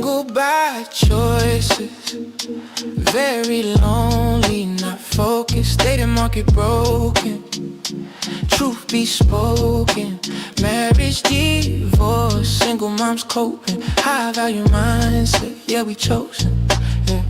Single by choices, very lonely, not focused, dating market broken. Truth be spoken, marriage, divorce, single moms coping, high value mindset, yeah we chosen. Yeah.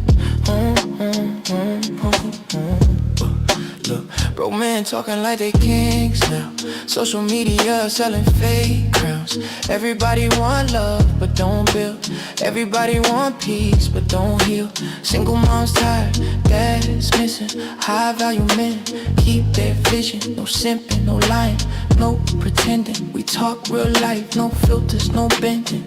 Look, bro men talking like they kings now. Social media selling fake crowns. Everybody want love but don't build. Everybody want peace but don't heal. Single moms tired, dads missing. High value men keep their vision. No simping, no lying, no pretending. We talk real life, no filters, no bending.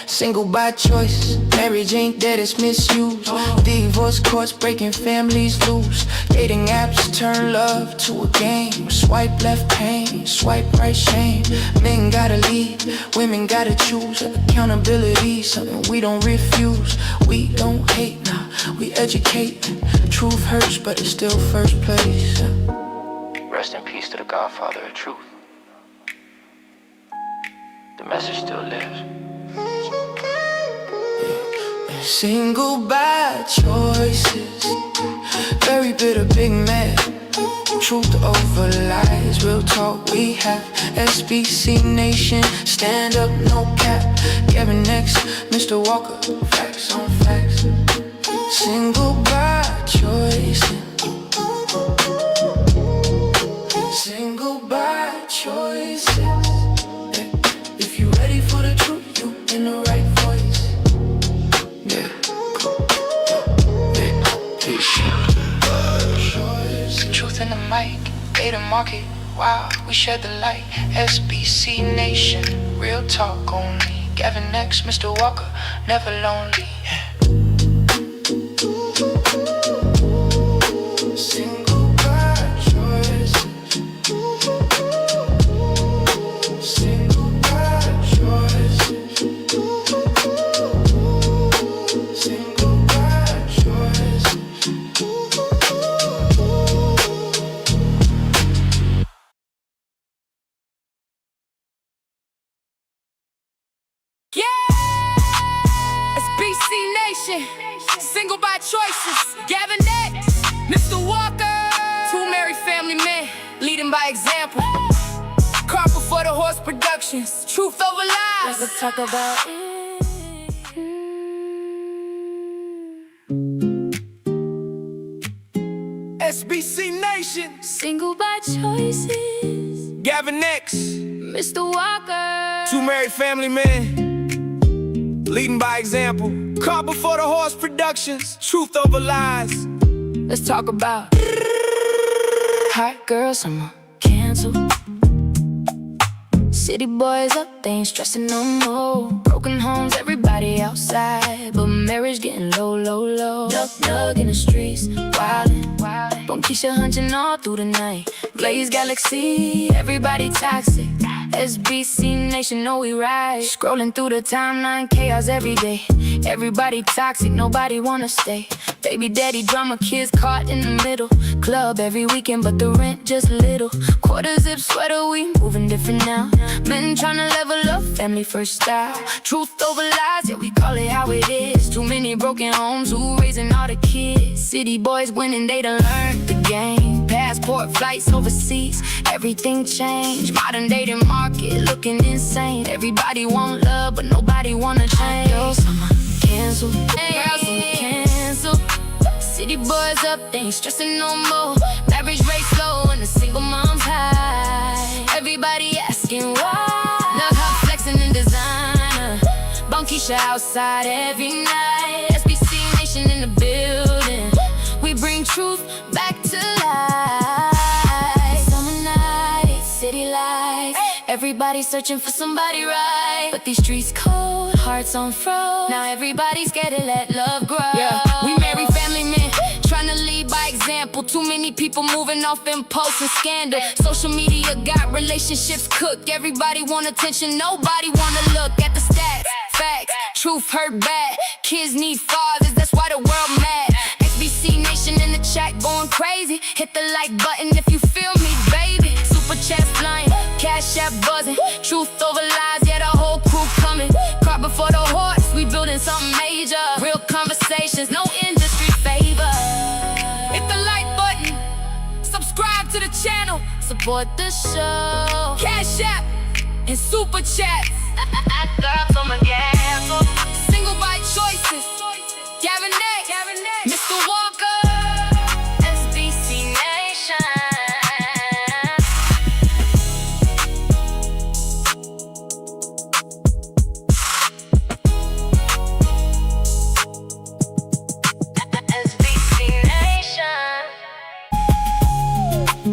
Single by choice, marriage ain't dead, it's misused. Divorce courts breaking families loose. Dating apps turn love to a game. Swipe left pain, swipe right shame. Men gotta lead, women gotta choose. Accountability, something we don't refuse. We don't hate, nah, we educate. Truth hurts, but it's still first place. Rest in peace to the godfather of truth. The message still lives. Single by choices, very bitter, big mad. Truth over lies, real talk we have. SBC Nation, stand up, no cap. Gavin X Mr. Walker, facts on facts. Single by choices, single by choices. If you ready for the truth, you in the right voice. Truth in the mic, data market, wow, we shed the light. SBC Nation, real talk only. Gavin X Mr. Walker, never lonely. Single by choices, single by choices, single by choices. Single by choices, Gavin X Mr. Walker. Two married family men, leading by example. Car before the horse productions, truth over lies. Let's talk about it. SBC Nation, Single by choices, Gavin X Mr. Walker. Two married family men, leading by example. Car before the horse productions, truth over lies. Let's talk about hot girl summer cancel. City boys up, they ain't stressing no more. Broken homes, everybody outside, but marriage getting low, low, low. Duck in the streets, wildin', wildin'. Bonkeisha hunching all through the night. Glazed galaxy, everybody toxic. SBC Nation, know we right. Scrolling through the timeline, chaos every day. Everybody toxic, nobody wanna stay. Baby daddy drama, kids caught in the middle. Club every weekend, but the rent just little. Quarter zip sweater, we moving different now. Men tryna level up, family first style. Truth over lies, yeah we call it how it is. Too many broken homes, who raising all the kids? City boys winning, they done learned the game. Passport flights overseas, everything changed. Modern dating market looking insane. Everybody want love, but nobody wanna change. Girls, summer cancel, girls, summer cancel. City boys up, they ain't stressing no more. Marriage rate low and the single mom's high. Everybody asking why. Love how flexing in designer. Bonkeisha outside every night. SBC Nation in the building. We bring truth back to life. Summer nights, city lights. Everybody searching for somebody right. But these streets cold, hearts on froze. Now everybody's scared to let love grow. Yeah, we married family men, trying to lead by example. Too many people moving off impulse and scandal. Social media got relationships cooked. Everybody want attention, nobody wanna look at the stats. Facts, truth hurt bad. Kids need fathers, that's why the world mad. SBC Nation in the chat going crazy. Hit the like button if you feel me, baby. Super chat flying, cash app buzzing. Truth over lies, yeah the whole crew coming. Car before the horse, we building something Support the show. Cash App and Super Chats. Girl, toma ghetto. Single by choices. Gavin X Mr. Walker. SBC Nation. SBC Nation.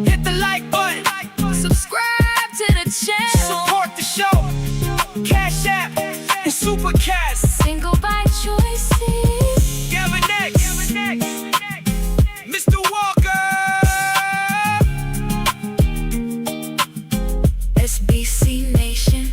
Hit the like button. Subscribe to the channel. Support the show. Cash App and Super Chats. Single by choices. Gavin X Mr. Walker. SBC Nation.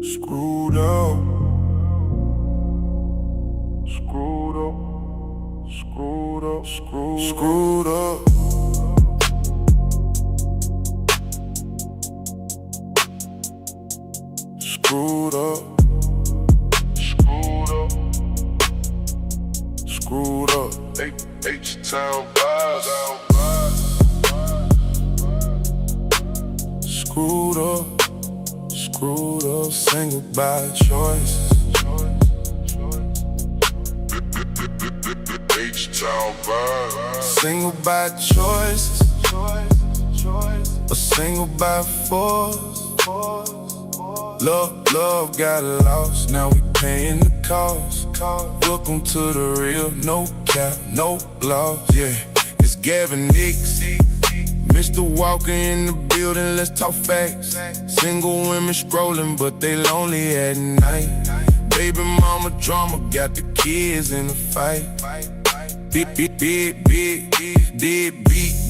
Screwed up. Screwed up. Screwed up. Screwed up. Screwed up. Screwed up. Screwed up. H-Town vibes. Screwed up. Screwed up, single by choice. H-Town vibe. Single by choice, or single by force. Love got lost, now we paying the cost. Welcome to the real, no cap, no loss. Yeah, it's Gavin X Mr. Walker in the building, let's talk facts. Single women scrolling, but they lonely at night. Baby mama drama, got the kids in the fight. Big beat,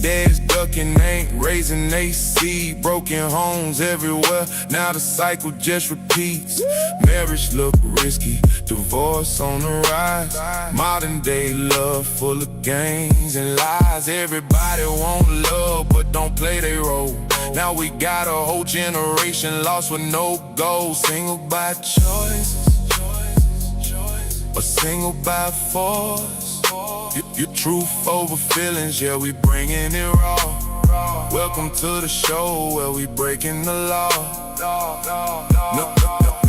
dad's ducking, ain't raising AC. Broken homes everywhere, now the cycle just repeats. Marriage look risky, divorce on the rise. Modern day love full of games and lies. Everybody want love, but don't play their role. Now we got a whole generation lost with no goals. Single by choice, or single by force. Your truth over feelings, yeah, we bringing it raw. Welcome to the show where we breaking the law.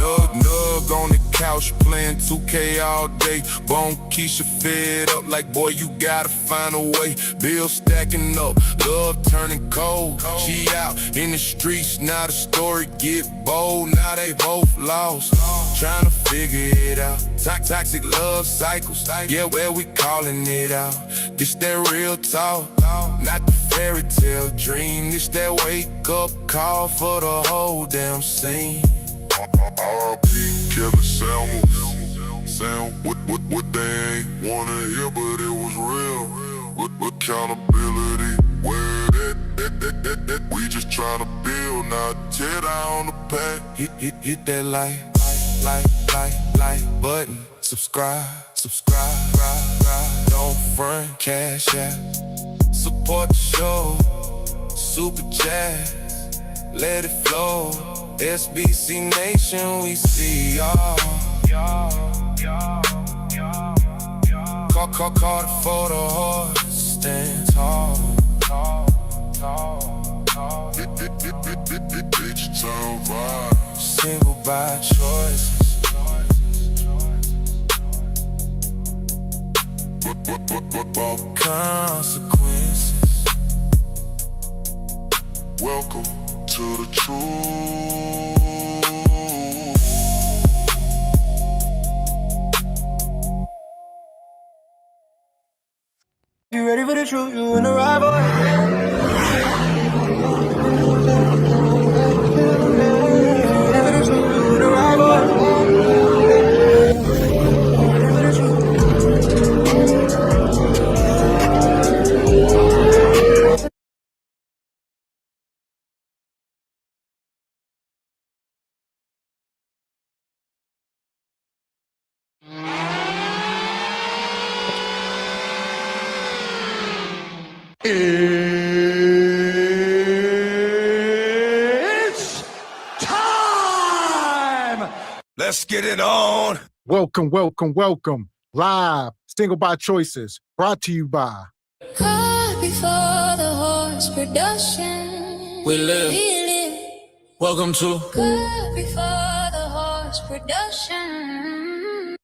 Nug on the couch playing 2K all day. Bone Keisha fed up like, boy, you gotta find a way. Bills stacking up, love turning cold. She out in the streets, now the story get bold. Now they both lost, trying to figure it out. Toxic love cycles, yeah, where we calling it out. This that real talk, not the fairy tale dream. This that wake up call for the whole damn scene. R.I.P. Kevin Samuels. What they ain't wanna hear, but it was real. With accountability, where that we just tryna build, not tear down the pack. Hit that like button. Subscribe. Don't front, cash out. Support the show, Super Chat, let it flow. SBC Nation, we see y'all. Call it for the horse, stand tall. H-Town vibe. Single by choice. Consequences. Welcome to the truth. You ready for the truth? You in the right It's time! Let's get it on. Welcome. Live, Single by Choices, brought to you by Caught before the horse production. We live. Welcome to Caught before the horse production.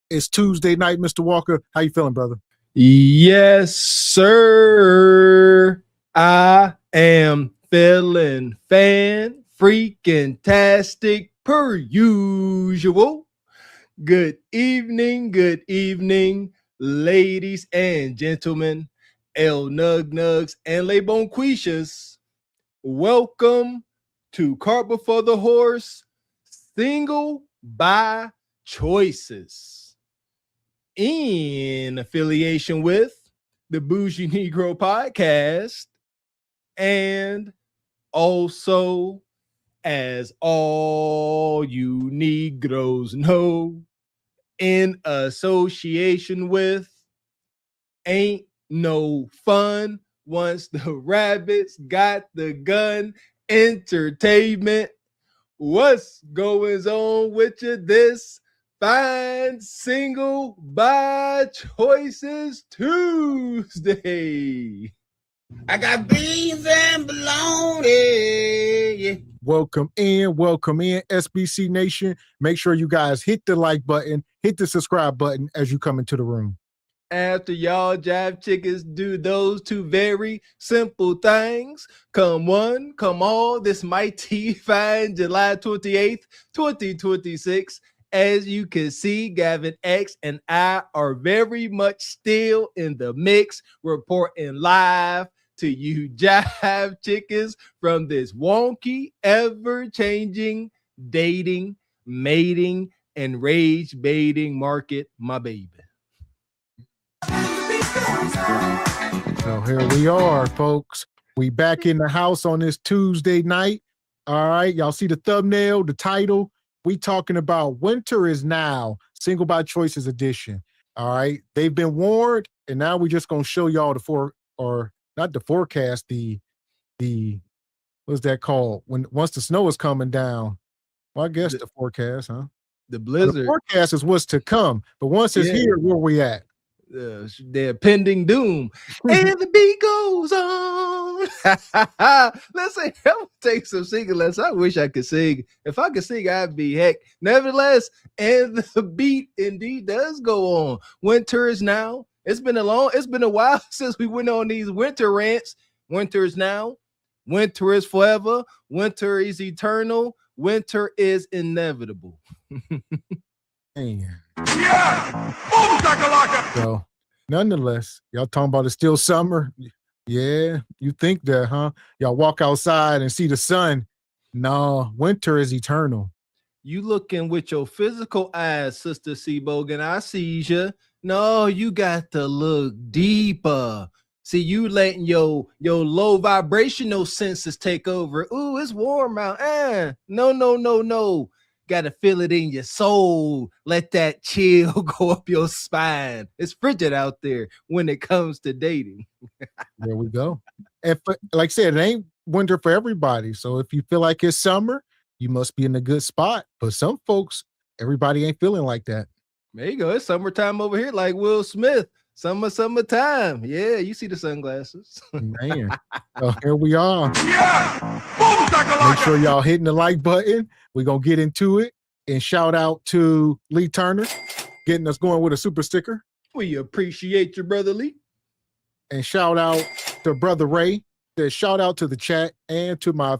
It's Tuesday night, Mr. Walker. How you feeling, brother? Yes, sir. I am feeling freaking-tastic per usual. Good evening, ladies and gentlemen, El Nug Nugs and Le Bonquishas. Welcome to Cart Before the Horse, Single by Choices, in affiliation with the Bougie Negro Podcast, and also, as all you Negroes know, in association with Ain't No Fun Once the Rabbits Got the Gun Entertainment. What's going on with you this fine Single by Choices Tuesday? I got beans and bologna. Welcome in, SBC Nation. Make sure you guys hit the like button, hit the subscribe button as you come into the room. After y'all jive chickens do those two very simple things, come one, come all, this mighty fine July 28th, 2026. As you can see, Gavin X and I are very much still in the mix, reporting live to you jive chickens from this wonky, ever-changing dating, mating, and rage baiting market, my baby. So here we are, folks. We back in the house on this Tuesday night. All right, y'all see the thumbnail, the title. We talking about Winter is Now, Single by Choices edition. All right, they've been warned, and now we're just gonna show y'all not the forecast, the what's that called? Once the snow is coming down. Well, I guess the forecast, huh? The blizzard. The forecast is what's to come, but once it's here, where we at? Their pending doom. And the beat goes on. Let's say I'm gonna take some singing lessons. I wish I could sing. If I could sing, I'd be heck. Nevertheless, and the beat indeed does go on. Winter is now. It's been a while since we went on these winter rants. Winter is now. Winter is forever. Winter is eternal. Winter is inevitable. Man. Yeah! Boom, shakalaka! So, nonetheless, y'all talking about it's still summer. Yeah, you think that, huh? Y'all walk outside and see the sun. No, winter is eternal. You looking with your physical eyes, Sister Seabogan. I see you. No, you got to look deeper. See, you letting your low vibrational senses take over. Ooh, it's warm out. No. Got to feel it in your soul. Let that chill go up your spine. It's frigid out there when it comes to dating. There we go. And like I said, it ain't winter for everybody. So if you feel like it's summer, you must be in a good spot. But some folks, everybody ain't feeling like that. There you go. It's summertime over here, like Will Smith. Summertime. Yeah, you see the sunglasses. Man. So here we are. Yeah! Boom, shakalaka! Make sure y'all hitting the like button. We're going to get into it. And shout out to Lee Turner getting us going with a super sticker. We appreciate you, Brother Lee. And shout out to Brother Ray. Shout out to the chat and to my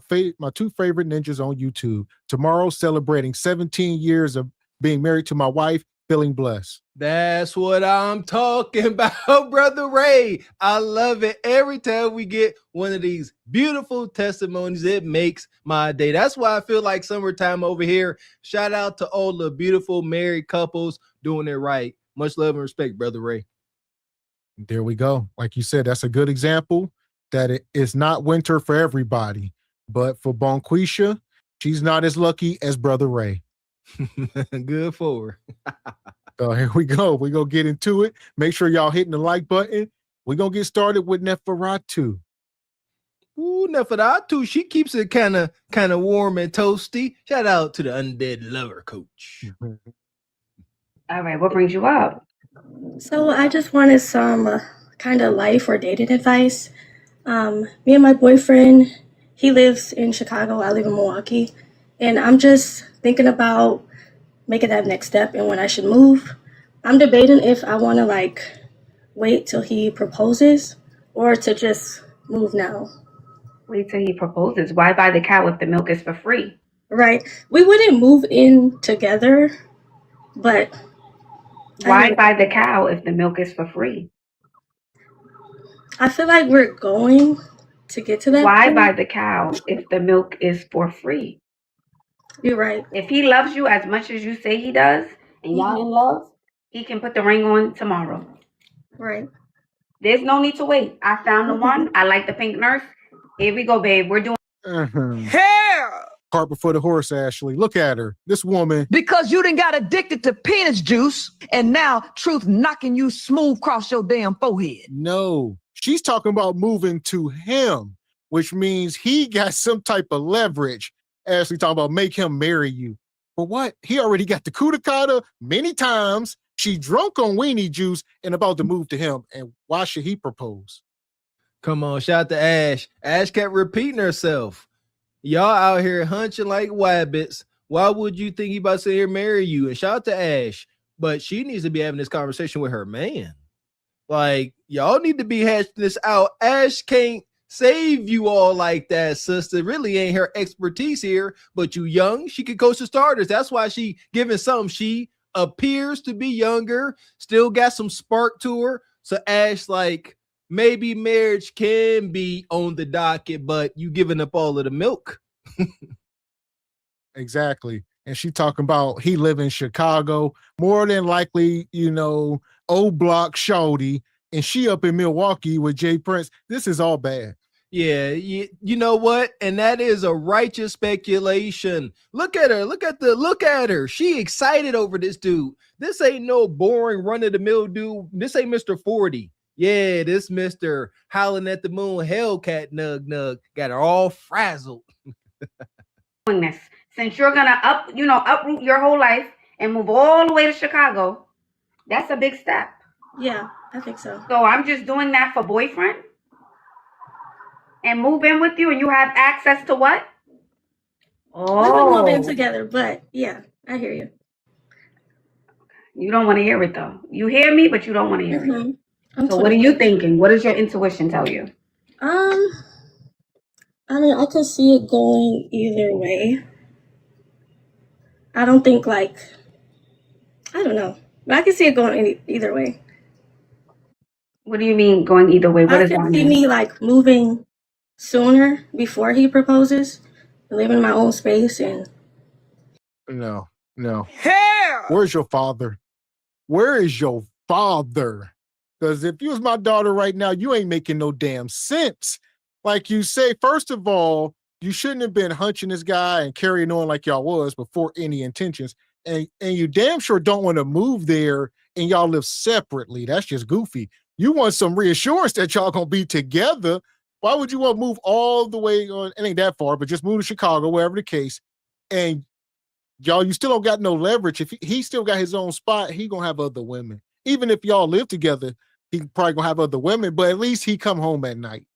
two favorite ninjas on YouTube. Tomorrow, celebrating 17 years of being married to my wife, feeling blessed. That's what I'm talking about, Brother Ray. I love it. Every time we get one of these beautiful testimonies, it makes my day. That's why I feel like summertime over here. Shout out to all the beautiful married couples doing it right. Much love and respect, Brother Ray. There we go. Like you said, that's a good example that it is not winter for everybody. But for Bonquisha, she's not as lucky as Brother Ray. Good for her. So here we go. We're going to get into it. Make sure y'all hitting the like button. We're going to get started with Neferatu. Ooh, Neferatu, she keeps it kind of warm and toasty. Shout out to the undead lover coach. All right, what brings you up? So I just wanted some kind of life or dating advice. Me and my boyfriend, he lives in Chicago. I live in Milwaukee. And I'm just thinking about making that next step and when I should move. I'm debating if I want to like wait till he proposes or to just move now. Wait till he proposes. Why buy the cow if the milk is for free? Right. We wouldn't move in together, but Why buy the cow if the milk is for free? I feel like we're going to get to that Why point. buy the cow if the milk is for free? You're right. If he loves you as much as you say he does, and y'all in love, he can put the ring on tomorrow. Right. There's no need to wait. I found the one. I like the pink nurse. Here we go, babe. We're doing Hair! Cart before the horse, Ashley. Look at her. This woman. Because you done got addicted to penis juice, and now truth knocking you smooth across your damn forehead. No, she's talking about moving to him, which means he got some type of leverage. Ashley talking about make him marry you. For what? He already got the kudakata many times. She drunk on weenie juice and about to move to him. And why should he propose? Come on, shout out to Ash. Ash kept repeating herself. Y'all out here hunching like wabbits. Why would you think he about to sit here marry you? And shout out to Ash. But she needs to be having this conversation with her man. Like, y'all need to be hashing this out. Ash can't save you all like that, sister. It really ain't her expertise here. But you young, she could coach the starters. That's why she giving some. She appears to be younger, still got some spark to her. So Ash, like, maybe marriage can be on the docket, but you giving up all of the milk. Exactly. And she talking about he live in Chicago, more than likely, old block shorty, and she up in Milwaukee with Jay Prince. This is all bad. Yeah, you know what? And that is a righteous speculation. Look at her. Look at her. She excited over this dude. This ain't no boring run-of-the-mill dude. This ain't Mr. 40. Yeah, this Mr. Howling at the Moon Hellcat Nug got her all frazzled. this. Since you're gonna uproot your whole life and move all the way to Chicago, that's a big step. Yeah, I think so. So I'm just doing that for boyfriend and move in with you, and you have access to what? We would move in together, but yeah, I hear you. You don't want to hear it though. You hear me, but you don't want to hear it. So what are 20. you thinking? What does your intuition tell you? I mean, I could see it going either way. I don't think I don't know, but I can see it going either way. What do you mean going either way? What I does that can see mean? me moving sooner before he proposes, living in my own space and. No. Hair! Where's your father? Where is your father? Because if you was my daughter right now, you ain't making no damn sense. Like you say, first of all, you shouldn't have been hunching this guy and carrying on like y'all was before any intentions. And you damn sure don't want to move there and y'all live separately. That's just goofy. You want some reassurance that y'all gonna be together. Why would you want to move all the way on? It ain't that far, but just move to Chicago, wherever the case. And y'all, you still don't got no leverage. If he still got his own spot, he gonna have other women. Even if y'all live together, he probably gonna have other women, but at least he come home at night.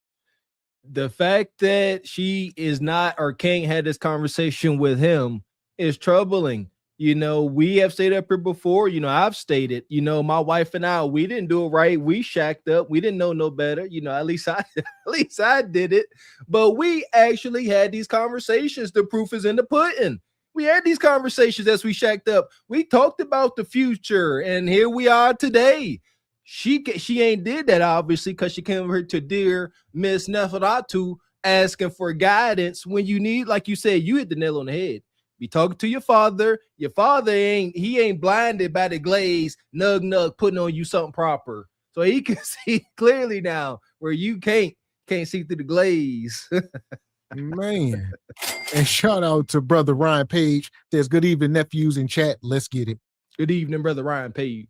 The fact that she is not or can't have this conversation with him is troubling. We have stayed up here before. I've stated, my wife and I, we didn't do it right. We shacked up. We didn't know no better. At least I did it. But we actually had these conversations. The proof is in the pudding. We had these conversations as we shacked up. We talked about the future, and here we are today. She ain't did that, obviously, because she came over here to dear Miss Neferatu asking for guidance when you need, like you said, you hit the nail on the head. Be talking to your father. Your father ain't blinded by the glaze, nug, putting on you something proper. So he can see clearly now where you can't see through the glaze. Man. And shout out to brother Ryan Page. Says good evening, nephews in chat. Let's get it. Good evening, brother Ryan Page.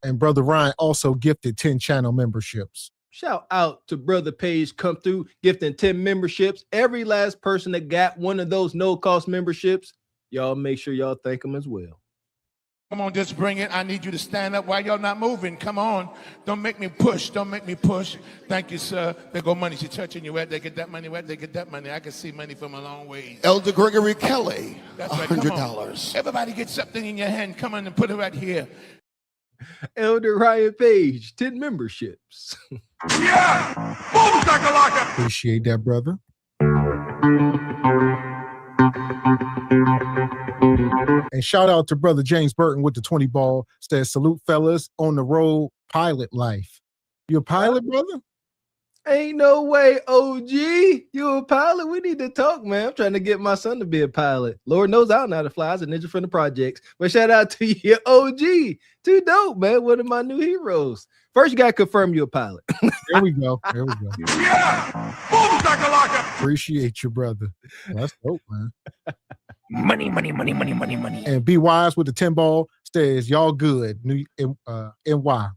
And Brother Ryan also gifted 10 channel memberships. Shout out to Brother Page come through gifting 10 memberships. Every last person that got one of those no-cost memberships, y'all make sure y'all thank them as well. Come on, just bring it. I need you to stand up while y'all not moving. Come on. Don't make me push. Don't make me push. Thank you, sir. There go money. She's touching you. Where they get that money? Where they get that money? I can see money from a long way. Elder Gregory Kelly, That's right. Come on. $100. Everybody get something in your hand. Come on and put it right here. Elder Ryan Page, 10 memberships. Yeah! Boom, shakalaka! Appreciate that, brother. And shout out to Brother James Burton with the 20 ball. Says, salute fellas on the road pilot life. You a pilot, brother? Ain't no way, OG. You a pilot? We need to talk, man. I'm trying to get my son to be a pilot. Lord knows I don't know how to fly. I was a ninja from the projects. But shout out to you, OG. Too dope, man. One of my new heroes. First, you got to confirm you're a pilot. There we go. There we go. Yeah! Boom, shakalaka! Appreciate you, brother. That's dope, man. Money, money, money, money, money, money. And Be Wise with the 10 ball says, y'all good. NY.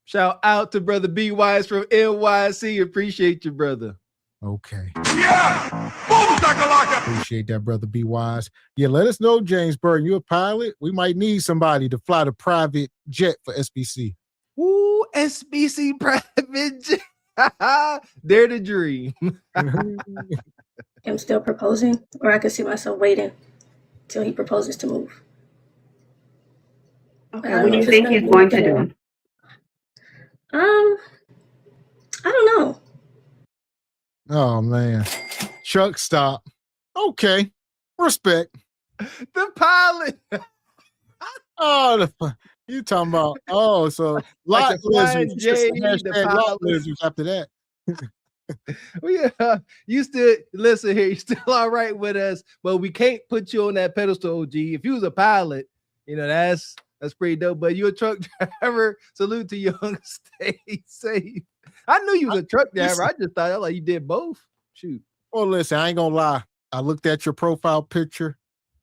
Shout out to Brother B Wise from NYC. Appreciate you, brother. Okay. Yeah! Boom, shakalaka! Appreciate that, Brother Be Wise. Yeah, let us know, James Burton. You a pilot? We might need somebody to fly the private jet for SBC. Ooh, SBC private jet. Dare to dream. I'm still proposing, or I could see myself waiting till he proposes to move. Okay, what do you think he's going to do? I don't know. Oh, man. Chuck, stop. Okay. Respect. The pilot. Oh, you talking about, so lot Like the Flying lizards. J, Hashtag the lot pilot. lizards after that. Well, yeah, you still listen here. You're still all right with us, but we can't put you on that pedestal, OG. If you was a pilot, that's pretty dope. But you're a truck driver. Salute to young. Stay safe. I knew you was a truck driver. I just thought like you did both. Shoot. Well, listen, I ain't gonna lie. I looked at your profile picture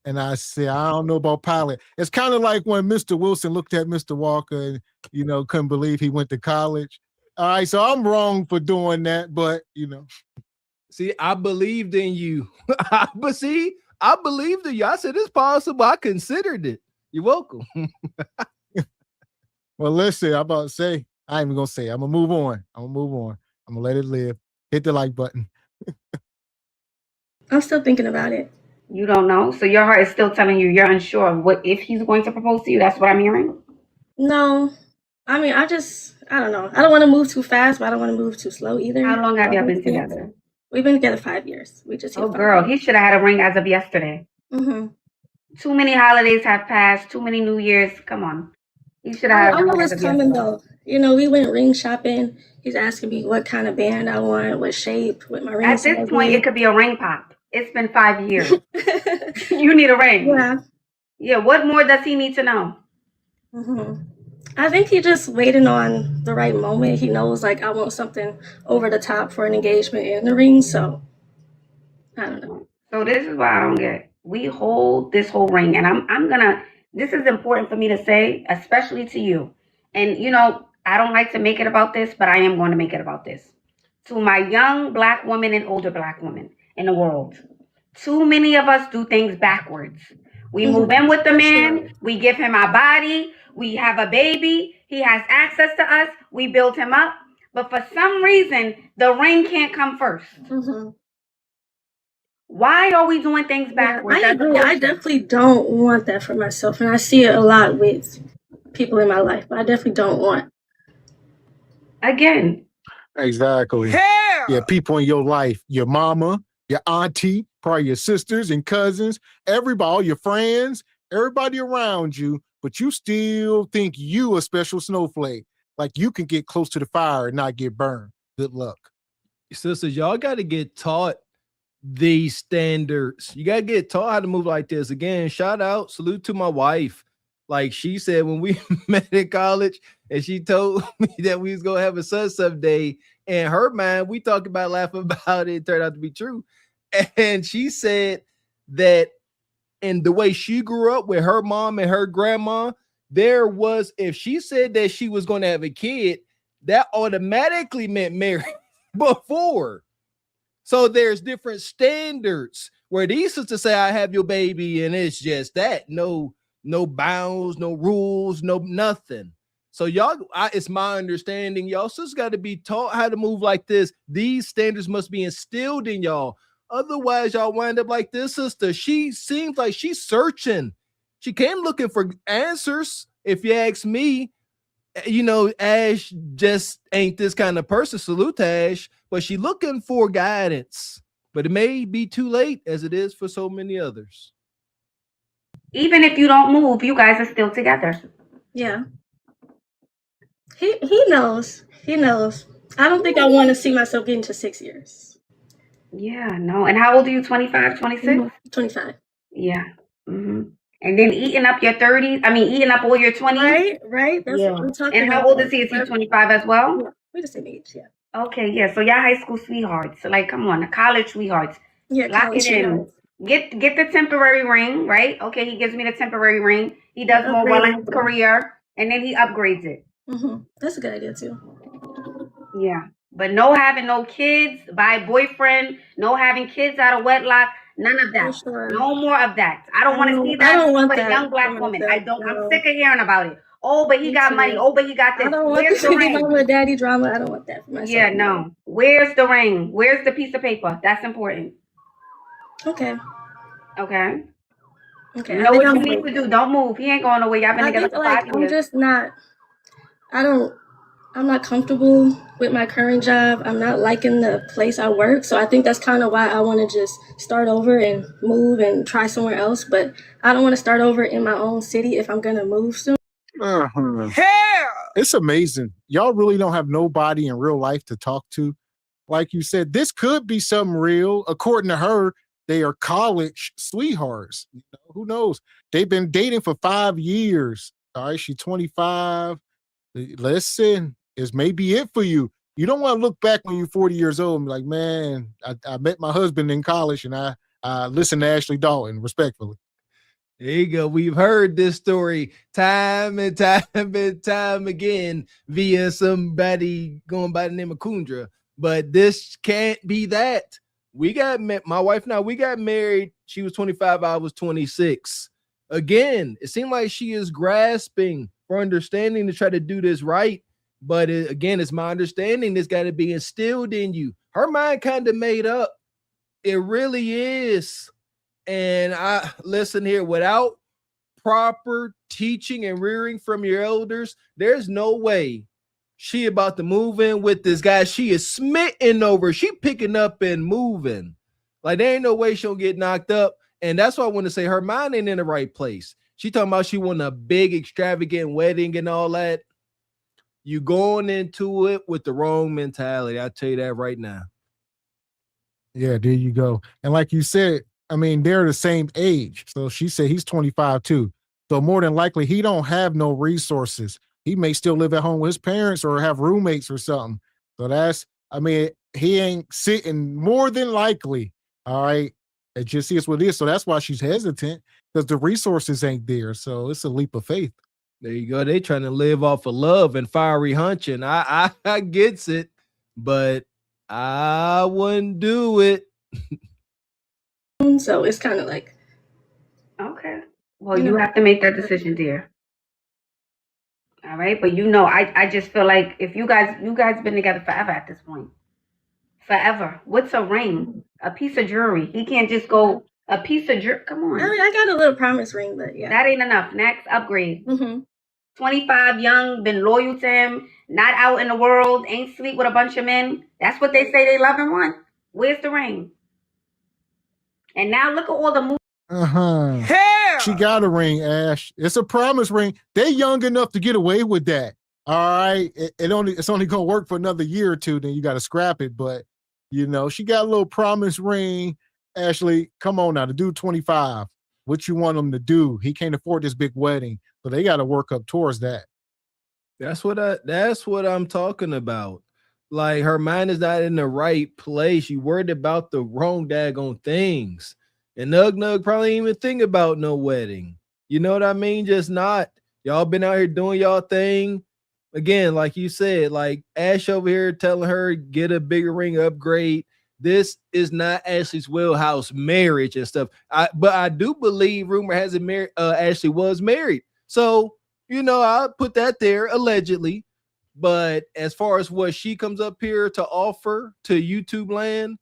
and I said, I don't know about pilot. It's kind of like when Mr. Wilson looked at Mr. Walker and, couldn't believe he went to college. All right, so I'm wrong for doing that, but See, I believed in you. But see, I believed in you. I said it's possible. I considered it. You're welcome. Well, listen, I'm about to say, I ain't even gonna say it. I'm gonna move on. I'm gonna let it live. Hit the like button. I'm still thinking about it. You don't know? So your heart is still telling you you're unsure of if he's going to propose to you? That's what I'm hearing? No. I mean, I don't know. I don't want to move too fast, but I don't want to move too slow either. How long have y'all been together? We've been together 5 years. We just Oh, girl, he should have had a ring as of yesterday. Mm-hmm. Too many holidays have passed. Too many New Years. Come on. He should have had a I ring know as it's of coming yesterday. though. We went ring shopping. He's asking me what kind of band I want, what shape, what my ring. At this point, it could be a ring pop. It's been 5 years. You need a ring. Yeah. Yeah. What more does he need to know? Mm-hmm. I think he just waiting on the right moment. He knows I want something over the top for an engagement and the ring. So I don't know. So this is why I don't get it. We hold this whole ring, and I'm gonna. This is important for me to say, especially to you. And I don't like to make it about this, but I am going to make it about this. To my young Black woman and older Black women in the world, too many of us do things backwards. We move in with the man. We give him our body. We have a baby. He has access to us. We build him up. But for some reason, the ring can't come first. Mm-hmm. Why are we doing things backwards? I agree. I definitely don't want that for myself. And I see it a lot with people in my life. But I definitely don't want. Again. Exactly. Yeah, people in your life, your mama, your auntie, probably your sisters and cousins, everybody, all your friends, everybody around you, but you still think you a special snowflake. Like you can get close to the fire and not get burned. Good luck. Sisters, y'all got to get taught these standards. You got to get taught how to move like this. Again, shout out, salute to my wife. Like she said when we met in college and she told me that we was going to have a son someday. In her mind, we talked about laughing about it. It turned out to be true. And she said that in the way she grew up with her mom and her grandma, if she said that she was going to have a kid, that automatically meant marriage before. So there's different standards where these sisters say, I have your baby, and it's just that. No bounds, no rules, no nothing. So y'all, it's my understanding, y'all sisters got to be taught how to move like this. These standards must be instilled in y'all. Otherwise, y'all wind up like this sister. She seems like she's searching. She came looking for answers. If you ask me, Ash just ain't this kind of person. Salute to Ash, but she looking for guidance. But it may be too late, as it is for so many others. Even if you don't move, you guys are still together. Yeah. He knows. He knows. I don't think I want to see myself getting to 6 years. Yeah, no. And how old are you? 25, 26? 25. Yeah. Mm-hmm. And then eating up your 30s. I mean, eating up all your 20s. Right. That's what I'm talking and about. how old is he? Is he 25 as well? Yeah, we're the same age, yeah. Okay, yeah. So y'all high school sweethearts. Like, come on, the college sweethearts. Yeah, lock college it in. sweethearts. Get the temporary ring, right? Okay, he gives me the temporary ring. He does more well in his career, and then he upgrades it. Mm-hmm. That's a good idea too. Yeah, but no having no kids by boyfriend, no having kids out of wedlock, none of that. Sure. No more of that. I don't want to see that. I don't want for that a young black woman. I don't. I'm sick of hearing about it. Oh, but he got money. Oh, but he got this. I don't want Where's this the ring? mama daddy drama. I don't want that for myself. Yeah, no. Where's the ring? Where's the piece of paper? That's important. Okay. Okay. Okay. You know what you need to do. Don't move. He ain't going nowhere. Y'all been together for 5 years. I'm just not. I'm not comfortable with my current job. I'm not liking the place I work. So I think that's kind of why I want to just start over and move and try somewhere else. But I don't want to start over in my own city if I'm going to move soon. Hell! It's amazing. Y'all really don't have nobody in real life to talk to. Like you said, this could be something real. According to her, they are college sweethearts. Who knows? They've been dating for 5 years. All right, she's 25. Listen, it's maybe it for you. You don't want to look back when you're 40 years old and be like, man, I met my husband in college and I listened to Ashley Dalton, respectfully. There you go. We've heard this story time and time and time again via somebody going by the name of Kundra. But this can't be that. My wife and I, we got married. She was 25, I was 26. Again, it seemed like she is grasping for understanding to try to do this right. But again, it's my understanding this got to be instilled in you. Her mind kind of made up. It really is. And I listen here, without proper teaching and rearing from your elders, there's no way she about to move in with this guy she is smitten over. She picking up and moving. Like, there ain't no way she'll get knocked up. And that's why I want to say her mind ain't in the right place. She talking about she want a big extravagant wedding and all that. You going into it with the wrong mentality. I'll tell you that right now. Yeah, there you go. And like you said, I mean, they're the same age. So she said he's 25 too. So more than likely, he don't have no resources. He may still live at home with his parents or have roommates or something. So he ain't sitting more than likely. All right. It just is what it is. So that's why she's hesitant, because the resources ain't there. So it's a leap of faith. There you go. They trying to live off of love and fiery hunching. I gets it, but I wouldn't do it. So it's kind of like, okay. Well, you have to make that decision, dear. All right, but I just feel like if you guys been together forever at this point. Forever. What's a ring? A piece of jewelry. He can't just go a piece of jewelry. Come on. I got a little promise ring, but yeah. That ain't enough. Next, upgrade. Mm-hmm. 25, young, been loyal to him, not out in the world, ain't sleep with a bunch of men. That's what they say they love and want. Where's the ring? And now look at all the moves. Hell! She got a ring, Ash. It's a promise ring. They young enough to get away with that. All right. It's only gonna work for another year or two, then you gotta scrap it. But she got a little promise ring. Ashley, come on now, the dude 25. What you want him to do? He can't afford this big wedding. So they gotta work up towards that. That's what I'm talking about. Like, her mind is not in the right place. You worried about the wrong daggone things. And Nug probably ain't even think about no wedding. You know what I mean? Just not. Y'all been out here doing y'all thing. Again, like you said, like Ash over here telling her get a bigger ring, upgrade. This is not Ashley's wheelhouse, marriage and stuff. But I do believe rumor has it Ashley was married. So, I'll put that there allegedly. But as far as what she comes up here to offer to YouTube land,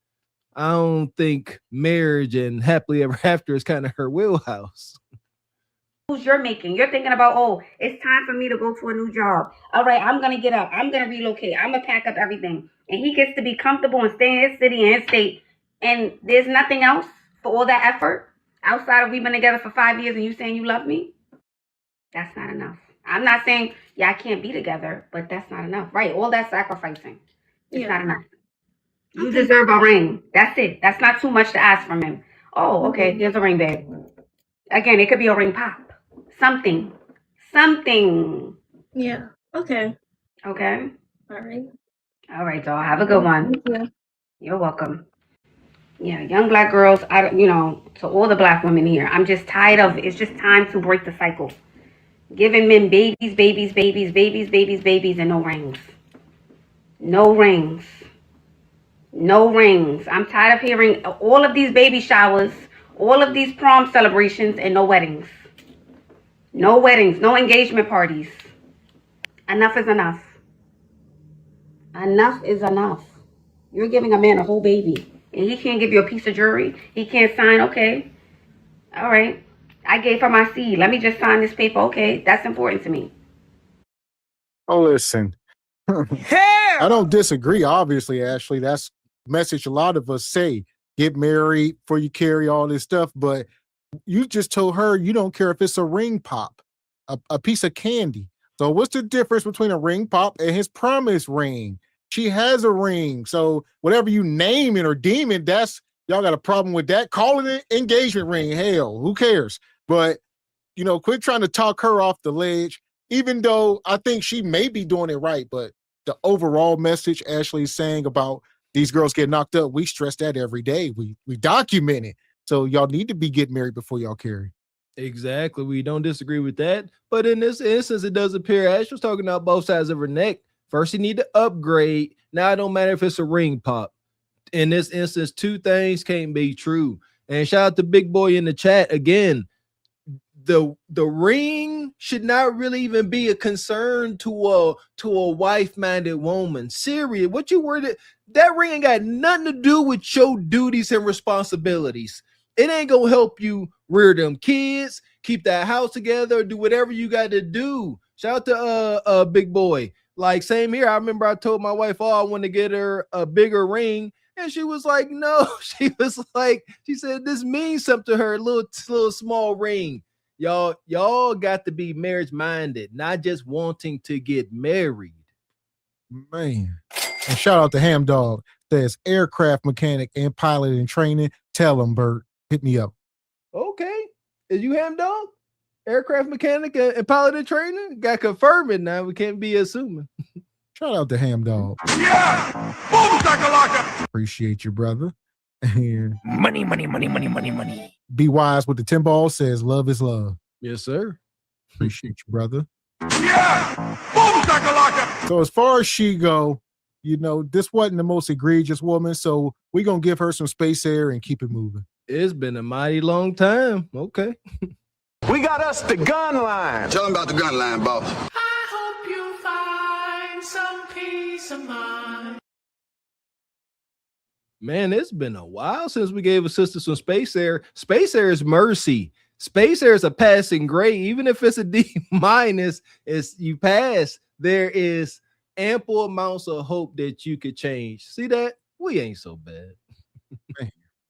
I don't think marriage and happily ever after is kind of her wheelhouse. You're making. You're thinking about, oh, it's time for me to go to a new job. All right, I'm going to get up. I'm going to relocate. I'm going to pack up everything. And he gets to be comfortable and stay in his city and his state. And there's nothing else for all that effort outside of we've been together for 5 years and you saying you love me? That's not enough. I'm not saying, I can't be together, but that's not enough. Right, all that sacrificing. It's not enough. You deserve a ring. That's it. That's not too much to ask from him. Oh, okay, here's a ring, babe. Again, it could be a ring pop. Something. Yeah. Okay. Okay. All right. All right, doll. Have a good one. Thank you. You're welcome. Yeah, young black girls, to all the black women here, I'm just tired of it's just time to break the cycle. Giving men babies, and no rings. No rings. No rings. I'm tired of hearing all of these baby showers, all of these prom celebrations, and no weddings. No weddings, no engagement parties. Enough is enough. Enough is enough. You're giving a man a whole baby, and he can't give you a piece of jewelry. He can't sign, okay. All right. I gave her my seed. Let me just sign this paper, okay. That's important to me. Oh, listen. I don't disagree, obviously, Ashley. That's the message a lot of us say. Get married before you carry all this stuff, but you just told her you don't care if it's a ring pop, a piece of candy. So what's the difference between a ring pop and his promise ring? She has a ring. So whatever you name it or deem it, y'all got a problem with that. Call it an engagement ring. Hell, who cares? But, quit trying to talk her off the ledge, even though I think she may be doing it right. But the overall message Ashley's saying about these girls get knocked up, we stress that every day. We document it. So y'all need to be getting married before y'all carry. Exactly. We don't disagree with that. But in this instance, it does appear Ash was talking about both sides of her neck. First, you need to upgrade. Now, it don't matter if it's a ring pop. In this instance, two things can't be true. And shout out to Big Boy in the chat again. The ring should not really even be a concern to a wife-minded woman. Serious. What you worded, that ring ain't got nothing to do with your duties and responsibilities. It ain't gonna help you rear them kids, keep that house together, do whatever you got to do. Shout out to Big Boy. Like, same here. I remember I told my wife, I want to get her a bigger ring. And she was like, no. She said this means something to her, a little small ring. Y'all got to be marriage minded, not just wanting to get married. Man. And shout out to Ham Dog. Says aircraft mechanic and pilot in training. Tell him, Bert. Hit me up. Okay. Is you Ham Dog? Aircraft mechanic and pilot in training? Got confirmed it now. We can't be assuming. Shout out to Ham Dog. Yeah! Boom, shakalaka! Appreciate you, brother. And Money. Be Wise with the 10 ball says love is love. Yes, sir. Appreciate you, brother. Yeah! Boom, shakalaka! So as far as she go, this wasn't the most egregious woman, so we're going to give her some space air and keep it moving. It's been a mighty long time. Okay. We got us the gun line. Tell him about the gun line, boss. I hope you find some peace of mind. Man, it's been a while since we gave a sister some space air. Space air is mercy. Space air is a passing grade. Even if it's a D minus, you pass. There is ample amounts of hope that you could change. See that? We ain't so bad.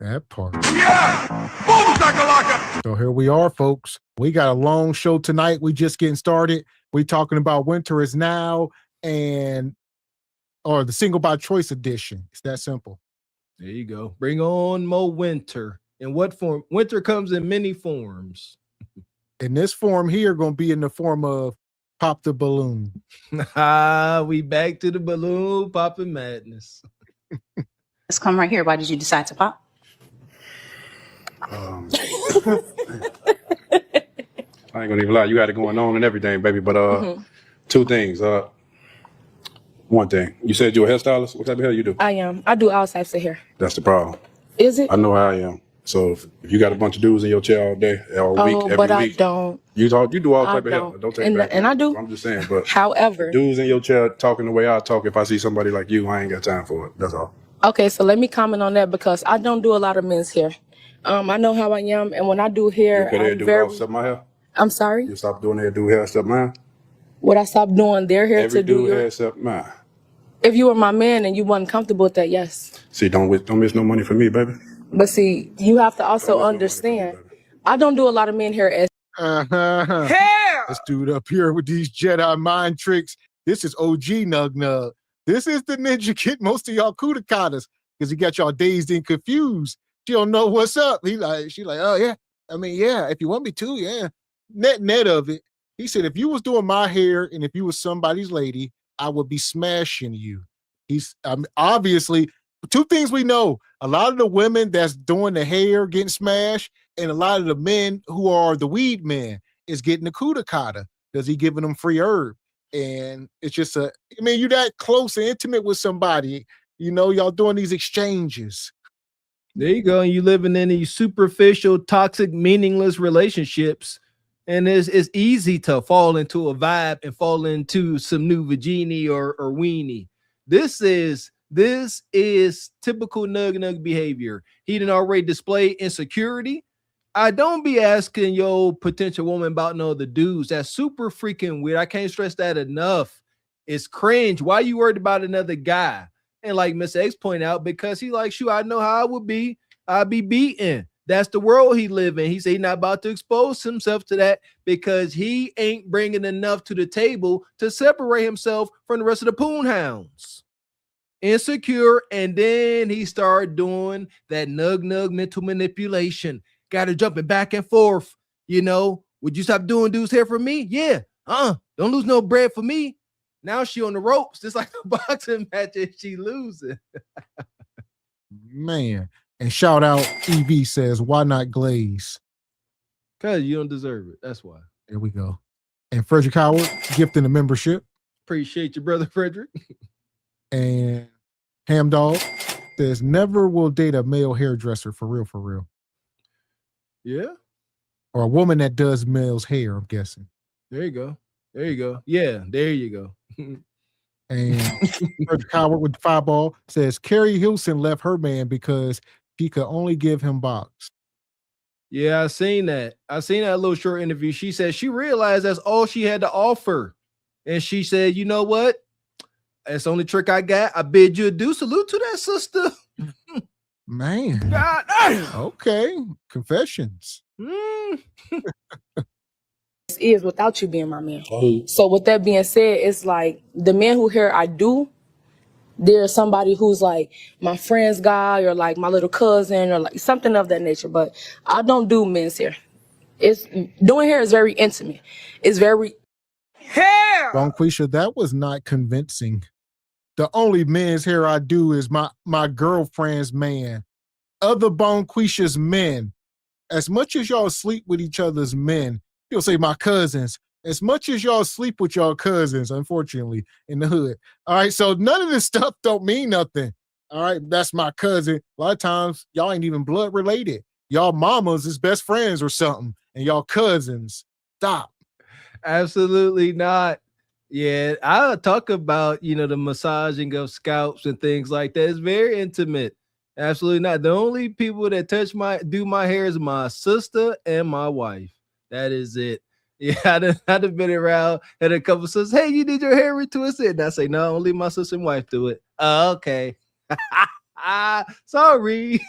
That part. Yeah! Boom, shakalaka! So here we are, folks. We got a long show tonight. We just getting started. We talking about Winter Is Now or the Single by Choice edition. It's that simple. There you go. Bring on more winter. In what form? Winter comes in many forms. In this form here, going to be in the form of Pop the Balloon. We back to the balloon popping madness. Let's come right here. Why did you decide to pop? I ain't gonna even lie. You had it going on and everything, baby. But two things. One thing. You said you're a hairstylist. What type of hair you do? I am. I do all types of hair. That's the problem. Is it? I know how I am. So if you got a bunch of dudes in your chair all day, all week, every but week, I don't. you do all type of hair. Don't. Don't take it back. And I do. I'm just saying. But However, dudes in your chair talking the way I talk. If I see somebody like you, I ain't got time for it. That's all. okay, so let me comment on that because I don't do a lot of men's hair. I know how I am, and when I do hair, You I'm do very. all stuff my hair. I'm sorry. You stop doing hair, do hair stuff mine. Would I stop doing their hair Every to do dude your? hair stuff mine. If you were my man and you wasn't comfortable with that, yes. See, don't miss no money for me, baby. But see, you have to also understand. I don't do a lot of men hair as. This dude up here with these Jedi mind tricks. This is OG Nug Nug. This is the ninja kid. Most of y'all Kudakatas, because he got y'all dazed and confused. She don't know what's up. She like, oh yeah. I mean, yeah, if you want me to, yeah. Net of it. He said, if you was doing my hair and if you was somebody's lady, I would be smashing you. He's obviously two things we know. A lot of the women that's doing the hair getting smashed, and a lot of the men who are the weed men is getting the kudakata because he giving them free herb. And it's just you that close and intimate with somebody, y'all doing these exchanges. There you go. And you living in these superficial, toxic, meaningless relationships. And it's easy to fall into a vibe and fall into some new vagini or weenie. This is typical nug behavior. He didn't already display insecurity. I don't be asking your potential woman about no other dudes. That's super freaking weird. I can't stress that enough. It's cringe. Why you worried about another guy? And like Mr. X pointed out, because he like, shoot, I know how I would be. I'd be beaten. That's the world he live in. He said he's not about to expose himself to that because he ain't bringing enough to the table to separate himself from the rest of the poon hounds. Insecure, and then he started doing that nug mental manipulation. Got her jumping back and forth. Would you stop doing dudes hair for me? Yeah. Don't lose no bread for me. Now she on the ropes, just like a boxing match, and she losing. Man. And shout out EV says, why not glaze? Because you don't deserve it. That's why. There we go. And Frederick Howard gifting a membership. Appreciate you, brother Frederick. And Ham Dog says, never will date a male hairdresser for real. Yeah. Or a woman that does male's hair, I'm guessing. There you go. Yeah, there you go. And Frederick Howard with the fireball says, Carrie Hilson left her man because she could only give him box. Yeah, I seen that little short interview. She said she realized that's all she had to offer. And she said, you know what? That's the only trick I got. I bid you adieu. Salute to that sister. Man. God damn. Okay. Confessions. Is without you being my man. So with that being said, it's like the men who hair I do, there's somebody who's like my friend's guy or like my little cousin or like something of that nature. But I don't do men's hair. Doing hair is very intimate. It's very hair. Bonquisha, that was not convincing. The only men's hair I do is my girlfriend's man. Other Bonquisha's men. As much as y'all sleep with each other's men, you'll say my cousins. As much as y'all sleep with y'all cousins, unfortunately, in the hood. All right, so none of this stuff don't mean nothing. All right, that's my cousin. A lot of times, y'all ain't even blood related. Y'all mamas is best friends or something, and y'all cousins. Stop. Absolutely not. Yeah, I'll talk about, the massaging of scalps and things like that. It's very intimate. Absolutely not. The only people that do my hair is my sister and my wife. That is it. Yeah, I'd have been around and a couple sisters, hey, you need your hair retwisted. And I say, no, only my sister and wife do it. Oh, okay. Sorry.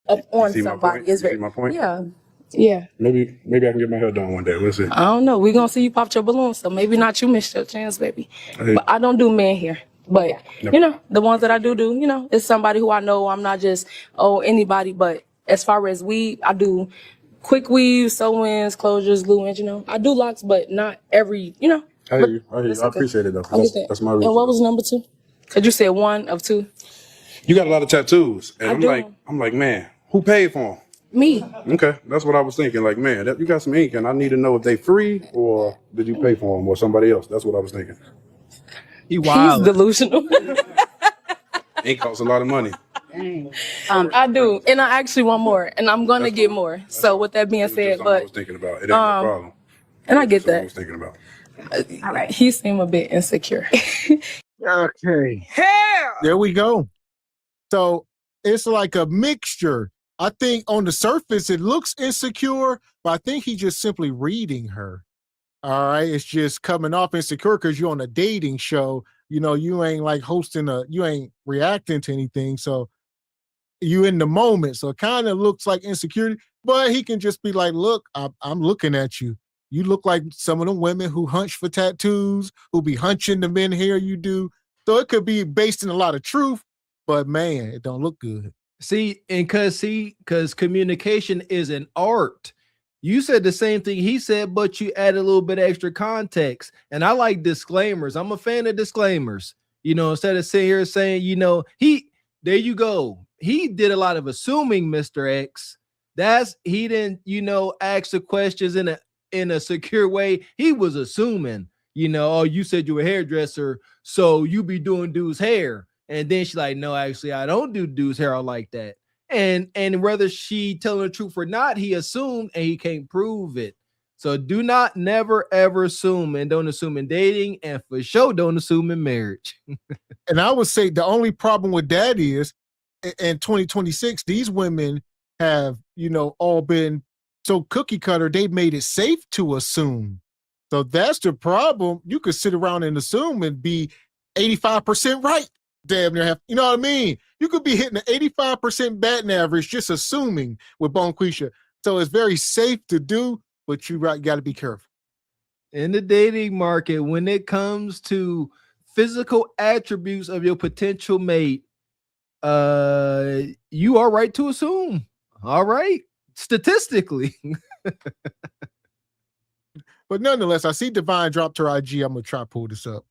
Up on somebody is very. My point? Yeah. Maybe I can get my hair done one day. We'll see. I don't know. We're gonna see you pop your balloon, so maybe not you missed your chance, baby. Hey. But I don't do men hair. But the ones that I do, it's somebody who I know. I'm not just anybody, but as far as weave, I do quick weaves, sew-ins, closures, glue-ins, I do locks, but not every, I hear you. I appreciate it though. That's my reason. And what was number 2? Cause you said 1 of 2. You got a lot of tattoos. And I'm like, man, who paid for them? Me. Okay, that's what I was thinking. Like, man, you got some ink, and I need to know if they free or did you pay for them or somebody else. That's what I was thinking. He's delusional. Ink costs a lot of money. I do, and I actually want more, and I'm gonna get more. So with that being said, I was thinking about it. Ain't no problem. And I get I that. was thinking about. All right, he seemed a bit insecure. Okay. Hell! There we go. So it's like a mixture. I think on the surface it looks insecure, but I think he's just simply reading her. All right. It's just coming off insecure because you're on a dating show. You know, you ain't like you ain't reacting to anything. So you in the moment. So it kind of looks like insecurity, but he can just be like, look, I'm looking at you. You look like some of the women who hunch for tattoos, who be hunching the men hair you do. So it could be based in a lot of truth, but man, it don't look good. See, and because communication is an art. You said the same thing he said, but you add a little bit of extra context. And I like disclaimers. I'm a fan of disclaimers. You know, instead of sitting here saying, you know, there you go. He did a lot of assuming, Mr. X. He didn't, you know, ask the questions in a secure way. He was assuming, you know, oh, you said you were a hairdresser, so you be doing dude's hair. And then she's like, no, actually, I don't do dude's hair like that. And whether she telling the truth or not, he assumed and he can't prove it. So do not never ever assume, and don't assume in dating, and for sure don't assume in marriage. And I would say the only problem with that is in 2026, these women have, you know, all been so cookie cutter, they've made it safe to assume. So that's the problem. You could sit around and assume and be 85% right. Damn near half, you know what I mean? You could be hitting an 85% batting average just assuming with Bonquisha. So it's very safe to do, but you got to be careful. In the dating market, when it comes to physical attributes of your potential mate, you are right to assume. All right, statistically. But nonetheless, I see Divine dropped her IG. I'm gonna try to pull this up.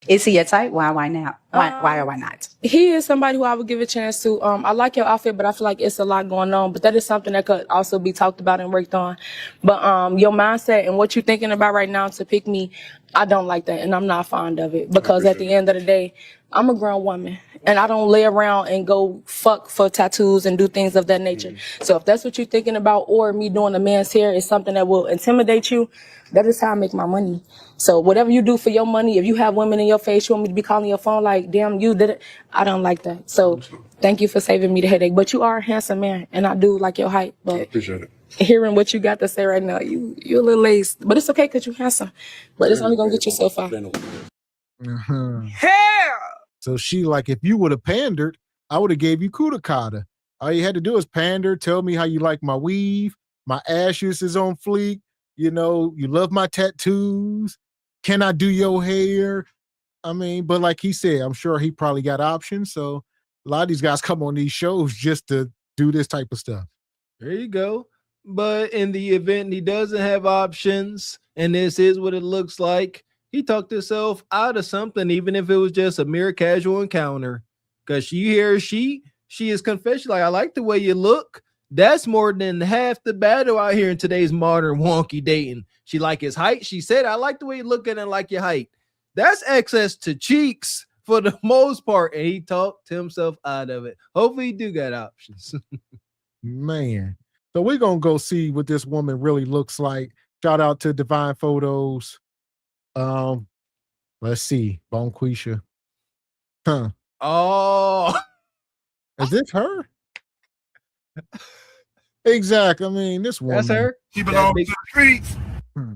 Is he a type? Why not? Why or why not? He is somebody who I would give a chance to. I like your outfit, but I feel like it's a lot going on. But that is something that could also be talked about and worked on. But your mindset and what you're thinking about right now to pick me, I don't like that, and I'm not fond of it. Because at the end of the day, I'm a grown woman, and I don't lay around and go fuck for tattoos and do things of that nature. So if that's what you're thinking about, or me doing a man's hair is something that will intimidate you, that is how I make my money. So whatever you do for your money, if you have women in your face, you want me to be calling your phone like, damn, you did it. I don't like that. So thank you for saving me the headache. But you are a handsome man, and I do like your height. But I appreciate it. Hearing what you got to say right now, you're a little laced. But it's okay because you're handsome. But it's only going to get you so far. Hell! So she like, if you would have pandered, I would have gave you kudakata. All you had to do is pander, tell me how you like my weave, my ashes is on fleek, you know, you love my tattoos, can I do your hair? I mean, but like he said, I'm sure he probably got options. So a lot of these guys come on these shows just to do this type of stuff. There you go. But in the event he doesn't have options, and this is what it looks like, he talked himself out of something, even if it was just a mere casual encounter. Because she is confessing, like, I like the way you look. That's more than half the battle out here in today's modern wonky dating. She like his height. She said, I like the way you look at it and like your height. That's access to cheeks for the most part. And he talked himself out of it. Hopefully he do got options. Man. So we're going to go see what this woman really looks like. Shout out to Divine Photos. Let's see. Bonquisha. Huh. Oh. Is this her? Exactly. I mean, this woman. That's her. She belongs to the streets.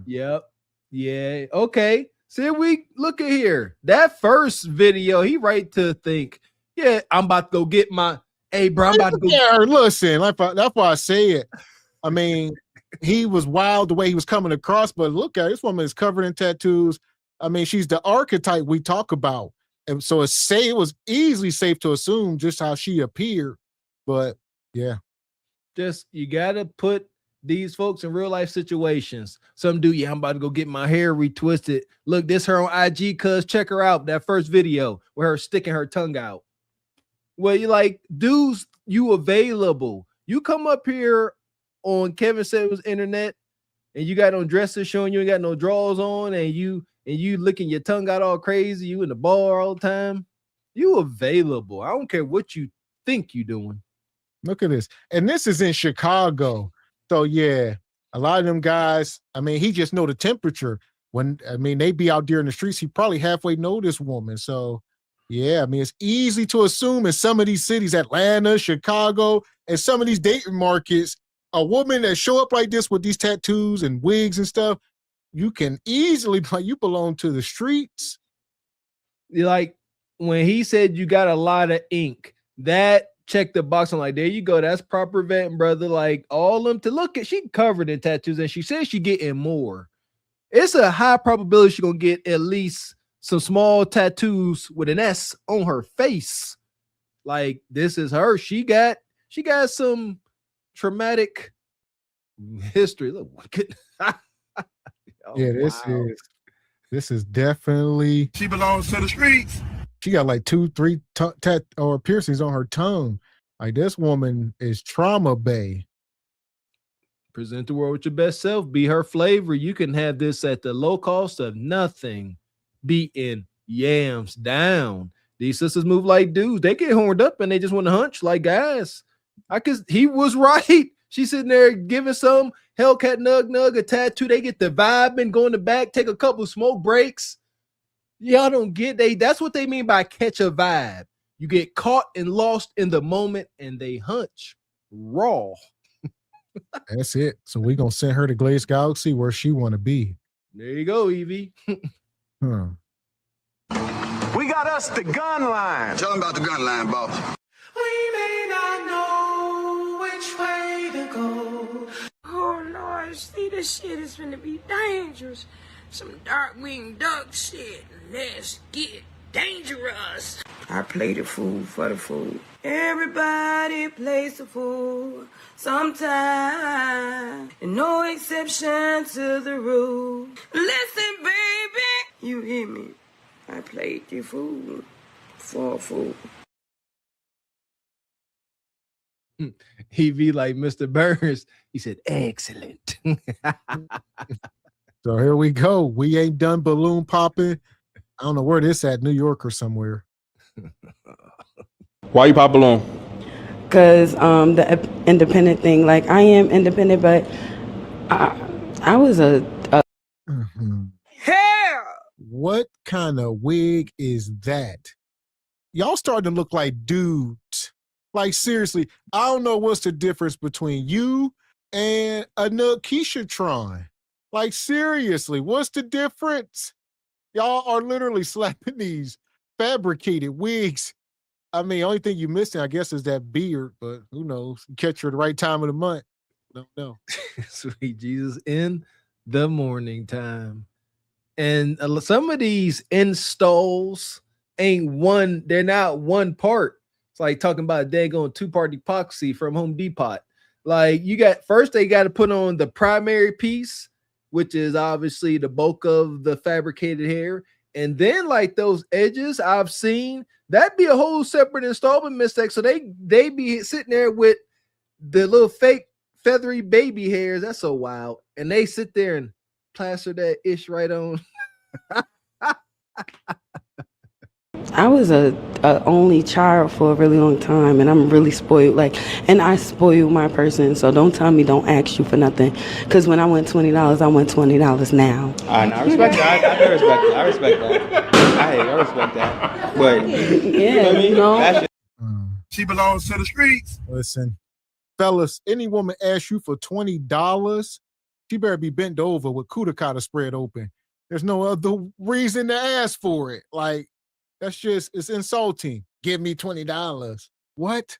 Yep. Yeah. Okay. See, we look at here. That first video, he right to think, yeah, I'm about to go get my. Hey, bro, I'm about to go. Yeah, listen, that's why I say it. I mean, he was wild the way he was coming across, but look at it, this woman is covered in tattoos. I mean, she's the archetype we talk about. And so it was easily safe to assume just how she appeared. But yeah. Just, you got to put these folks in real life situations. Some dude, yeah, I'm about to go get my hair retwisted. Look, this her on IG, cuz check her out. That first video with her sticking her tongue out. Well, you like, dudes, you available. You come up here on Kevin Samuels internet and you got on dresses showing you ain't got no drawers on, and you licking your tongue out all crazy, you in the bar all the time. You available. I don't care what you think you doing. Look at this. And this is in Chicago. So yeah, a lot of them guys, I mean, he just know the temperature. When they be out there in the streets, he probably halfway know this woman. So yeah, I mean, it's easy to assume in some of these cities, Atlanta, Chicago, and some of these dating markets, a woman that show up like this with these tattoos and wigs and stuff, you can easily like you belong to the streets. Like when he said you got a lot of ink, that check the box. I'm like, there you go. That's proper vetting, brother. Like all them to look at, she covered in tattoos and she says she getting more. It's a high probability she's gonna get at least some small tattoos with an S on her face. Like this is her. She got some traumatic history. Look, yeah, this is definitely. She belongs to the streets. She got like 2-3 or piercings on her tongue. Like this woman is trauma bay. Present the world with your best self. Be her flavor. You can have this at the low cost of nothing. Beating yams down. These sisters move like dudes. They get horned up and they just want to hunch like guys. He was right. She's sitting there giving some Hellcat Nug a tattoo. They get the vibe and go in the back, take a couple smoke breaks. Y'all don't get that's what they mean by catch a vibe. You get caught and lost in the moment and they hunch raw. That's it. So we're gonna send her to Glaze Galaxy where she want to be. There you go, Evie. We got us the gun line. Tell them about the gun line, boss. We may not know which way to go. Oh Lord, see, this shit is gonna be dangerous. Some dark-winged duck shit. Let's get dangerous. I play the fool for the fool. Everybody plays the fool sometime. And no exception to the rule. Listen, baby, you hear me? I played the fool for a fool. He be like Mr. Burns. He said, excellent. So here we go. We ain't done balloon popping. I don't know where this at, New York or somewhere. Why you pop balloon? Because the independent thing, like I am independent, but I was a Hell! What kind of wig is that? Y'all starting to look like dudes. Like seriously, I don't know what's the difference between you and a Keisha-tron. Like seriously, what's the difference? Y'all are literally slapping these fabricated wigs. I mean, only thing you missing, I guess, is that beard, but who knows? Catch her at the right time of the month. Don't know. Sweet Jesus, in the morning time. And some of these installs they're not one part. It's like talking about a daggone two-part epoxy from Home Depot. Like they got to put on the primary piece, which is obviously the bulk of the fabricated hair. And then like those edges I've seen, that'd be a whole separate installment mistake. So they be sitting there with the little fake feathery baby hairs. That's so wild. And they sit there and plaster that ish right on. I was a only child for a really long time, and I'm really spoiled. And I spoil my person, so don't tell me don't ask you for nothing. Because when I want $20, I want $20 now. I respect that. I respect that. I respect that. But yeah, you know what I mean? She belongs to the streets. Listen, fellas, any woman asks you for $20, she better be bent over with kudakata spread open. There's no other reason to ask for it. Like, it's insulting. Give me $20. What?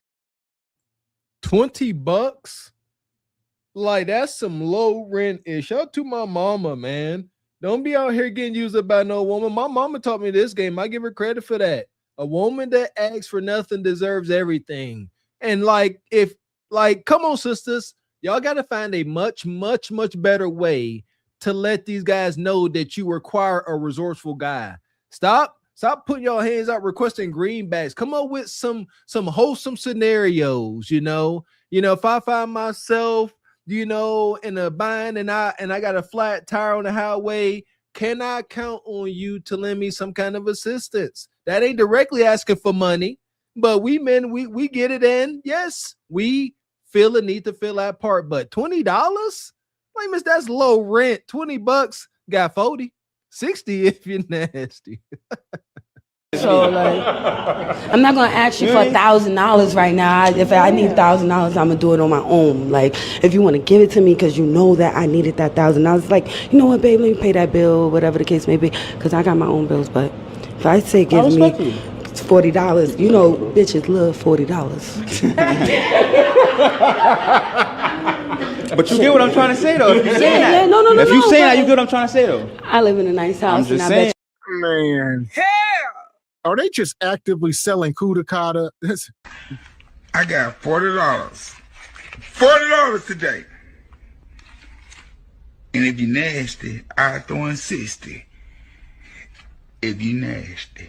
$20? Like, that's some low rent ish. Shout out to my mama, man. Don't be out here getting used up by no woman. My mama taught me this game. I give her credit for that. A woman that asks for nothing deserves everything. And come on, sisters. Y'all got to find a much, much, much better way to let these guys know that you require a resourceful guy. Stop putting your hands out requesting greenbacks. Come up with some wholesome scenarios, You know, if I find myself, you know, in a bind and I got a flat tire on the highway, can I count on you to lend me some kind of assistance? That ain't directly asking for money, but we men, we get it in. Yes, we feel the need to fill that part, but $20? Like, miss, that's low rent. $20 got 40, 60 if you're nasty. So like, I'm not gonna ask you for $1,000 right now. If I need $1,000, I'm gonna do it on my own. Like, if you want to give it to me because you know that I needed that $1,000, like, you know what, babe, let me pay that bill, whatever the case may be, because I got my own bills. But if I say give me $40, you know, bitches love $40. But you get what I'm trying to say, though. If you say that, yeah, no. If you say that, you get what I'm trying to say, though. I live in a nice house. I'm just and I saying. bet Man. Are they just actively selling Kuda Kata? I got $40. $40 today. And if you nasty, I throw in 60. If you nasty.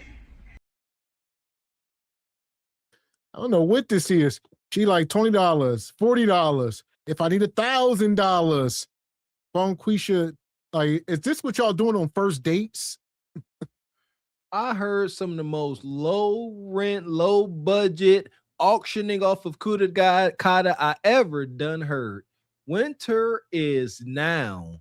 I don't know what this is. She like $20, $40. If I need $1,000. Bonquisha, like, is this what y'all doing on first dates? I heard some of the most low rent, low budget auctioning off of Kuda Kata I ever done heard. Winter is now.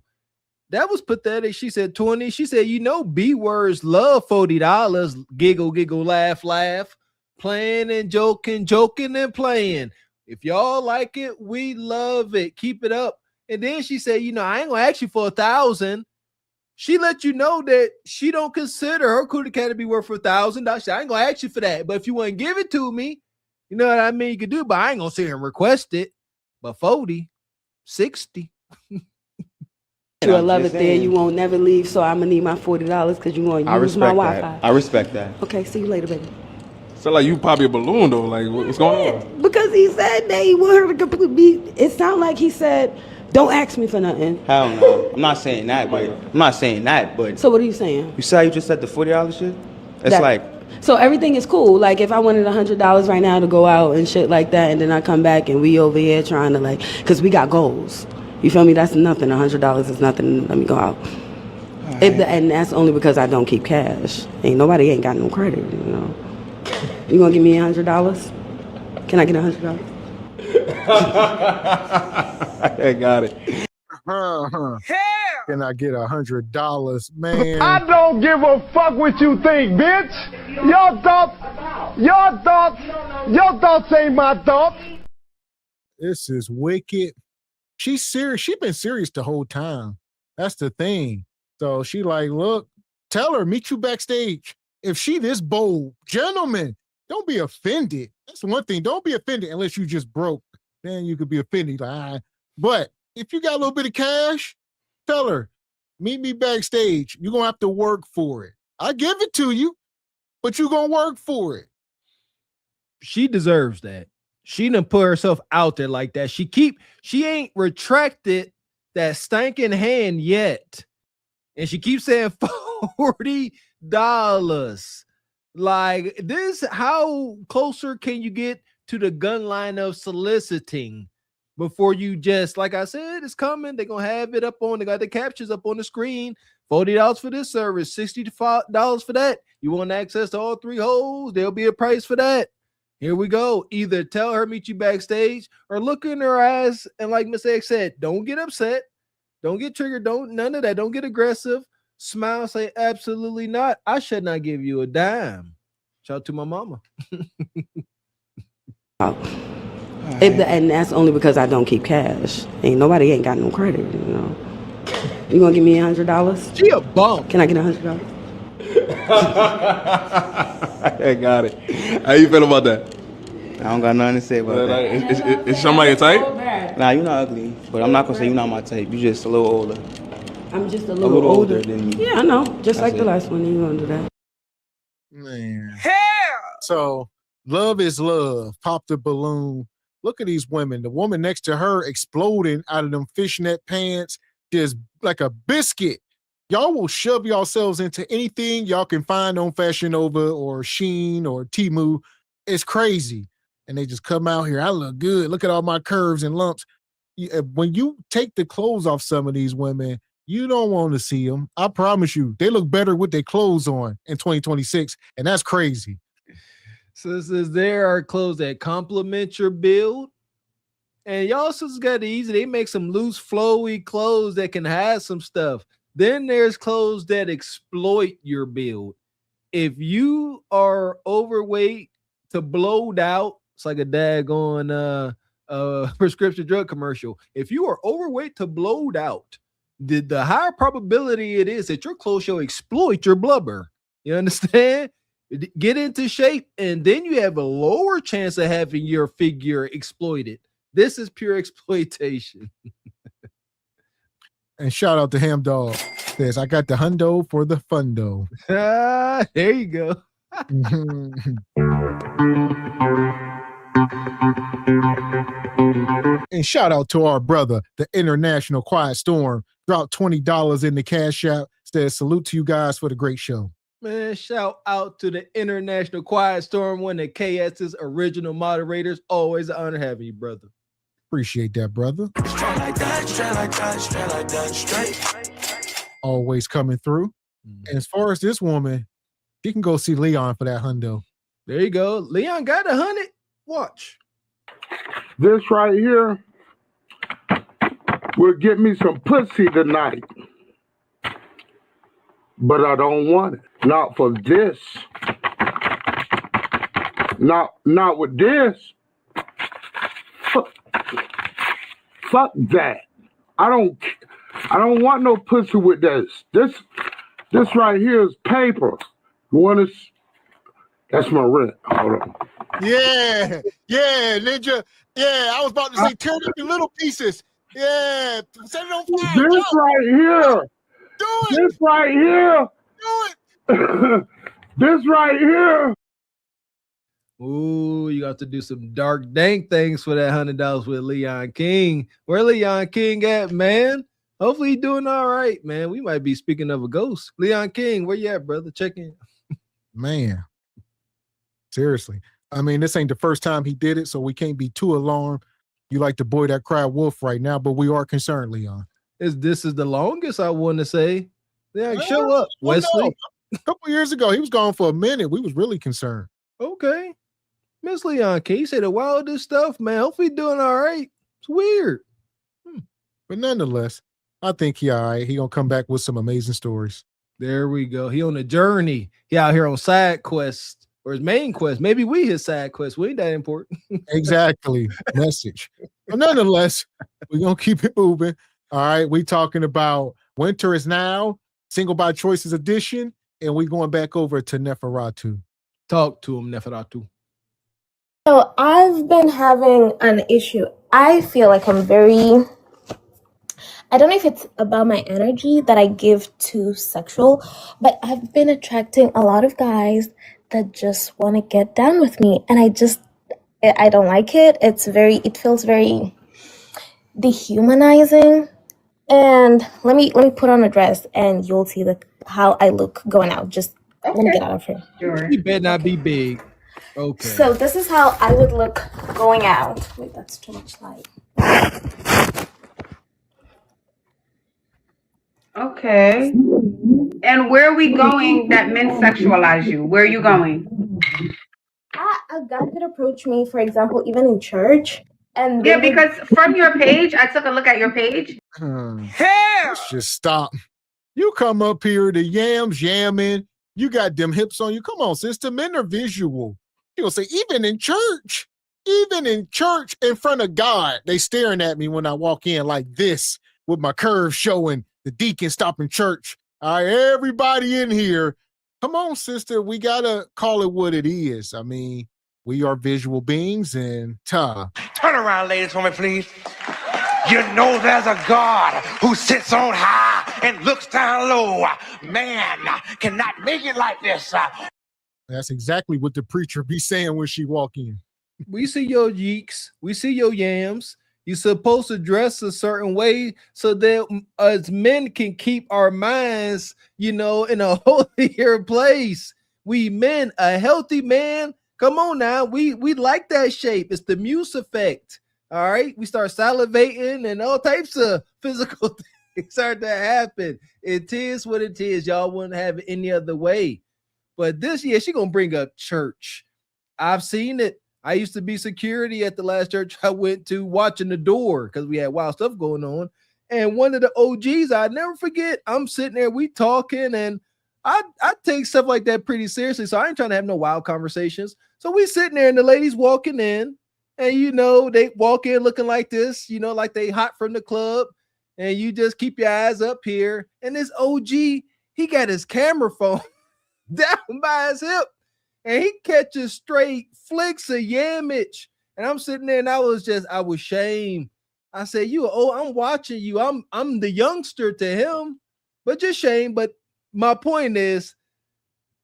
That was pathetic. She said 20. She said, you know, B words love $40. Giggle, giggle, laugh, laugh. Playing and joking, joking and playing. If y'all like it, we love it. Keep it up. And then she said, you know, I ain't gonna ask you for $1,000. She let you know that she don't consider her Kuda Kata to be worth $1,000. I ain't gonna ask you for that. But if you want to give it to me, you know what I mean? You can do, but I ain't gonna sit here and request it. But 40, 60. you'll love it there. You won't never leave. So I'm gonna need my $40 because you're gonna use my Wi-Fi. I respect that. Okay, see you later, baby. So like you probably a balloon though. Like what's going on? Because he said that he want her to be. It sounded like he said, "Don't ask me for nothing." Hell no. I'm not saying that, but So what are you saying? You saw you just said the $40 shit? It's like so everything is cool. Like if I wanted $100 right now to go out and shit like that, and then I come back and we over here trying to like, cause we got goals. You feel me? That's nothing. $100 is nothing. Let me go out. And that's only because I don't keep cash. Nobody ain't got no credit. You know. You gonna give me $100? Can I get $100? I got it. Can I get $100, man? I don't give a fuck what you think, bitch. Your thoughts ain't my thoughts. This is wicked. She's serious. She been serious the whole time. That's the thing. So she like, look, tell her, meet you backstage. If she this bold, gentlemen, don't be offended. That's one thing. Don't be offended unless you just broke. Then you could be offended. Like, all right. But if you got a little bit of cash, tell her, meet me backstage. You're going to have to work for it. I give it to you, but you're going to work for it. She deserves that. She done put herself out there like that. She ain't retracted that stinking hand yet. And she keeps saying $40. Like this, how closer can you get to the gun line of soliciting before you just, like I said, it's coming. They're going to have it up on, they got the captions up on the screen. $40 for this service, $65 for that. You want access to all 3 holes, there'll be a price for that. Here we go. Either tell her, meet you backstage, or look in her eyes and like Miss X said, don't get upset. Don't get triggered. None of that. Don't get aggressive. Smile, say, absolutely not. I should not give you a dime. Shout out to my mama. And that's only because I don't keep cash. Nobody ain't got no credit, you know. You gonna give me $100? She a bum. Can I get $100? I got it. How you feel about that? I don't got nothing to say about that. Is somebody your type? Nah, you're not ugly, but I'm not gonna say you're not my type. You just a little older. I'm just a little older than me. Yeah, I know. Just like the last one. You gonna do that? Man. So love is love. Pop the balloon. Look at these women. The woman next to her exploding out of them fishnet pants, just like a biscuit. Y'all will shove yourselves into anything y'all can find on Fashion Nova or Shein or Temu. It's crazy. and they just come out here. I look good. Look at all my curves and lumps. When you take the clothes off some of these women, you don't want to see them. I promise you, they look better with their clothes on in 2026, and that's crazy. So it says there are clothes that complement your build. And y'all sisters got it easy. They make some loose, flowy clothes that can hide some stuff. Then there's clothes that exploit your build. If you are overweight to blowed out, it's like a daggone prescription drug commercial. If you are overweight to blowed out, the higher probability it is that your clothes shall exploit your blubber. You understand? Get into shape, and then you have a lower chance of having your figure exploited. This is pure exploitation. And shout out to Ham Dog. Says, I got the hundo for the fundo. There you go. And shout out to our brother, the International Quiet Storm. Dropped $20 in the Cash App. Says, salute to you guys for the great show. Man, shout out to the International Quiet Storm, one of KS's original moderators. Always an honor having you, brother. Appreciate that, brother. Straight like that, straight like that, straight like that, straight. Always coming through. And as far as this woman, she can go see Leon for that hundo. There you go. Leon got 100. Watch. This right here will get me some pussy tonight. But I don't want it. Not for this. Not with this. Fuck that. I don't want no pussy with this. This right here is paper. You want to? That's my rent. Hold on. Yeah, Ninja. Yeah, I was about to say tear it into little pieces. Yeah, set it on fire. This right here. Do it. This right here. Do it. This right here. Ooh, you got to do some dark dank things for that $100 with Leon King. Where Leon King at, man? Hopefully he's doing all right, man. We might be speaking of a ghost. Leon King, where you at, brother? Check in. Man, seriously. I mean, this ain't the first time he did it, so we can't be too alarmed. You like the boy that cried wolf right now, but we are concerned, Leon. This is the longest, I want to say. Yeah, show up, Wesley. No. A couple years ago, he was gone for a minute. We was really concerned. Okay. Miss Leon King, you say the wildest stuff, man. Hopefully doing all right. It's weird. But nonetheless, I think he all right. He gonna come back with some amazing stories. There we go. He on a journey. He out here on side quest or his main quest. Maybe we his side quest. We ain't that important. Exactly. Message. But nonetheless, we're gonna keep it moving. All right. We talking about Winter Is Now, Single by Choices edition, and we going back over to Neferatu. Talk to him, Neferatu. So I've been having an issue. I feel like I don't know if it's about my energy that I give to sexual, but I've been attracting a lot of guys that just want to get down with me. And I don't like it. It feels very dehumanizing. And let me put on a dress and you'll see how I look going out. Just let me get out of here. Sure. He better not be big. Okay. So this is how I would look going out. Wait, that's too much light. Okay. And where are we going that men sexualize you? Where are you going? A guy could approach me, for example, even in church. And yeah, because from your page, I took a look at your page. Let's just stop. You come up here, the yams yamming. You got them hips on you. Come on, sister. Men are visual. You gonna say, even in church in front of God, they staring at me when I walk in like this with my curves showing, the deacon stopping church. All right, everybody in here. Come on, sister. We gotta call it what it is. I mean, we are visual beings and Turn around, ladies, for me, please. You know there's a God who sits on high and looks down low. Man cannot make it like this. That's exactly what the preacher be saying when she walk in. We see your yeeks. We see your yams. You're supposed to dress a certain way so that as men can keep our minds, in a holier place. We men, a healthy man Come on now. We like that shape. It's the Muse effect. All right. We start salivating and all types of physical things start to happen. It is what it is. Y'all wouldn't have it any other way. But this year, she gonna bring up church. I've seen it. I used to be security at the last church I went to, watching the door because we had wild stuff going on. And one of the OGs, I never forget, I'm sitting there, we talking, and I take stuff like that pretty seriously. So I ain't trying to have no wild conversations. So we sitting there and the ladies walking in, and they walk in looking like this, like they hot from the club. And you just keep your eyes up here. And this OG, he got his camera phone down by his hip, and he catches straight flicks of yamage. And I'm sitting there, and I was shamed. I said, I'm watching you. I'm the youngster to him, but just shame. But my point is,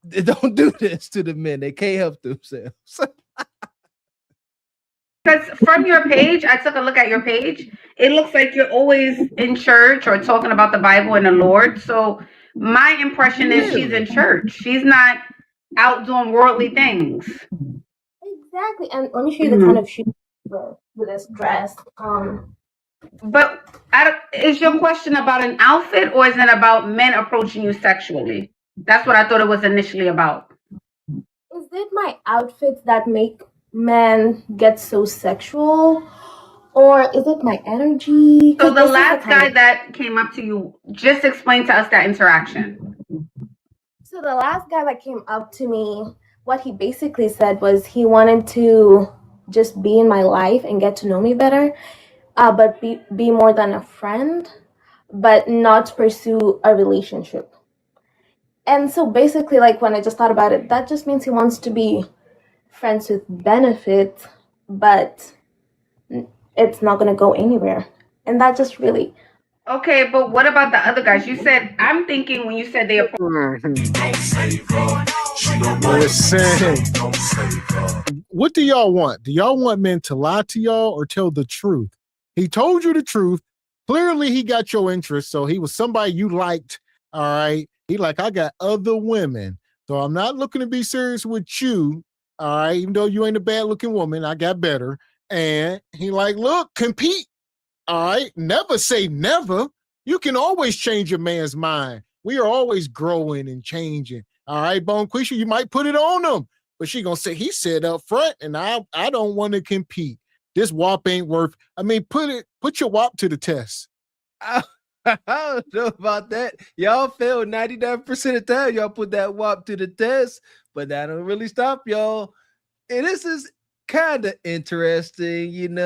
don't do this to the men. They can't help themselves. Because from your page, I took a look at your page. It looks like you're always in church or talking about the Bible and the Lord. So my impression is she's in church. She's not out doing worldly things. Exactly. And let me show you the kind of shoes with this dress. But is your question about an outfit, or is it about men approaching you sexually? That's what I thought it was initially about. Is it my outfits that make men get so sexual, or is it my energy? So the last guy that came up to you, just explain to us that interaction. So the last guy that came up to me, what he basically said was he wanted to just be in my life and get to know me better, but be more than a friend, but not pursue a relationship. And so basically, like, when I just thought about it, that just means he wants to be friends with benefit, but it's not going to go anywhere. And that just really... Okay, but what about the other guys? You said, I'm thinking when you said they approach... Listen. What do y'all want? Do y'all want men to lie to y'all or tell the truth? He told you the truth. Clearly, he got your interest, so he was somebody you liked, all right? He like, I got other women, so I'm not looking to be serious with you, all right? Even though you ain't a bad-looking woman, I got better. And he like, look, compete, all right? Never say never. You can always change a man's mind. We are always growing and changing. All right, Bonquisha, you might put it on him, but she gonna say he said up front, and I don't want to compete. This WAP ain't worth. I mean, put your WAP to the test. I don't know about that. Y'all fail 99% of the time. Y'all put that WAP to the test, but that don't really stop y'all. And this is kind of interesting,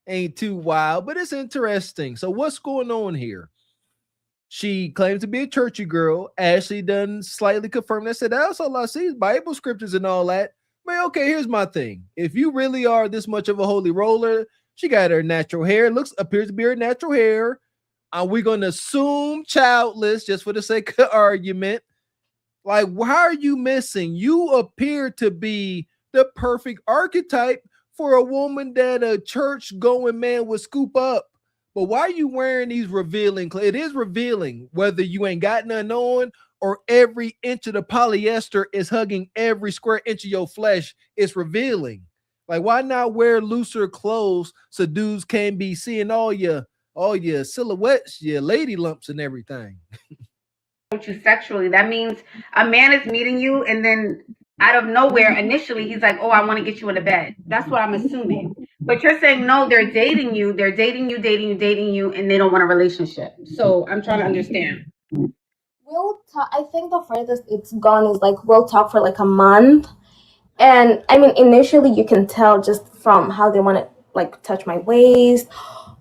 ain't too wild, but it's interesting. So what's going on here? She claims to be a churchy girl. Ashley done slightly confirmed that. Said that's all I see is Bible scriptures and all that. But okay, here's my thing. If you really are this much of a holy roller, she got her natural hair. Appears to be her natural hair. Are we going to assume childless just for the sake of argument? Like, why are you missing? You appear to be the perfect archetype for a woman that a church-going man would scoop up. But why are you wearing these revealing clothes? It is revealing whether you ain't got none on or every inch of the polyester is hugging every square inch of your flesh. It's revealing. Like, why not wear looser clothes so dudes can't be seeing all your silhouettes, your lady lumps and everything? You sexually, that means a man is meeting you, and then out of nowhere, initially he's like, oh, I want to get you in the bed. That's what I'm assuming. But you're saying no, they're dating you, and they don't want a relationship. So I'm trying to understand. We'll talk. I think the furthest it's gone is like we'll talk for like a month, and I mean initially you can tell just from how they want to like touch my waist,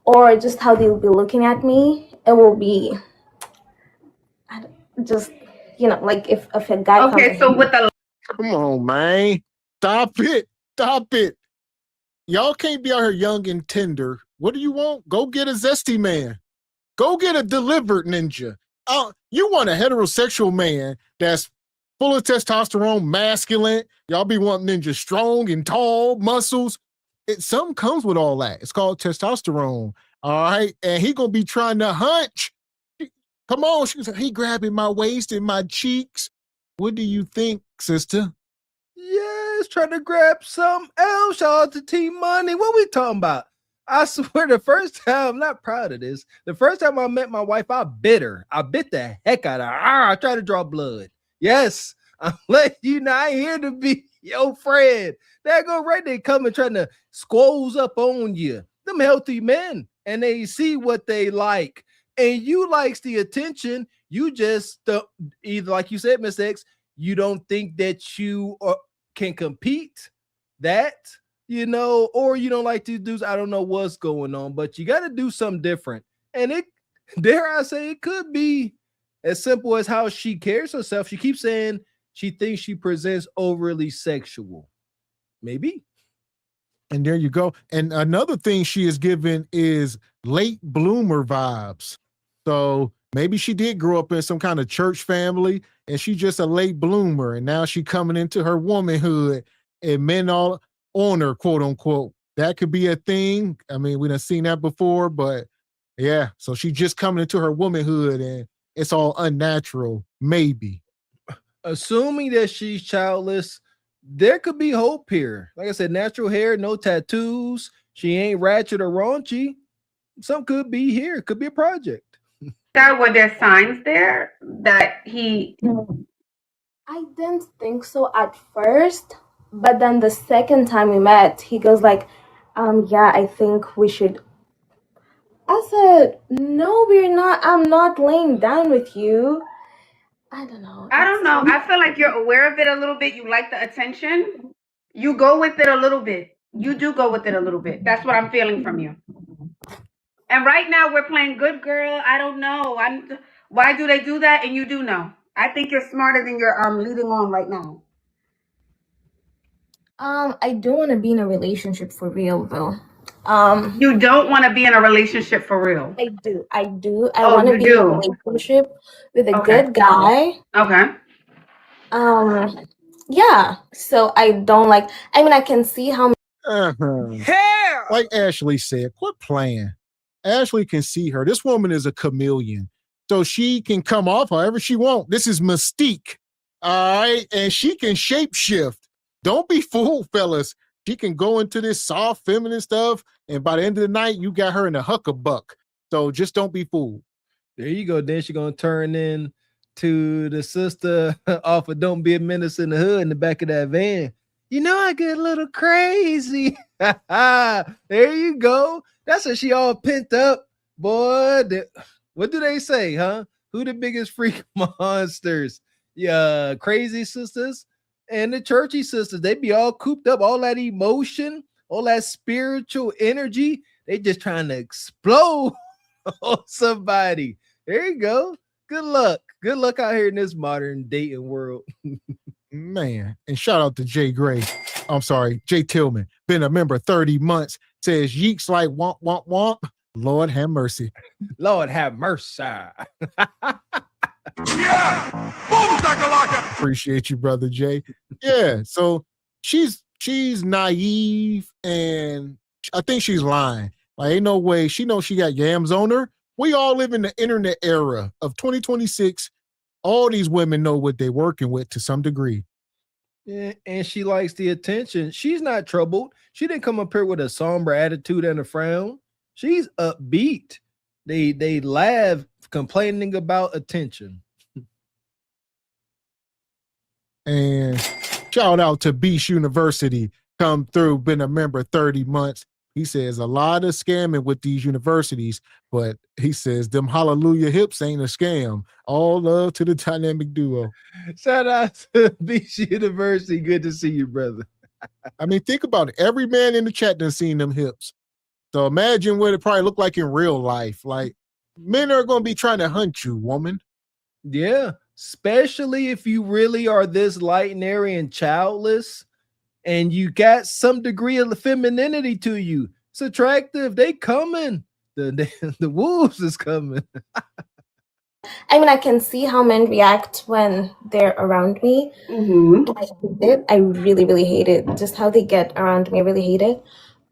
or just how they'll be looking at me. It will be just like if a guy. Okay, so with the come on, man, stop it. Y'all can't be out here young and tender. What do you want? Go get a zesty man. Go get a delivered ninja. You want a heterosexual man that's full of testosterone, masculine. Y'all be wanting ninja strong and tall, muscles. Something comes with all that. It's called testosterone. All right. And he gonna be trying to hunch. Come on. He grabbing my waist and my cheeks. What do you think, sister? Yes, just trying to grab some else. Shout out to Team Money. What we talking about? I swear, the first time, I'm not proud of this. The first time I met my wife, I bit her. I bit the heck out of her. I tried to draw blood. Yes, I'm letting you know I ain't here to be your friend. They go right there coming trying to squoze up on you. Them healthy men, and they see what they like. And you likes the attention. You just either, like you said, Miss X, you don't think that you can compete that, or you don't like these dudes. I don't know what's going on, but you got to do something different. And it, dare I say, it could be as simple as how she carries herself. She keeps saying she thinks she presents overly sexual. Maybe. And there you go. And another thing she is given is late bloomer vibes. So maybe she did grow up in some kind of church family and she's just a late bloomer. And now she coming into her womanhood and men all on her, quote unquote. That could be a thing. I mean, we done seen that before, but yeah. So she just coming into her womanhood and it's all unnatural, maybe. Assuming that she's childless, there could be hope here. Like I said, natural hair, no tattoos. She ain't ratchet or raunchy. Some could be here. Could be a project. Were there signs there that he? I didn't think so at first, but then the second time we met, he goes like, yeah, I think we should. I said, no, we're not. I'm not laying down with you. I don't know. I feel like you're aware of it a little bit. You like the attention. You go with it a little bit. You do go with it a little bit. That's what I'm feeling from you. And right now we're playing good girl. I don't know. Why do they do that? And you do know. I think you're smarter than you're leading on right now. I do want to be in a relationship for real though. You don't want to be in a relationship for real. I do. I want to be in a relationship with a good guy. Okay. Yeah. So I don't like. I mean, I can see how. Like Ashley said, quit playing. Ashley can see her. This woman is a chameleon. So she can come off however she wants. This is Mystique. All right. And she can shapeshift. Don't be fooled, fellas. She can go into this soft, feminine stuff. And by the end of the night, you got her in a huckabuck. So just don't be fooled. There you go. Then she's going to turn in to the sister off of Don't Be a Menace in the Hood in the back of that van. You know, I get a little crazy. There you go. That's what she all pent up. Boy, what do they say, huh? Who the biggest freak monsters? Yeah, crazy sisters and the churchy sisters. They be all cooped up, all that emotion, all that spiritual energy. They just trying to explode on somebody. There you go. Good luck. Good luck out here in this modern dating world. Man, and shout out to Jay Gray. I'm sorry, Jay Tillman. Been a member 30 months. Says yeeks like womp, womp, womp. Lord have mercy. Lord have mercy. Appreciate you, brother Jay. Yeah, so she's naive and I think she's lying. Like, ain't no way. She knows she got yams on her. We all live in the internet era of 2026. All these women know what they're working with to some degree. Yeah, and she likes the attention. She's not troubled. She didn't come up here with a somber attitude and a frown. She's upbeat. They laugh complaining about attention. And shout out to Beast University. Come through, been a member 30 months. He says a lot of scamming with these universities, but he says them hallelujah hips ain't a scam. All love to the dynamic duo. Shout out to Beach University. Good to see you, brother. I mean, think about it. Every man in the chat done seen them hips. So imagine what it probably look like in real life. Like, men are going to be trying to hunt you, woman. Yeah, especially if you really are this light and airy and childless. And you got some degree of femininity to you. It's attractive. They coming. The wolves is coming. I mean, I can see how men react when they're around me. I hate it. I really, really hate it. Just how they get around me. I really hate it.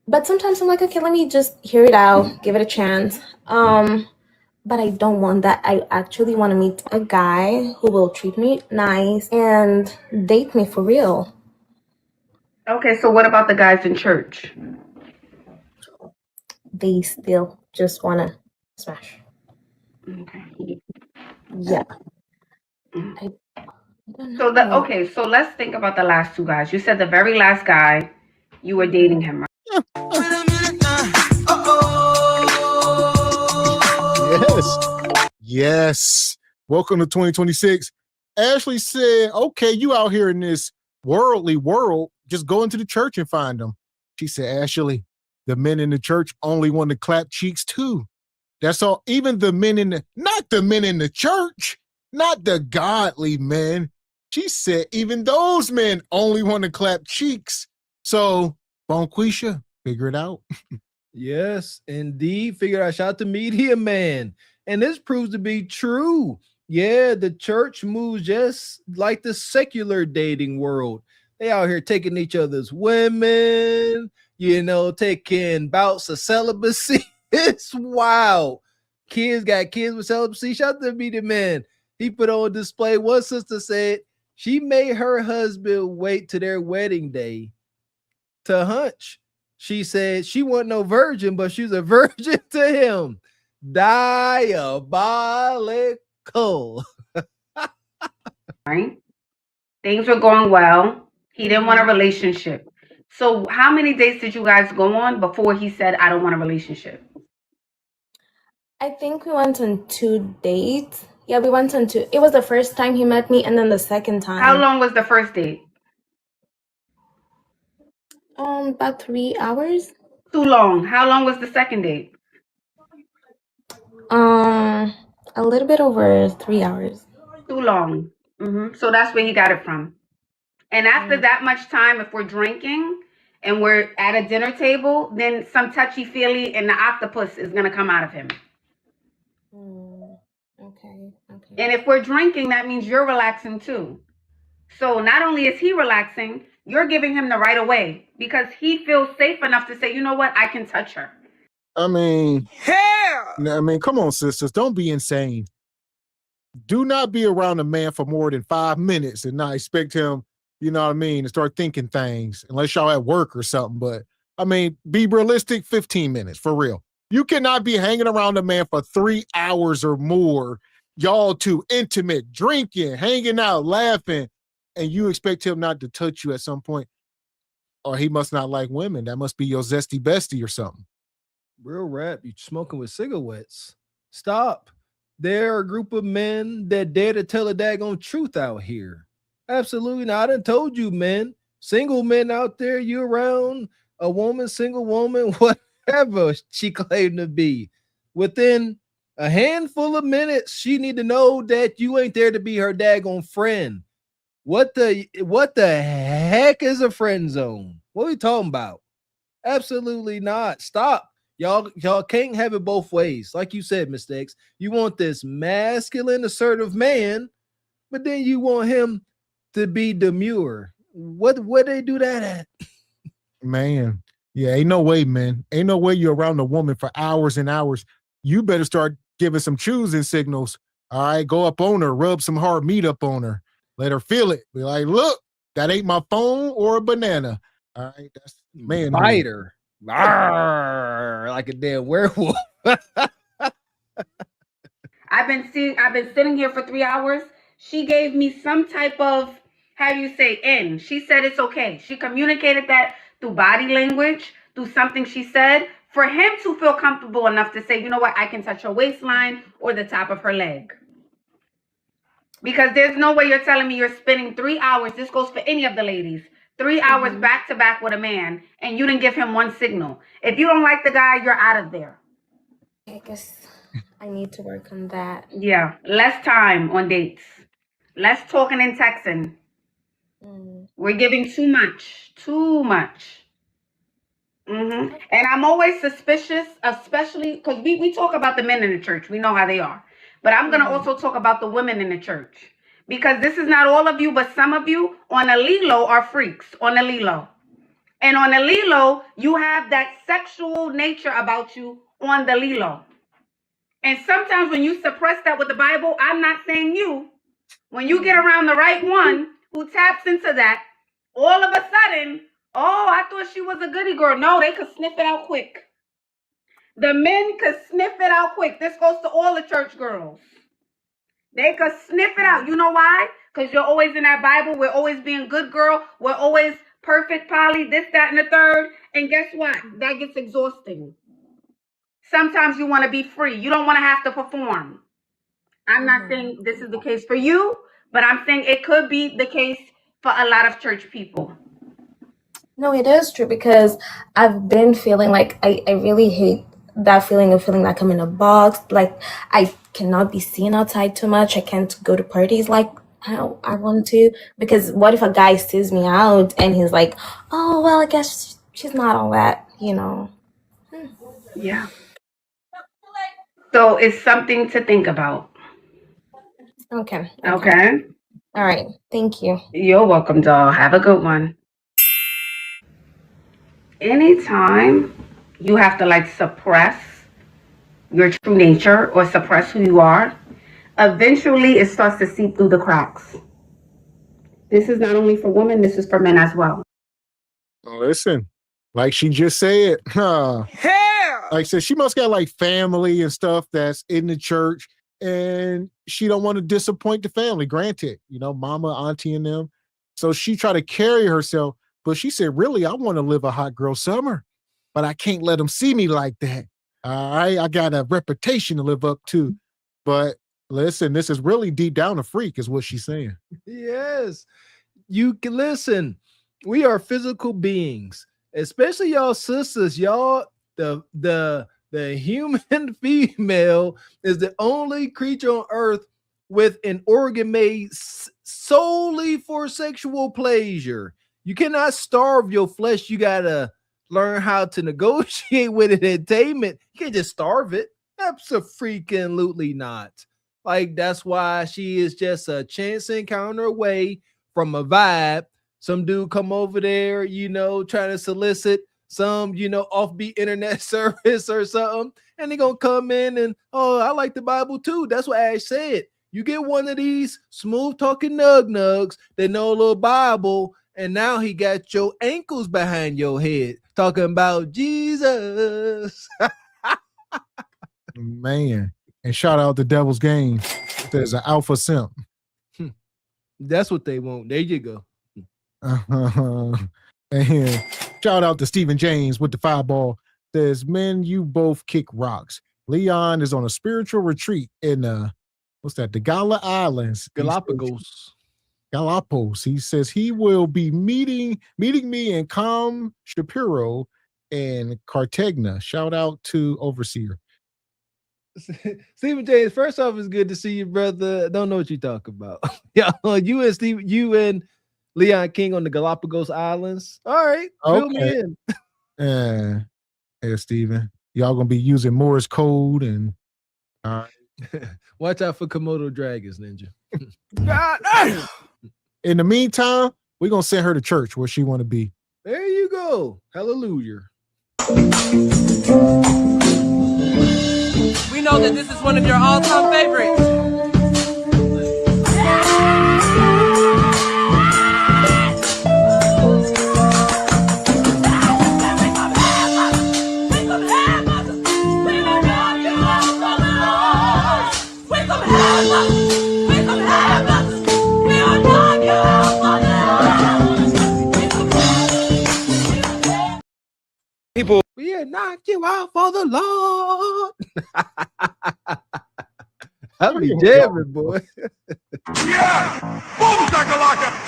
But sometimes I'm like, okay, let me just hear it out, give it a chance. But I don't want that. I actually want to meet a guy who will treat me nice and date me for real. Okay, so what about the guys in church? They still just want to smash. Okay. Yeah. So so let's think about the last two guys. You said the very last guy, you were dating him, right? Yes. Yes. Welcome to 2026. Ashley said, okay, you out here in this worldly world, just go into the church and find them. She said, Ashley, the men in the church only want to clap cheeks too. That's all. Even the men not the men in the church, not the godly men. She said, even those men only want to clap cheeks. So, Bonquisha, figure it out. Yes, indeed. Figured out. Shout out to Media Man. And this proves to be true. Yeah, the church moves just like the secular dating world. They out here taking each other's women, taking bouts of celibacy. It's wild. Kids got kids with celibacy. Shout out to Media Man. He put on display. One sister said she made her husband wait to their wedding day to hunch. She said she wasn't no virgin, but she was a virgin to him. Diabolical. Right? Things were going well. He didn't want a relationship. So how many dates did you guys go on before he said, I don't want a relationship? I think we went on 2 dates. Yeah, we went on 2. It was the first time he met me, and then the second time. How long was the first date? About 3 hours. Too long. How long was the second date? A little bit over 3 hours. Too long. So that's where he got it from. And after that much time, if we're drinking and we're at a dinner table, then some touchy-feely and the octopus is going to come out of him. Okay. And if we're drinking, that means you're relaxing too. So not only is he relaxing, you're giving him the right of way because he feels safe enough to say, you know what, I can touch her. I mean, come on, sisters, don't be insane. Do not be around a man for more than 5 minutes and not expect him, you know what I mean, to start thinking things, unless y'all at work or something. But I mean, be realistic, 15 minutes for real. You cannot be hanging around a man for 3 hours or more, y'all too intimate, drinking, hanging out, laughing, and you expect him not to touch you at some point. Or he must not like women. That must be your zesty bestie or something. Real rap, you smoking with cigarettes. Stop. There are a group of men that dare to tell a daggone truth out here. Absolutely not. I done told you, men. Single men out there, you around a woman, single woman, whatever she claimed to be. Within a handful of minutes, she need to know that you ain't there to be her daggone friend. What the heck is a friend zone? What are we talking about? Absolutely not. Stop. Y'all can't have it both ways. Like you said, Mistakes. You want this masculine, assertive man, but then you want him to be demure. What they do that at? Man, yeah, ain't no way, man. Ain't no way you're around a woman for hours and hours. You better start giving some choosing signals. All right, go up on her, rub some hard meat up on her, let her feel it. Be like, look, that ain't my phone or a banana. All right, that's man. Bite her. Like a damn werewolf. I've been sitting here for 3 hours. She gave me some type of, how do you say, in. She said it's okay. She communicated that through body language, through something she said, for him to feel comfortable enough to say, you know what, I can touch her waistline or the top of her leg. Because there's no way you're telling me you're spending 3 hours, this goes for any of the ladies, 3 hours back to back with a man, and you didn't give him one signal. If you don't like the guy, you're out of there. I guess I need to work on that. Yeah, less time on dates. Less talking and texting. We're giving too much. And I'm always suspicious, especially because we talk about the men in the church. We know how they are. But I'm going to also talk about the women in the church. Because this is not all of you, but some of you on a Lilo are freaks, on a Lilo. And on a Lilo, you have that sexual nature about you on the Lilo. And sometimes when you suppress that with the Bible, I'm not saying you. When you get around the right one who taps into that, all of a sudden, Oh, I thought she was a goody girl. No, they could sniff it out quick. The men could sniff it out quick. This goes to all the church girls. They could sniff it out. You know why? Because you're always in that Bible. We're always being good girl. We're always perfect, Polly, this, that, and the third. And guess what? That gets exhausting. Sometimes you want to be free. You don't want to have to perform. I'm not saying this is the case for you, but I'm saying it could be the case for a lot of church people. No, it is true because I've been feeling like I really hate that feeling of feeling like I'm in a box. Like I cannot be seen outside too much. I can't go to parties like I want to, because what if a guy sees me out and he's like, oh, well, I guess she's not all that, you know? Yeah. So it's something to think about. Okay. Okay. All right. Thank you. You're welcome, doll. Have a good one. Anytime you have to like suppress your true nature or suppress who you are, eventually it starts to seep through the cracks. This is not only for women, this is for men as well. Listen, like she just said, like I said, she must got like family and stuff that's in the church, and she don't want to disappoint the family. Granted, you know, mama, auntie, and them. So she tried to carry herself, but she said, really, I want to live a hot girl summer, but I can't let them see me like that. All right, I got a reputation to live up to. But listen, this is really deep down a freak, is what she's saying. Yes, you can listen. We are physical beings, especially y'all sisters. Y'all, the human female is the only creature on earth with an organ made solely for sexual pleasure. You cannot starve your flesh. You gotta learn how to negotiate with it and tame it. You can't just starve it. Absolutely not. Like, that's why she is just a chance encounter away from a vibe. Some dude come over there, you know, trying to solicit some, you know, offbeat internet service or something, and they gonna come in and, oh, I like the Bible too. That's what Ash said. You get one of these smooth talking nugs that know a little Bible, and now he got your ankles behind your head talking about Jesus. Man, and shout out the Devil's Game. There's an alpha simp. That's what they want. There you go. And shout out to Stephen James with the fireball. Says, men, you both kick rocks. Leon is on a spiritual retreat in what's that? The Gala Islands. Galapagos. He says he will be meeting me in Com Shapiro and Cartagena. Shout out to Overseer. Stephen James, first off, it's good to see you, brother. Don't know what you talk about. Yeah, you and Leon King on the Galapagos Islands. All right, fill me in. Hey, Stephen, y'all gonna be using Morse code and watch out for Komodo dragons, Ninja. In the meantime, we're gonna send her to church where she want to be. There you go. Hallelujah. We know that this is one of your all-time favorites. People, we knock you out for the Lord. I'll be jamming, boy.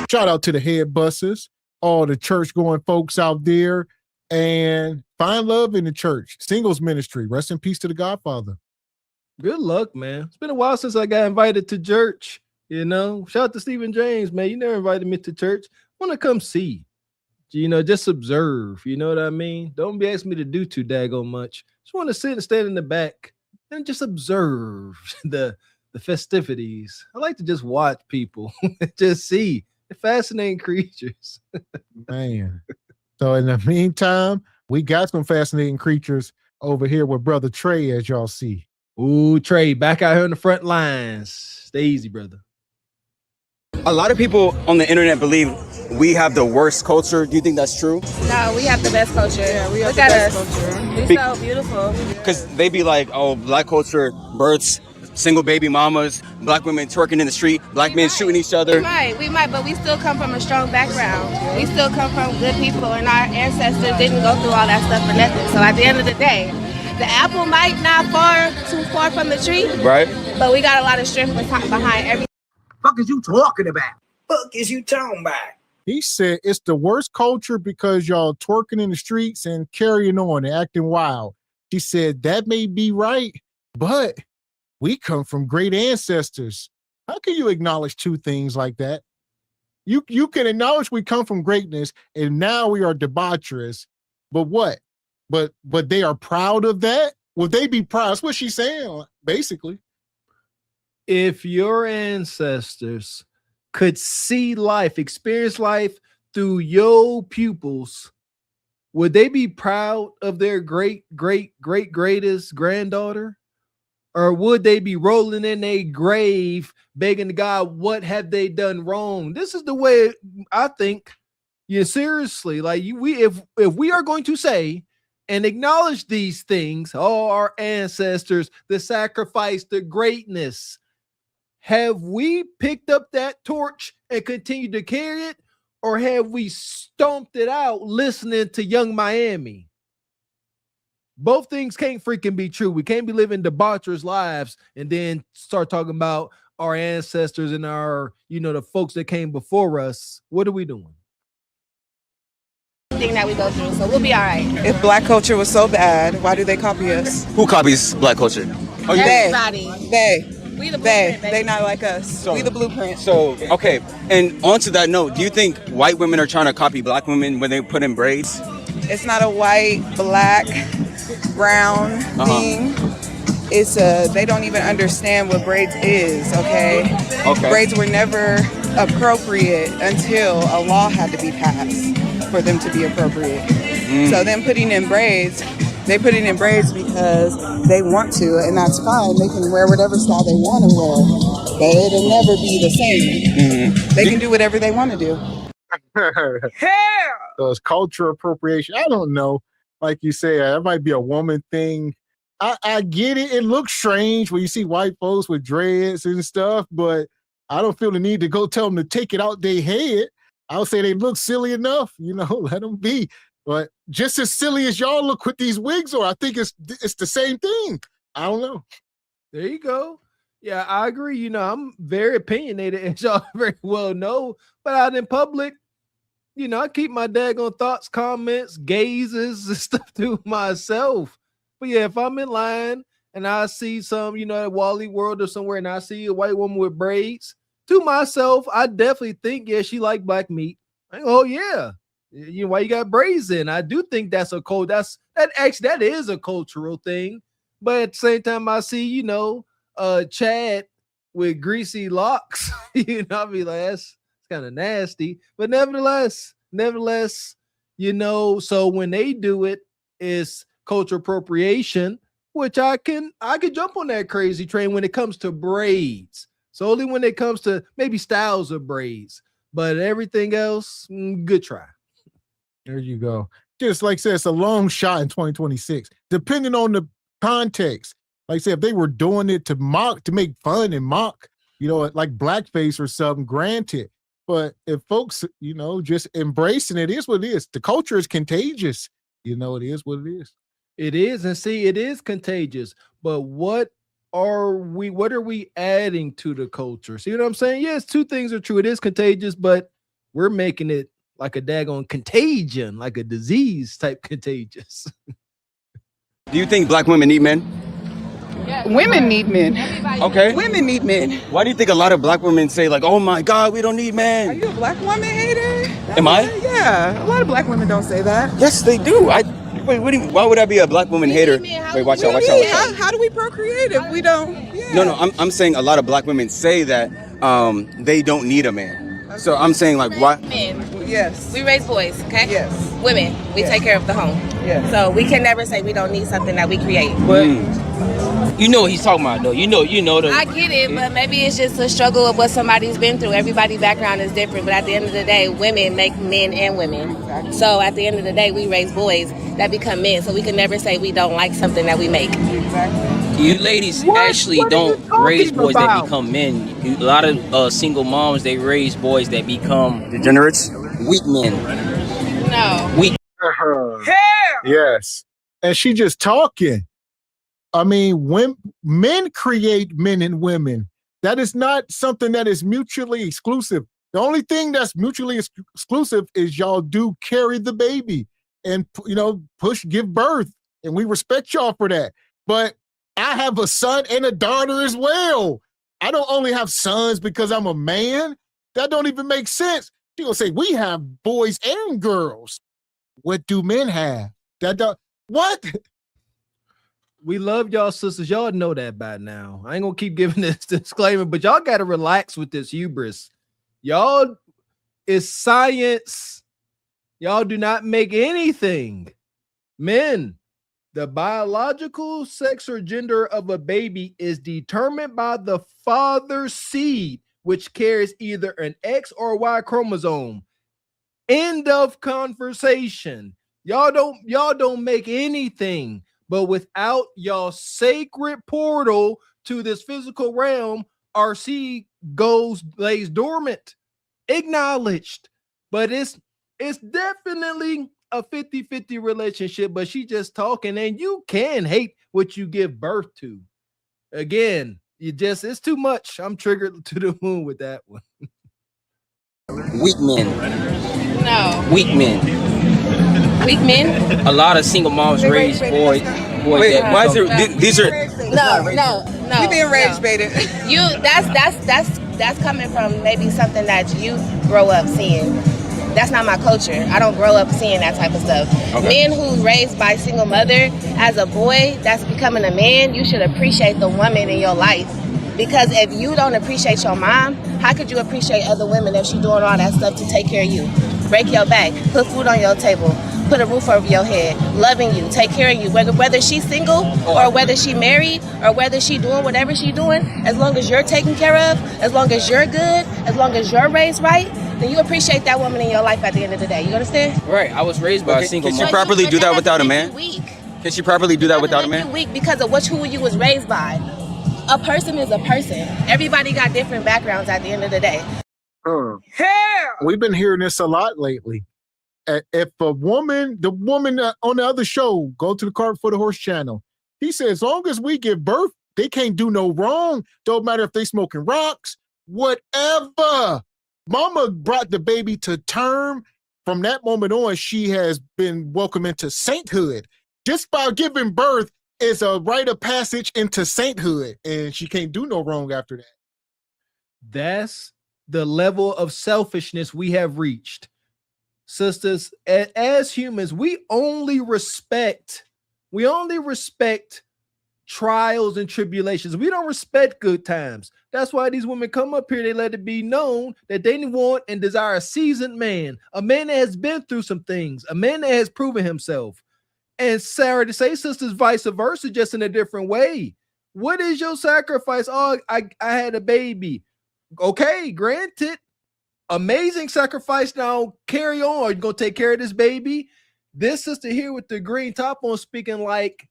Shout out to the head busters, all the church going folks out there, and find love in the church. Singles ministry. Rest in peace to the Godfather. Good luck, man. It's been a while since I got invited to church. You know, shout out to Stephen James, man. You never invited me to church. I want to come see. You know, just observe. You know what I mean? Don't be asking me to do too daggone much. Just want to sit and stand in the back and just observe the festivities. I like to just watch people, just see. They're fascinating creatures. Man. So in the meantime, we got some fascinating creatures over here with Brother Trey, as y'all see. Ooh, Trey, back out here in the front lines. Stay easy, brother. A lot of people on the internet believe we have the worst culture. Do you think that's true? No, we have the best culture. Yeah, we have the best culture. We so beautiful. Because they be like, oh, black culture, births, single baby mamas, black women twerking in the street, black men shooting each other. We might, but we still come from a strong background. We still come from good people, and our ancestors didn't go through all that stuff for nothing. So at the end of the day, the apple might not fall too far from the tree, right? But we got a lot of strength behind everything. Fuck is you talking about? Fuck is you talking about? He said it's the worst culture because y'all twerking in the streets and carrying on and acting wild. She said that may be right, but we come from great ancestors. How can you acknowledge two things like that? You can acknowledge we come from greatness and now we are debaucherous, but what? But they are proud of that? Will they be proud? That's what she's saying, basically. If your ancestors could see life, experience life through your pupils, would they be proud of their greatest granddaughter? Or would they be rolling in a grave begging to God, what have they done wrong? This is the way I think. Yeah, seriously, like if we are going to say and acknowledge these things, all our ancestors, the sacrifice, the greatness, have we picked up that torch and continued to carry it, or have we stomped it out listening to Young Miami? Both things can't freaking be true. We can't be living debaucherous lives and then start talking about our ancestors and our, the folks that came before us. What are we doing? Thing that we go through, so we'll be all right. If black culture was so bad, why do they copy us? Who copies black culture? Oh, everybody. We the blueprint. They not like us. We the blueprint. So, okay. And onto that note, do you think white women are trying to copy black women when they put in braids? It's not a white, black, brown thing. It's they don't even understand what braids is, okay? Braids were never appropriate until a law had to be passed for them to be appropriate. So them putting in braids, they put it in braids because they want to, and that's fine. They can wear whatever style they want to wear, but it'll never be the same. They can do whatever they want to do. So it's culture appropriation. I don't know. Like you say, that might be a woman thing. I get it. It looks strange when you see white folks with dreads and stuff, but I don't feel the need to go tell them to take it out their head. I'll say they look silly enough, let them be. But just as silly as y'all look with these wigs on, I think it's the same thing. I don't know. There you go. Yeah, I agree. I'm very opinionated, as y'all very well know. But out in public, I keep my daggone thoughts, comments, gazes, and stuff to myself. But yeah, if I'm in line and I see some, at Wally World or somewhere, and I see a white woman with braids, to myself, I definitely think, yeah, she like black meat. Oh yeah. Why you got braids in? I do think that's a code. That is a cultural thing. But at the same time, I see, Chad with greasy locks, I'll be like, that's kind of nasty. But nevertheless, so when they do it, it's cultural appropriation, which I could jump on that crazy train when it comes to braids. So only when it comes to maybe styles of braids, but everything else, good try. There you go. Just like I said, it's a long shot in 2026, depending on the context. Like I said, if they were doing it to make fun and mock, like blackface or something, granted. But if folks, just embracing it is what it is. The culture is contagious. It is what it is. It is. And see, it is contagious. But what are we adding to the culture? See what I'm saying? Yes, two things are true. It is contagious, but we're making it like a daggone contagion, like a disease type contagious. Do you think black women need men? Women need men. Okay. Women need men. Why do you think a lot of black women say like, oh my God, we don't need men? Are you a black woman hater? Am I? Yeah. A lot of black women don't say that. Yes, they do. Wait, why would I be a black woman hater? Wait, watch out. How do we procreate if we don't? Yeah. No, I'm saying a lot of black women say that they don't need a man. Okay. So I'm saying like, why? Men. Yes. We raise boys, okay? Yes. Women, we take care of the home. Yes. So we can never say we don't need something that we create. But You know what he's talking about, though. You know the. I get it, but maybe it's just a struggle of what somebody's been through. Everybody's background is different, but at the end of the day, women make men and women. So at the end of the day, we raise boys that become men. So we can never say we don't like something that we make. You ladies actually don't raise boys that become men. A lot of single moms, they raise boys that become degenerates, weak men. No. Weak. Yes. And she just talking. I mean, when men create men and women, that is not something that is mutually exclusive. The only thing that's mutually exclusive is y'all do carry the baby and, give birth. And we respect y'all for that. But I have a son and a daughter as well. I don't only have sons because I'm a man. That don't even make sense. She gonna say, we have boys and girls. What do men have? What? We love y'all sisters. Y'all know that by now. I ain't gonna keep giving this disclaimer, but y'all gotta relax with this hubris. Y'all is science. Y'all do not make anything. Men, the biological sex or gender of a baby is determined by the father's seed, which carries either an X or Y chromosome. End of conversation. Y'all don't make anything. But without y'all sacred portal to this physical realm, our seed lays dormant. Acknowledged. But it's definitely a 50-50 relationship, but she just talking, and you can hate what you give birth to. Again, it's too much. I'm triggered to the moon with that one. Weak men. No. Weak men. Weak men? A lot of single moms raise boys. Wait, why is it? These are No. We being rage baited. That's coming from maybe something that you grow up seeing. That's not my culture. I don't grow up seeing that type of stuff. Okay. Men who raised by single mother, as a boy that's becoming a man, you should appreciate the woman in your life. Because if you don't appreciate your mom, how could you appreciate other women if she's doing all that stuff to take care of you? Break your back, put food on your table, put a roof over your head, loving you, take care of you, whether she's single or whether she married or whether she doing whatever she doing, as long as you're taken care of, as long as you're good, as long as you're raised right, then you appreciate that woman in your life at the end of the day. You understand? Right. I was raised by a single mom. Can she properly do that without a man? Can she properly do that without a man? Weak because of who you was raised by. A person is a person. Everybody got different backgrounds at the end of the day. We've been hearing this a lot lately. If the woman on the other show, go to the Cart for the Horse channel, he said, as long as we give birth, they can't do no wrong. Don't matter if they smoking rocks, whatever. Mama brought the baby to term. From that moment on, she has been welcomed into sainthood. Just by giving birth is a rite of passage into sainthood, and she can't do no wrong after that. That's the level of selfishness we have reached. Sisters, as humans, we only respect trials and tribulations. We don't respect good times. That's why these women come up here. They let it be known that they want and desire a seasoned man, a man that has been through some things, a man that has proven himself. And Sarah to say, sisters, vice versa, just in a different way. What is your sacrifice? Oh, I had a baby. Okay, granted. Amazing sacrifice. Now carry on. Are you gonna take care of this baby? This sister here with the green top on speaking like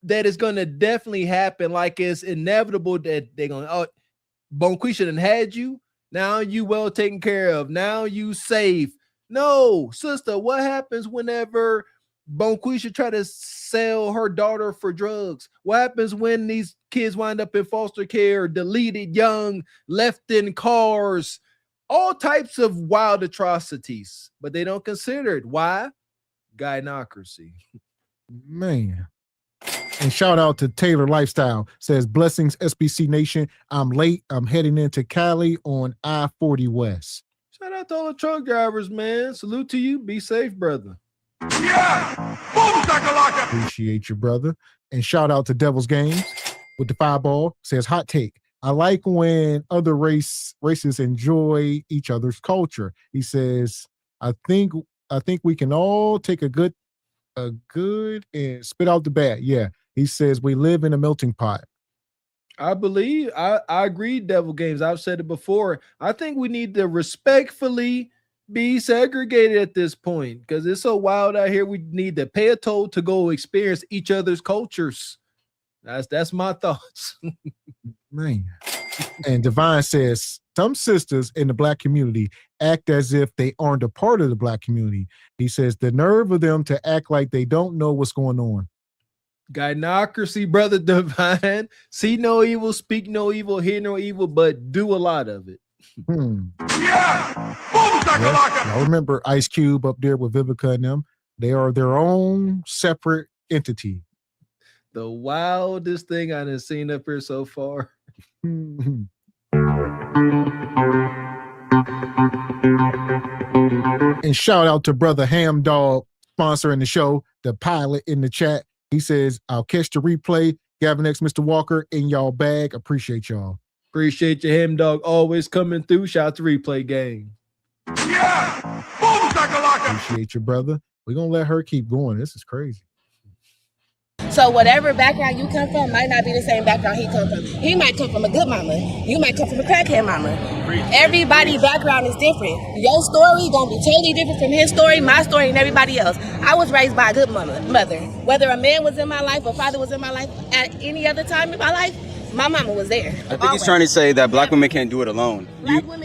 that is gonna definitely happen, like it's inevitable that they're gonna Bonquisha done had you. Now you well taken care of. Now you safe. No, sister, what happens whenever Bonquisha try to sell her daughter for drugs? What happens when these kids wind up in foster care, deleted young, left in cars? All types of wild atrocities, but they don't consider it. Why? Gynocracy. Man. And shout out to Taylor Lifestyle. Says, blessings, SBC Nation. I'm late. I'm heading into Cali on I-40 West. Shout out to all the truck drivers, man. Salute to you. Be safe, brother. Yeah! Appreciate you, brother. And shout out to Devil's Games with the fireball. Says, hot take. I like when other races enjoy each other's culture. He says, I think we can all take a good and spit out the bad. Yeah. He says we live in a melting pot. I agree, Devil Games. I've said it before. I think we need to respectfully be segregated at this point because it's so wild out here. We need to pay a toll to go experience each other's cultures. That's my thoughts. Man. And Divine says some sisters in the Black community act as if they aren't a part of the Black community. He says the nerve of them to act like they don't know what's going on. Gynocracy, brother Divine. See no evil, speak no evil, hear no evil, but do a lot of it. Yeah. Y'all remember Ice Cube up there with Vivica and them? They are their own separate entity. The wildest thing I've seen up here so far. And shout out to brother Ham Dog sponsoring the show, the pilot in the chat. He says, I'll catch the replay. Gavin X Mr. Walker in y'all bag. Appreciate y'all. Appreciate you, Ham Dog, always coming through. Shout out to Replay Gang. Yeah. Appreciate you, brother. We're going to let her keep going. This is crazy. So whatever background you come from might not be the same background he come from. He might come from a good mama. You might come from a crackhead mama. Everybody's background is different. Your story gonna be totally different from his story, my story, and everybody else. I was raised by a good mother. Whether a man was in my life or father was in my life at any other time in my life, my mama was there. I think he's trying to say that Black women can't do it alone.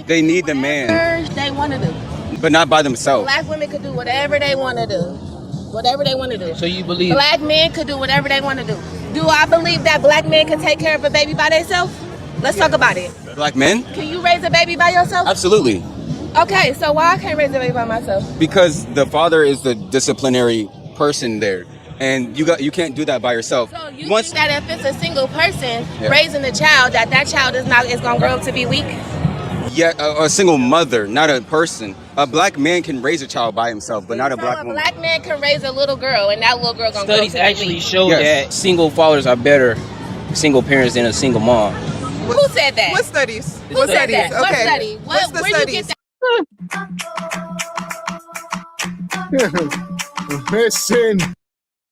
They need the man. They want to do. But not by themselves. Black women could do whatever they want to do. Whatever they want to do. So you believe Black men could do whatever they want to do. Do I believe that Black men can take care of a baby by themselves? Let's talk about it. Black men? Can you raise a baby by yourself? Absolutely. Okay, so why I can't raise a baby by myself? Because the father is the disciplinary person there. And you can't do that by yourself. So you think that if it's a single person raising a child, that child is gonna grow up to be weak? Yeah, a single mother, not a person. A Black man can raise a child by himself, but not a Black woman. A Black man can raise a little girl, and that little girl gonna Studies grow up to actually be weak. show that single fathers are better single parents than a single mom. Who said that? What studies? Who said that? Okay. What study? What's the Where studies? You get that? Listen,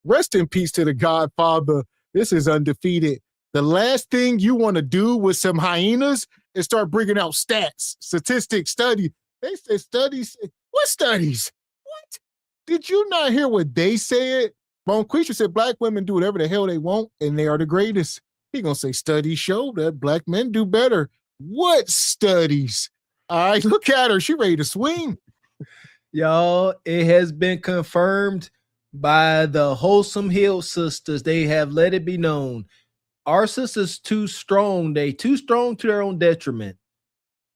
rest in peace to the Godfather. This is undefeated. The last thing you want to do with some hyenas is start bringing out stats, statistics, study. They say studies. What studies? What? Did you not hear what they said? Bonquisha said Black women do whatever the hell they want, and they are the greatest. He gonna say studies show that Black men do better. What studies? All right, look at her. She ready to swing. Y'all, it has been confirmed by the Wholesome Hill sisters. They have let it be known. Our sisters too strong. They too strong to their own detriment.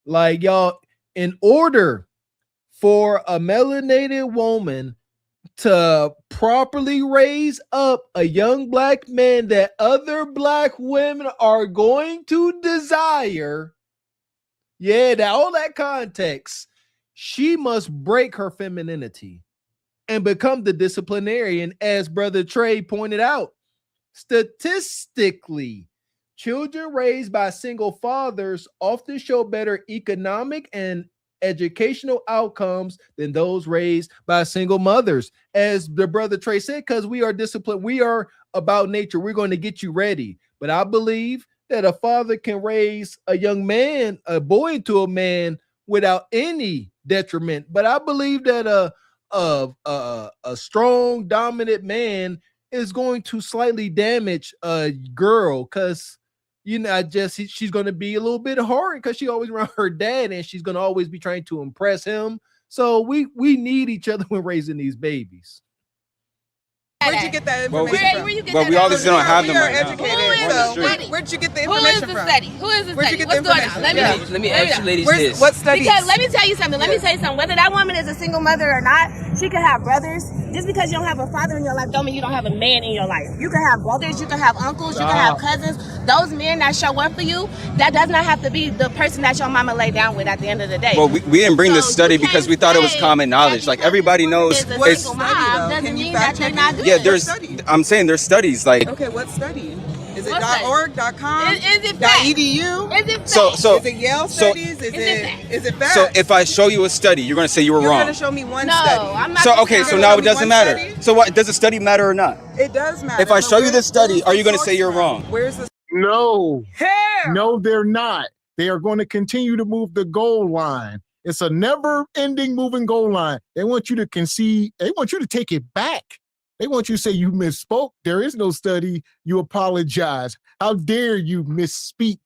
Like, y'all, in order for a melanated woman to properly raise up a young Black man that other Black women are going to desire, all that context, she must break her femininity and become the disciplinarian, as Brother Trey pointed out. Statistically, children raised by single fathers often show better economic and educational outcomes than those raised by single mothers. As the Brother Trey said, because we are disciplined, we are about nature. We're going to get you ready. But I believe that a father can raise a young man, a boy, into a man without any detriment. But I believe that a strong, dominant man is going to slightly damage a girl because, she's going to be a little bit hard because she always around her dad and she's going to always be trying to impress him. So we need each other when raising these babies. Where'd you get that information from? Where you get that? We obviously don't have them right now. Educated. Where'd you get the information from? Who is the study? Where'd you get What's the going information? on? Let me ask you ladies this. What studies? Because let me tell you something. Whether that woman is a single mother or not, she can have brothers. Just because you don't have a father in your life don't mean you don't have a man in your life. You can have brothers, you can have uncles, you can have cousins. Those men that show up for you, that does not have to be the person that your mama lay down with at the end of the day. Well, we didn't bring this study because we thought it was common knowledge. Like, everybody knows. It's doesn't mean that they're not good. Yeah, I'm saying there's studies like. Okay, what study? Is it What's that? .org.com? Is it fact? .edu? Is it fact? So is it Yale studies? Is it fact? So if I show you a study, you're gonna say you were You're wrong. gonna show me one No, study. I'm not. So okay, so now it doesn't matter. So what? Does the study matter or not? It does matter. If I but show you where- this study, where's are the you gonna source say you're from? wrong? Where's the No. Here. No, they're not. They are going to continue to move the goal line. It's a never-ending moving goal line. They want you to concede. They want you to take it back. They want you to say you misspoke. There is no study. You apologize. How dare you misspeak?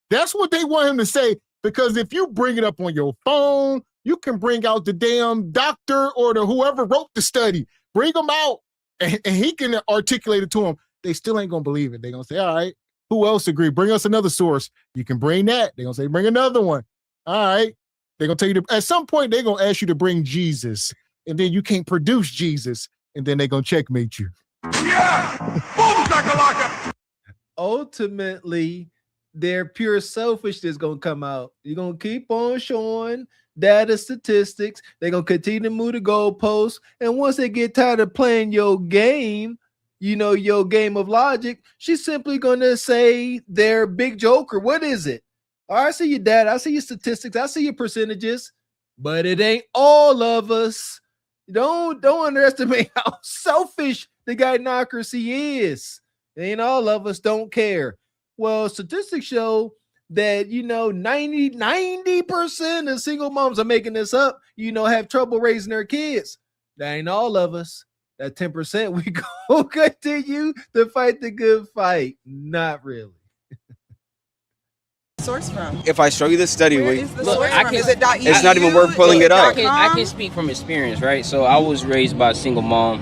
That's what they want him to say, because if you bring it up on your phone, you can bring out the damn doctor or the whoever wrote the study. Bring them out, and he can articulate it to them. They still ain't going to believe it. They're going to say, all right, who else agree? Bring us another source. You can bring that. They're going to say, bring another one. All right. They're going to tell you, at some point, they're going to ask you to bring Jesus, and then you can't produce Jesus, and then they're going to checkmate you. Ultimately, their pure selfishness going to come out. You're going to keep on showing data statistics. They're going to continue to move the goalposts. And once they get tired of playing your game, you know, your game of logic, she's simply going to say they're big joker. What is it? All right, I see your data. I see your statistics. I see your percentages, but it ain't all of us. Don't underestimate how selfish the guy Knockers is. It ain't all of us don't care. Well, statistics show that, you know, 90% of single moms, I'm making this up, you know, have trouble raising their kids. That ain't all of us. That 10%, we go continue to fight the good fight. Not really. Source from? If I show you this study, Where wait, is the Look, source I from? can- Is it .edu? it's not even worth pulling it up. I can speak from experience, right? So I was raised by a single mom,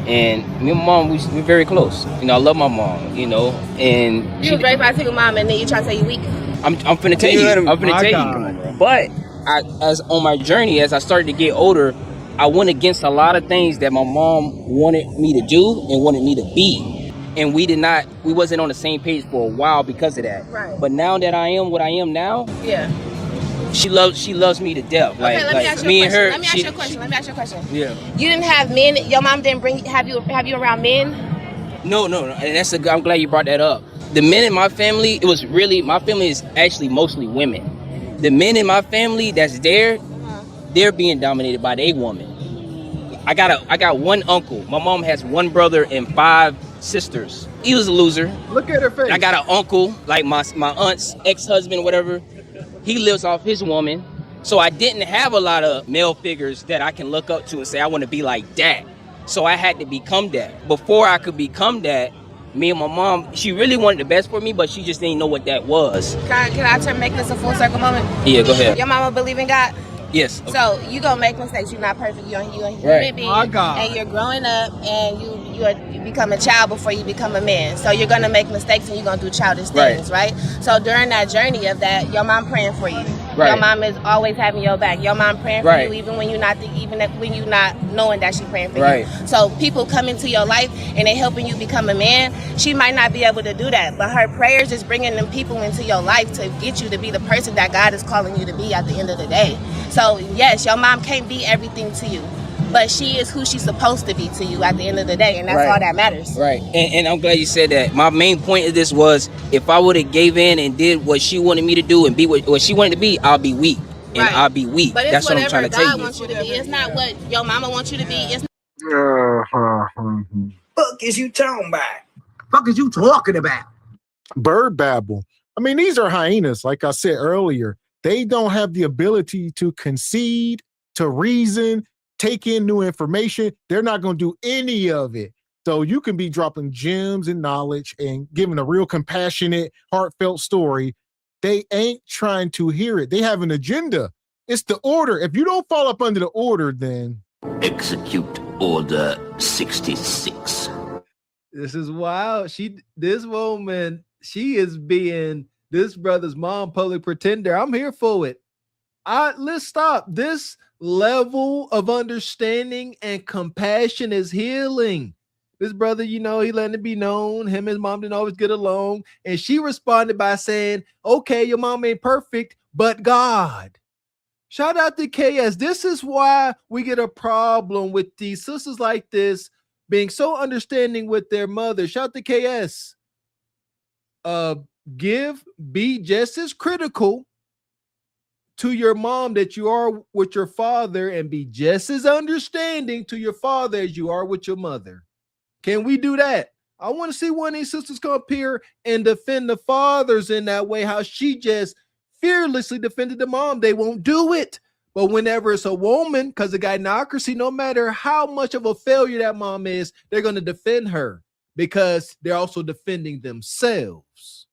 and me and my mom, we're very close. You know, I love my mom, you know, and You was raised by a single mom, and then you try to say you weak. I'm finna tell you. I'm finna tell you. But as on my journey, as I started to get older, I went against a lot of things that my mom wanted me to do and wanted me to be. And we wasn't on the same page for a while because of that. Right. But now that I am what I am now, Yeah. she loves me to death. Like, Okay, let me ask you me a and question. her. Let me ask you a question. Yeah. You didn't have men. Your mom didn't have you around men. No. And I'm glad you brought that up. The men in my family, my family is actually mostly women. The men in my family that's there, they're being dominated by their woman. I got one uncle. My mom has one brother and 5 sisters. He was a loser. Look at her face. I got an uncle, like my aunt's ex-husband, whatever. He lives off his woman. So I didn't have a lot of male figures that I can look up to and say I want to be like that. So I had to become that. Before I could become that, me and my mom, she really wanted the best for me, but she just didn't know what that was. Can I make this a full circle moment? Yeah, go ahead. Your mama believe in God. Yes. Okay. So you gonna make mistakes. You're not perfect. You're a human Right. being, My God. and you're growing up, and you become a child before you become a man. So you're gonna make mistakes, and you're gonna do childish things, right? So during that journey of that, your mom praying for you. Right. Your mom is always having your back. Your mom praying for Right. you, even when you're not when you're not knowing that she's praying for Right. you. So people come into your life and they helping you become a man. She might not be able to do that, but her prayers is bringing them people into your life to get you to be the person that God is calling you to be at the end of the day. So yes, your mom can't be everything to you, but she is who she's supposed to be to you at the end of the day, and that's Right. all that matters. Right. And I'm glad you said that. My main point of this was, if I would have gave in and did what she wanted me to do and be what she wanted to be, I'll be weak. And Right. I'll be weak. But it's That's what I'm whatever trying to God tell you. wants you to be. It's not what your mama wants you to be. It's Fuck is you talking about? Fuck is you talking about? Bird babble. I mean, these are hyenas, like I said earlier. They don't have the ability to concede, to reason, take in new information. They're not going to do any of it. So you can be dropping gems and knowledge and giving a real compassionate, heartfelt story. They ain't trying to hear it. They have an agenda. It's the order. If you don't fall up under the order, then execute Order 66. This is wild. This woman, she is being this brother's mom, public pretender. I'm here for it. Let's stop. This level of understanding and compassion is healing. This brother, you know, he letting it be known. Him and his mom didn't always get along. And she responded by saying, okay, your mom ain't perfect, but God. Shout out to KS. This is why we get a problem with these sisters like this being so understanding with their mother. Shout out to KS. be just as critical to your mom that you are with your father, and be just as understanding to your father as you are with your mother. Can we do that? I want to see one of these sisters come up here and defend the fathers in that way, how she just fearlessly defended the mom. They won't do it. But whenever it's a woman, because of gynocracy, no matter how much of a failure that mom is, they're going to defend her because they're also defending themselves.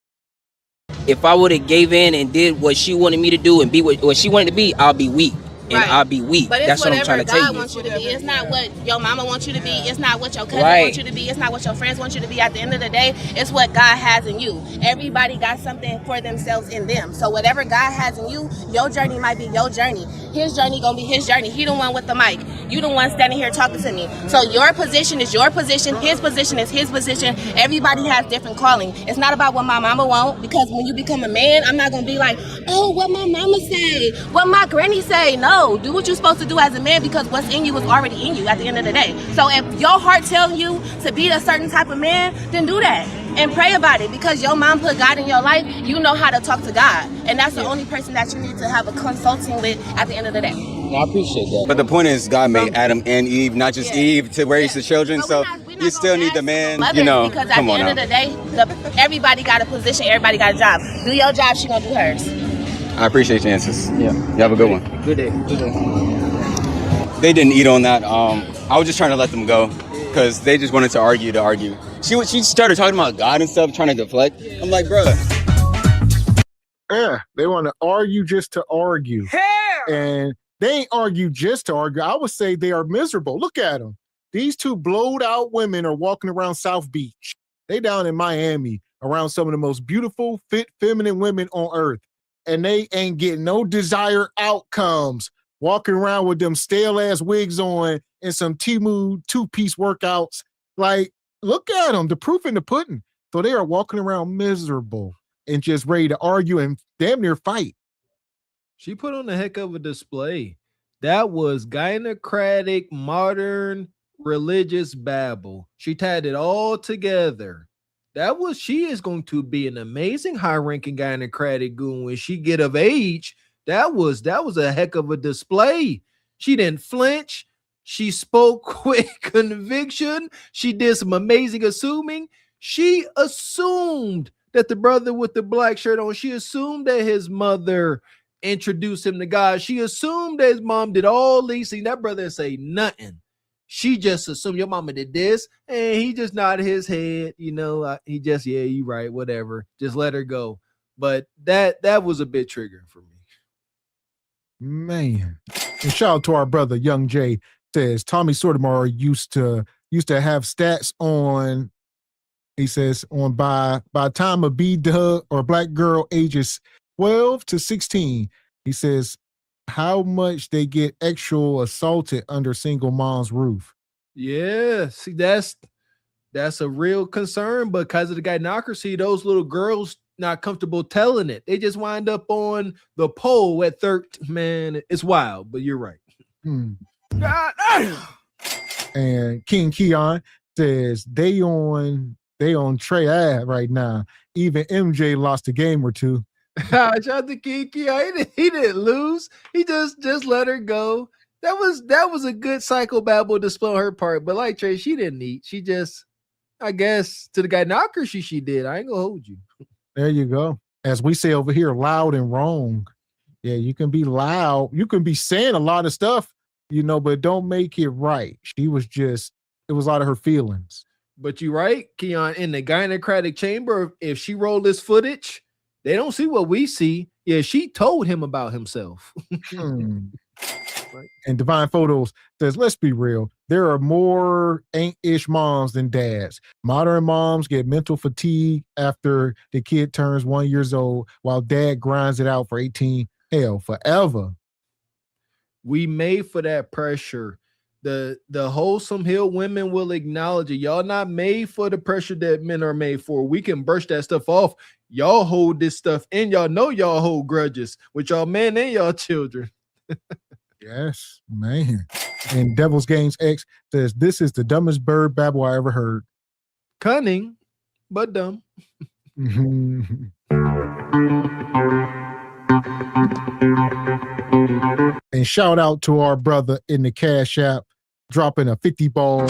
If I would have gave in and did what she wanted me to do and be what she wanted to be, I'll be weak. And Right. I'll be weak. But it's That's what I'm whatever trying to tell God you. wants you to be. It's not what your mama wants you to be. It's not what your cousin Right. wants you to be. It's not what your friends want you to be. At the end of the day, it's what God has in you. Everybody got something for themselves in them. So whatever God has in you, your journey might be your journey. His journey gonna be his journey. He the one with the mic. You the one standing here talking to me. So your position is your position. His position is his position. Everybody has different calling. It's not about what my mama want, because when you become a man, I'm not gonna be like, oh, what my mama say, what my granny say. No, do what you're supposed to do as a man, because what's in you is already in you at the end of the day. So if your heart tells you to be a certain type of man, then do that and pray about it, because your mom put God in your life. You know how to talk to God, and that's the only person that you need to have a consulting with at the end of the day. I appreciate that. But the point is, God made Adam and Eve, not just Eve, to raise the children. So you still need the man, Mothers, because at come the on end now. of the day, everybody got a position, everybody got a job. Do your job, she gonna do hers. I appreciate your answers. Yeah. You have a good one. Good day. Good day. They didn't eat on that. I was just trying to let them go because they just wanted to argue. She started talking about God and stuff, trying to deflect. I'm like, bro. Yeah, they want to argue just to argue. And they ain't argue just to argue. I would say they are miserable. Look at them. These two blowed out women are walking around South Beach. They down in Miami around some of the most beautiful, fit, feminine women on earth. And they ain't getting no desired outcomes. Walking around with them stale-ass wigs on and some Temu two-piece workouts. Like, look at them. The proof in the pudding. So they are walking around miserable and just ready to argue and damn near fight. She put on a heck of a display. That was gynocratic, modern, religious babble. She tied it all together. She is going to be an amazing high-ranking gynocratic goon when she get of age. That was a heck of a display. She didn't flinch. She spoke with conviction. She did some amazing assuming. She assumed that the brother with the black shirt on, she assumed that his mother introduced him to God. She assumed that his mom did all these things. That brother didn't say nothing. She just assumed your mama did this, and he just nodded his head. He just, yeah, you right, whatever. Just let her go. But that was a bit triggering for me. Man. And shout out to our brother, Young Jay, says Tommy Sotomayor used to have stats on, he says, on by time a B-dub or black girl ages 12 to 16, he says, how much they get sexual assaulted under single mom's roof. Yeah, see, that's a real concern, but because of the gynocracy, those little girls not comfortable telling it. They just wind up on the pole at 13. Man, it's wild, but you're right. And King Keon says they on Trey Ave right now. Even MJ lost a game or two. Shout out to King Keon. He didn't lose. He just let her go. That was a good psychobabble display on her part. But like Trey, she didn't eat. She just, I guess, to the gynocracy she did. I ain't gonna hold you. There you go. As we say over here, loud and wrong. Yeah, you can be loud. You can be saying a lot of stuff, but don't make it right. It was out of her feelings. But you're right, Keon, in the gynocratic chamber, if she rolled this footage, they don't see what we see. Yeah, she told him about himself. And Divine Photos says, let's be real. There are more ain't-ish moms than dads. Modern moms get mental fatigue after the kid turns 1 year old, while dad grinds it out for 18, hell, forever. We made for that pressure. The wholesome hill women will acknowledge it. Y'all not made for the pressure that men are made for. We can burst that stuff off. Y'all hold this stuff in. Y'all know y'all hold grudges with y'all men and y'all children. Yes, man. And Devil's Games X says, this is the dumbest bird babble I ever heard. Cunning, but dumb. And shout out to our brother in the Cash App dropping a 50 ball.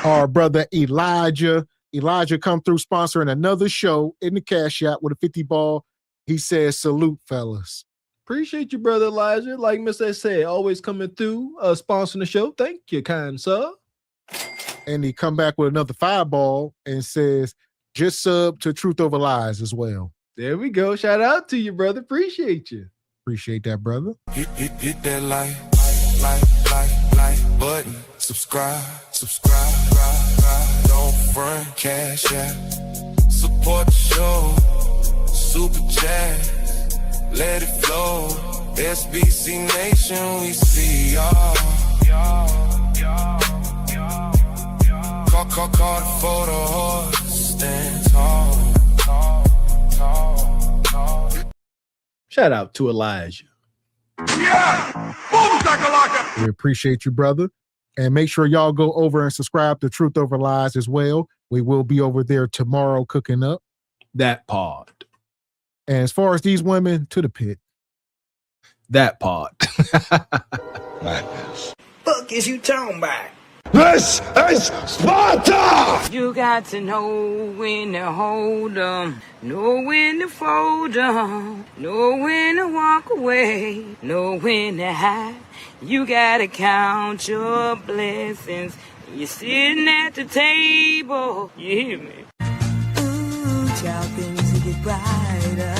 Our brother Elijah. Elijah come through sponsoring another show in the Cash App with a 50 ball. He says, salute, fellas. Appreciate you, brother Elijah. Like Mr. said, always coming through, sponsoring the show. Thank you, kind sir. And he come back with another 5 ball and says, just sub to Truth Over Lies as well. There we go. Shout out to you, brother. Appreciate you. Appreciate that, brother. Hit that like button. Subscribe. Don't front, cash out. Support the show. Super chat. Let it flow. SBC Nation, we see y'all. Call the photo horse. Stand tall. Shout out to Elijah. We appreciate you, brother. And make sure y'all go over and subscribe to Truth Over Lies as well. We will be over there tomorrow cooking up that pod. And as far as these women, to the pit. That pod. Fuck is you talking about? This is Sparta! You got to know when to hold 'em, know when to fold 'em, know when to walk away, know when to hide. You gotta count your blessings. You're sitting at the table. You hear me? Ooh, child, things will get brighter.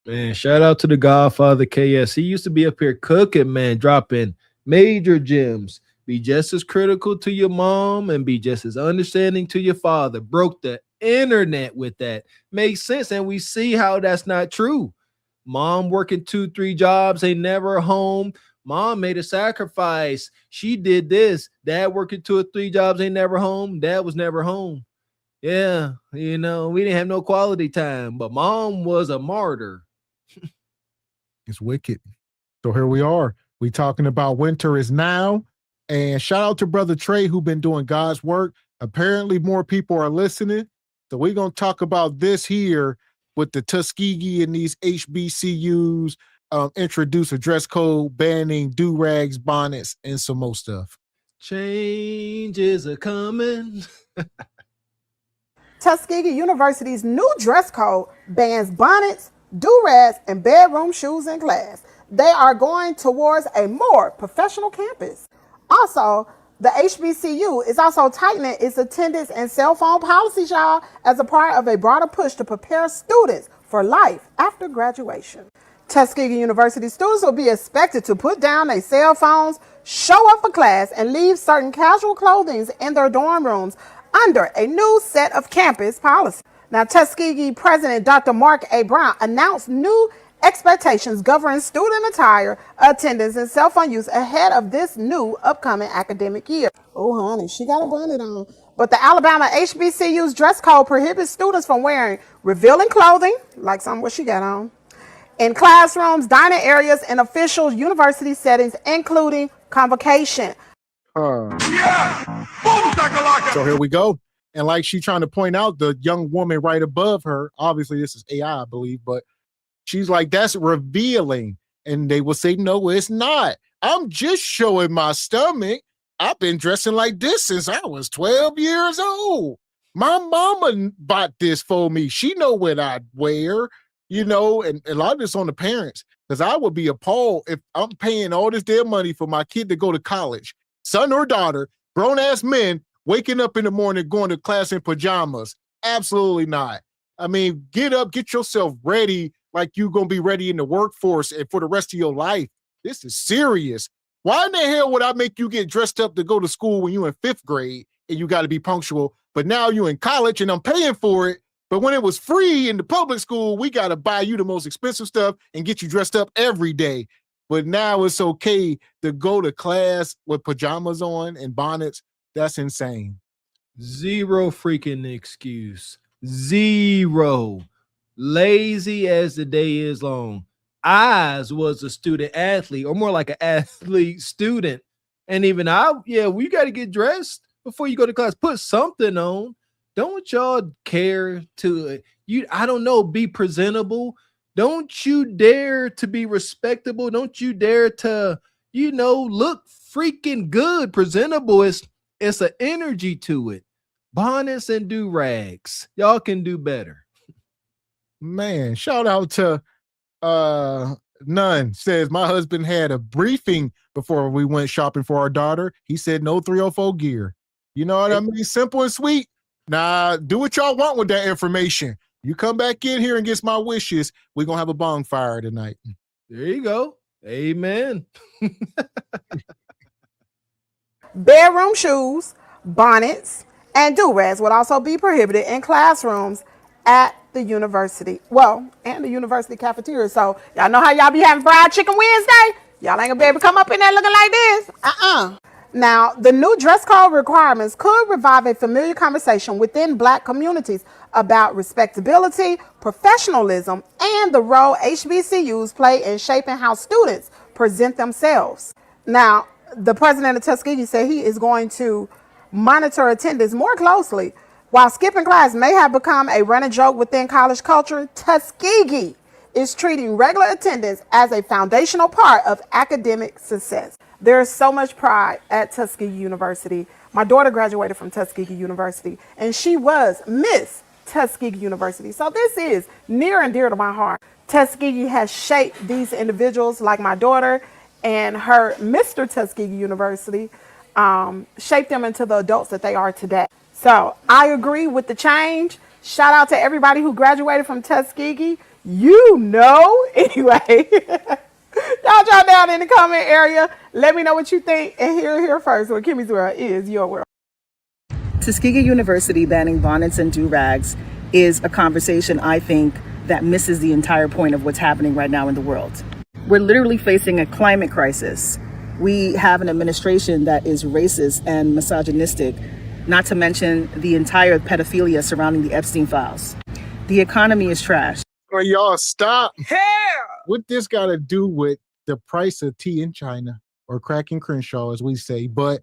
Man, shout out to the Godfather KS. He used to be up here cooking, man, dropping major gems. Be just as critical to your mom and be just as understanding to your father. Broke the internet with that. Makes sense. And we see how that's not true. Mom working 2-3 jobs, ain't never home. Mom made a sacrifice. She did this. Dad working 2 or 3 jobs, ain't never home. Dad was never home. Yeah, you know, we didn't have no quality time, but mom was a martyr. It's wicked. So here we are. We talking about winter is now. And shout out to Brother Trey, who been doing God's work. Apparently more people are listening. So we're going to talk about this here with the Tuskegee and these HBCUs introduce a dress code banning do-rags, bonnets, and some more stuff. Changes are coming. Tuskegee University's new dress code bans bonnets, do-rags, and bedroom shoes in class. They are going towards a more professional campus. Also, the HBCU is also tightening its attendance and cell phone policies, y'all, as a part of a broader push to prepare students for life after graduation. Tuskegee University students will be expected to put down their cell phones, show up for class, and leave certain casual clothing in their dorm rooms under a new set of campus policies. Now, Tuskegee President Dr. Mark A. Brown announced new expectations governing student attire, attendance, and cell phone use ahead of this new upcoming academic year. Oh, honey, she got a bonnet on. But the Alabama HBCU's dress code prohibits students from wearing revealing clothing, like some what she got on, in classrooms, dining areas, and official university settings, including convocation. So here we go. And like she trying to point out, the young woman right above her, obviously this is AI, I believe, but she's like, that's revealing. And they will say, no, it's not. I'm just showing my stomach. I've been dressing like this since I was 12 years old. My mama bought this for me. She know what I wear, you know, and a lot of this on the parents, because I would be appalled if I'm paying all this damn money for my kid to go to college, son or daughter, grown-ass men, waking up in the morning, going to class in pajamas. Absolutely not. I mean, get up, get yourself ready like you're going to be ready in the workforce and for the rest of your life. This is serious. Why in the hell would I make you get dressed up to go to school when you're in 5th grade and you got to be punctual, but now you're in college and I'm paying for it, but when it was free in the public school, we got to buy you the most expensive stuff and get you dressed up every day. But now it's okay to go to class with pajamas on and bonnets. That's insane. Zero freaking excuse. Zero. Lazy as the day is long. I was a student athlete, or more like an athlete student. And even we got to get dressed before you go to class. Put something on. don't y'all care to I don't know, be presentable? Don't you dare to be respectable? Don't you dare to, look freaking good, presentable? It's an energy to it. Bonnets and do-rags. Y'all can do better. Man, shout out to None says my husband had a briefing before we went shopping for our daughter. He said no 304 gear. You know what I mean? Simple and sweet. Nah, do what y'all want with that information. You come back in here and get my wishes. We're gonna have a bonfire tonight. There you go. Amen. Bedroom shoes, bonnets, and do-rags would also be prohibited in classrooms at the university. Well, and the university cafeteria. So y'all know how y'all be having fried chicken Wednesday? Y'all ain't gonna be able to come up in there looking like this. Now, the new dress code requirements could revive a familiar conversation within Black communities about respectability, professionalism, and the role HBCUs play in shaping how students present themselves. Now, the president of Tuskegee said he is going to monitor attendance more closely. While skipping class may have become a running joke within college culture, Tuskegee is treating regular attendance as a foundational part of academic success. There is so much pride at Tuskegee University. My daughter graduated from Tuskegee University, and she was Miss Tuskegee University. So this is near and dear to my heart. Tuskegee has shaped these individuals like my daughter, and her Mr. Tuskegee University shaped them into the adults that they are today. So I agree with the change. Shout out to everybody who graduated from Tuskegee. Anyway. Y'all drop down in the comment area. Let me know what you think. And here first, where Kimmy's world is your world. Tuskegee University banning bonnets and do-rags is a conversation, I think, that misses the entire point of what's happening right now in the world. We're literally facing a climate crisis. We have an administration that is racist and misogynistic, not to mention the entire pedophilia surrounding the Epstein files. The economy is trash. Well, y'all stop. What this got to do with the price of tea in China, or crack and Crenshaw, as we say? But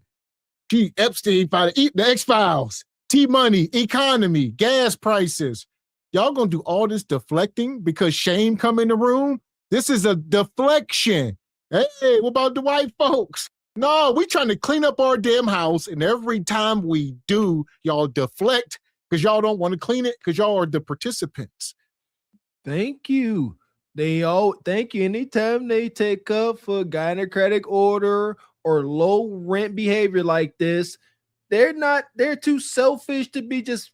Epstein, the X-Files, tea money, economy, gas prices. Y'all gonna do all this deflecting because shame come in the room? This is a deflection. Hey, what about the white folks? No, we trying to clean up our damn house, and every time we do, y'all deflect because y'all don't want to clean it because y'all are the participants. Thank you. Thank you. Anytime they take up for gynocratic order or low rent behavior like this, they're too selfish to be just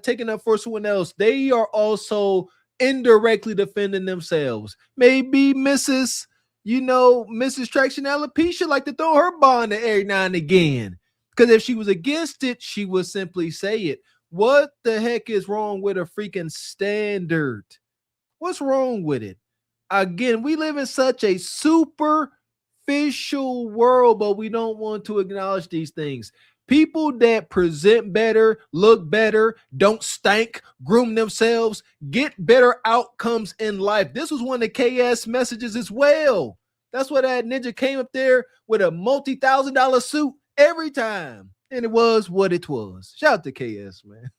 taking up for someone else. They are also indirectly defending themselves. Maybe Mrs. Traction Alopecia like to throw her bond every now and again. Because if she was against it, she would simply say it. What the heck is wrong with a freaking standard? What's wrong with it? Again, we live in such a superficial world, but we don't want to acknowledge these things. People that present better, look better, don't stink, groom themselves, get better outcomes in life. This was one of the KS messages as well. That's why that ninja came up there with a multi-$1,000 suit every time. And it was what it was. Shout out to KS, man.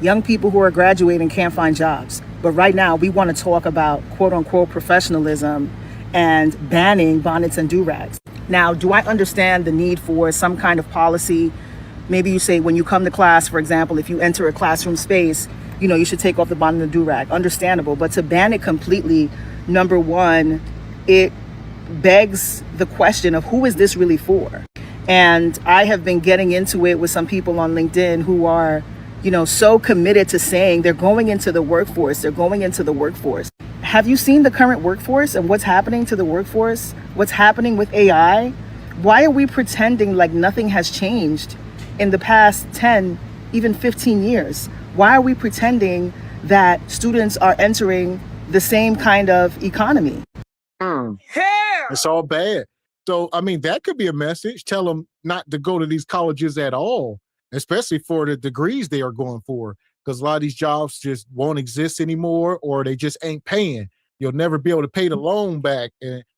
Young people who are graduating can't find jobs. But right now, we want to talk about quote-unquote professionalism and banning bonnets and do-rags. Now, do I understand the need for some kind of policy? Maybe you say when you come to class, for example, if you enter a classroom space, you should take off the bonnet and the do-rag. Understandable. But to ban it completely, number one, it begs the question of who is this really for? And I have been getting into it with some people on LinkedIn who are so committed to saying they're going into the workforce. Have you seen the current workforce and what's happening to the workforce? What's happening with AI? Why are we pretending like nothing has changed in the past 10, even 15 years? Why are we pretending that students are entering the same kind of economy? It's all bad. So, that could be a message. Tell them not to go to these colleges at all, especially for the degrees they are going for, because a lot of these jobs just won't exist anymore, or they just ain't paying. You'll never be able to pay the loan back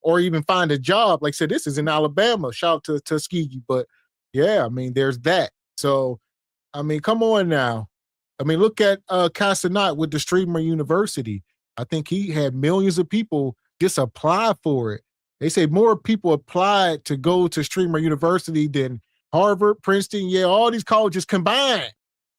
or even find a job. Like I said, this is in Alabama. Shout out to Tuskegee. But yeah, there's that. So I mean, come on now. I mean, look at Casanat with the Streamer University. I think he had millions of people just apply for it. They say more people applied to go to Streamer University than Harvard, Princeton, all these colleges combined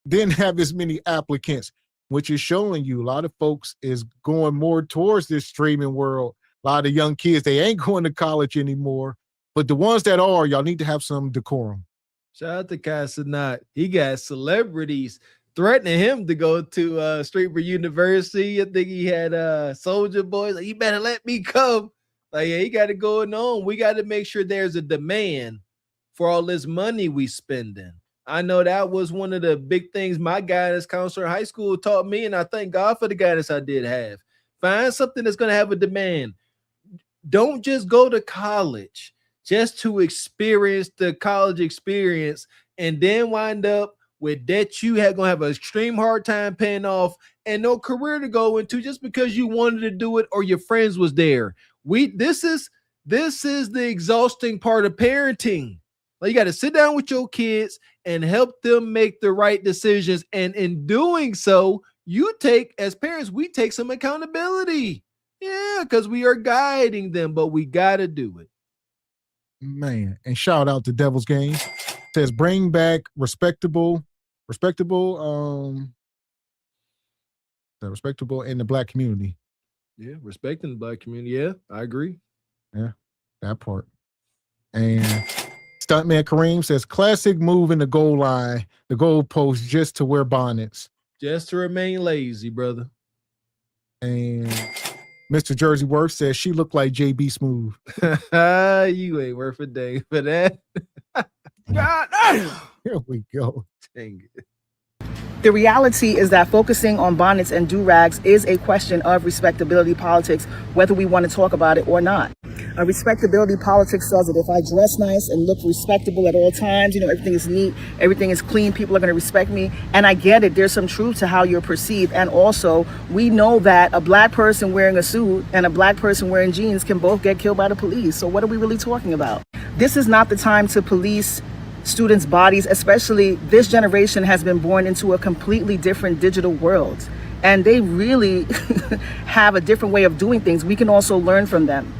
didn't have as many applicants, which is showing you a lot of folks is going more towards this streaming world. A lot of young kids, they ain't going to college anymore. But the ones that are, y'all need to have some decorum. Shout out to Casanat. He got celebrities threatening him to go to Streamer University. I think he had Soldier Boy. Like, you better let me come. Like, yeah, he got it going on. We got to make sure there's a demand for all this money we spending. I know that was one of the big things my guidance counselor in high school taught me, and I thank God for the guidance I did have. Find something that's going to have a demand. Don't just go to college just to experience the college experience and then wind up with debt you had gonna have an extreme hard time paying off and no career to go into just because you wanted to do it or your friends was there. This is the exhausting part of parenting. Like, you got to sit down with your kids and help them make the right decisions. And in doing so, you take, as parents, we take some accountability. Yeah, because we are guiding them, but we got to do it. Man, and shout out to Devil's Game. Says bring back respectable in the Black community. Yeah, respecting the Black community. Yeah, I agree. Yeah, that part. And Stuntman Kareem says classic move in the goal line, the goal post, just to wear bonnets. Just to remain lazy, brother. And Mr. Jersey Worth says she looked like JB Smooth. You ain't worth a dang for that. God, here we go. Dang it. The reality is that focusing on bonnets and do-rags is a question of respectability politics, whether we want to talk about it or not. A respectability politics says that if I dress nice and look respectable at all times, everything is neat, everything is clean, people are going to respect me. And I get it. There's some truth to how you're perceived. And also, we know that a Black person wearing a suit and a Black person wearing jeans can both get killed by the police. So what are we really talking about? This is not the time to police students' bodies, especially this generation has been born into a completely different digital world. And they really have a different way of doing things. We can also learn from them.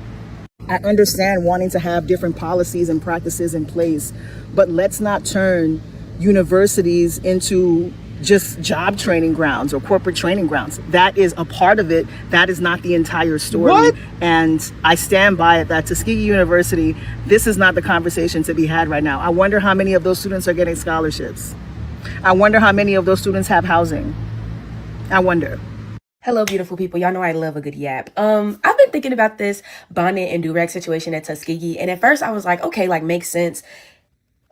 I understand wanting to have different policies and practices in place, but let's not turn universities into just job training grounds or corporate training grounds. That is a part of it. That is not the entire story. What? And I stand by it that Tuskegee University, this is not the conversation to be had right now. I wonder how many of those students are getting scholarships. I wonder how many of those students have housing. I wonder. Hello, beautiful people. Y'all know I love a good yap. I've been thinking about this bonnet and do-rag situation at Tuskegee. And at first I was like, okay, makes sense.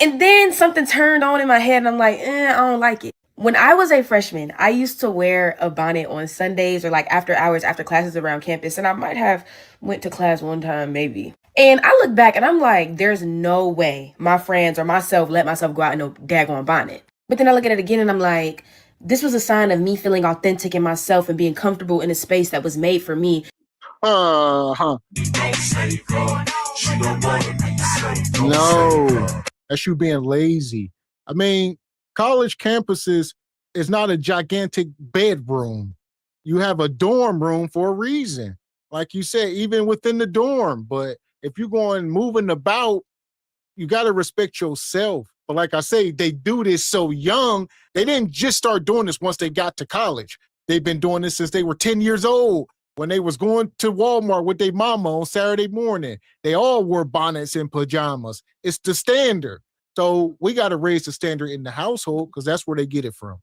And then something turned on in my head and I'm like, I don't like it. When I was a freshman, I used to wear a bonnet on Sundays or after hours, after classes around campus. And I might have went to class one time, maybe. And I look back and I'm like, there's no way my friends or myself let myself go out in no daggone bonnet. But then I look at it again and I'm like, this was a sign of me feeling authentic in myself and being comfortable in a space that was made for me. No, that's you being lazy. I mean, college campuses is not a gigantic bedroom. You have a dorm room for a reason. Like you said, even within the dorm. But if you're going moving about, you got to respect yourself. But like I say, they do this so young. They didn't just start doing this once they got to college. They've been doing this since they were 10 years old. When they was going to Walmart with their mama on Saturday morning, they all wore bonnets and pajamas. It's the standard. So we got to raise the standard in the household because that's where they get it from.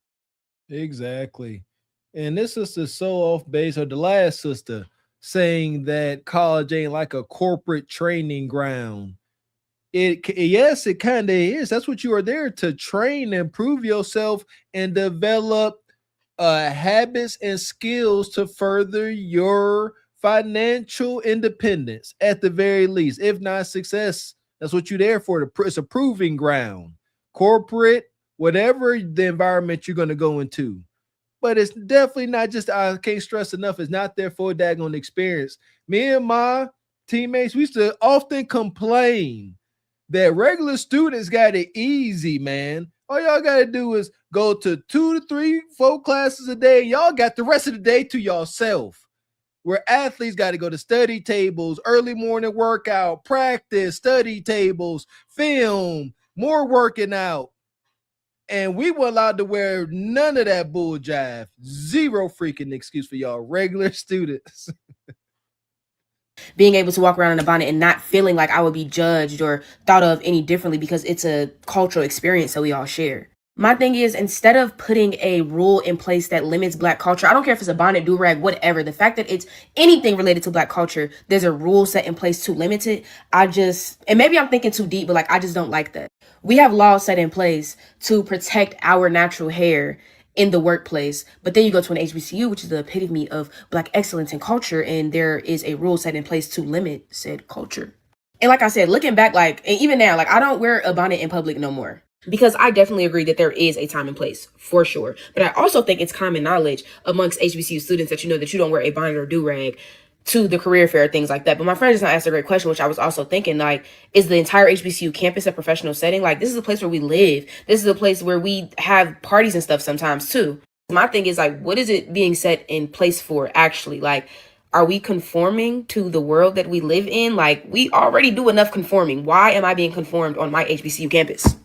Exactly. And this sister's so off base, or the last sister, saying that college ain't like a corporate training ground. Yes, it kind of is. That's what you are there to train and prove yourself and develop habits and skills to further your financial independence at the very least, if not success. That's what you're there for. It's a proving ground, corporate, whatever the environment you're going to go into. But it's definitely not just, I can't stress enough, it's not there for a daggone experience. Me and my teammates, we used to often complain that regular students got it easy, man. All y'all gotta do is go to 2 to 3, 4 classes a day. Y'all got the rest of the day to yourself. Where athletes got to go to study tables, early morning workout, practice, study tables, film, more working out. And we were allowed to wear none of that bull jive. Zero freaking excuse for y'all regular students. Being able to walk around in a bonnet and not feeling like I would be judged or thought of any differently because it's a cultural experience that we all share. My thing is, instead of putting a rule in place that limits Black culture, I don't care if it's a bonnet, do-rag, whatever, the fact that it's anything related to Black culture, there's a rule set in place to limit it. And maybe I'm thinking too deep, but like, I just don't like that. We have laws set in place to protect our natural hair in the workplace, but then you go to an HBCU, which is the epitome of Black excellence in culture, and there is a rule set in place to limit said culture. And like I said, looking back, like, and even now, like, I don't wear a bonnet in public no more. Because I definitely agree that there is a time and place, for sure. But I also think it's common knowledge amongst HBCU students that you know that you don't wear a bonnet or do-rag to the career fair, things like that. But my friend just now asked a great question, which I was also thinking, like, is the entire HBCU campus a professional setting? Like, this is a place where we live. This is a place where we have parties and stuff sometimes, too. My thing is, like, what is it being set in place for, actually? Like, are we conforming to the world that we live in? Like, we already do enough conforming. Why am I being conformed on my HBCU campus?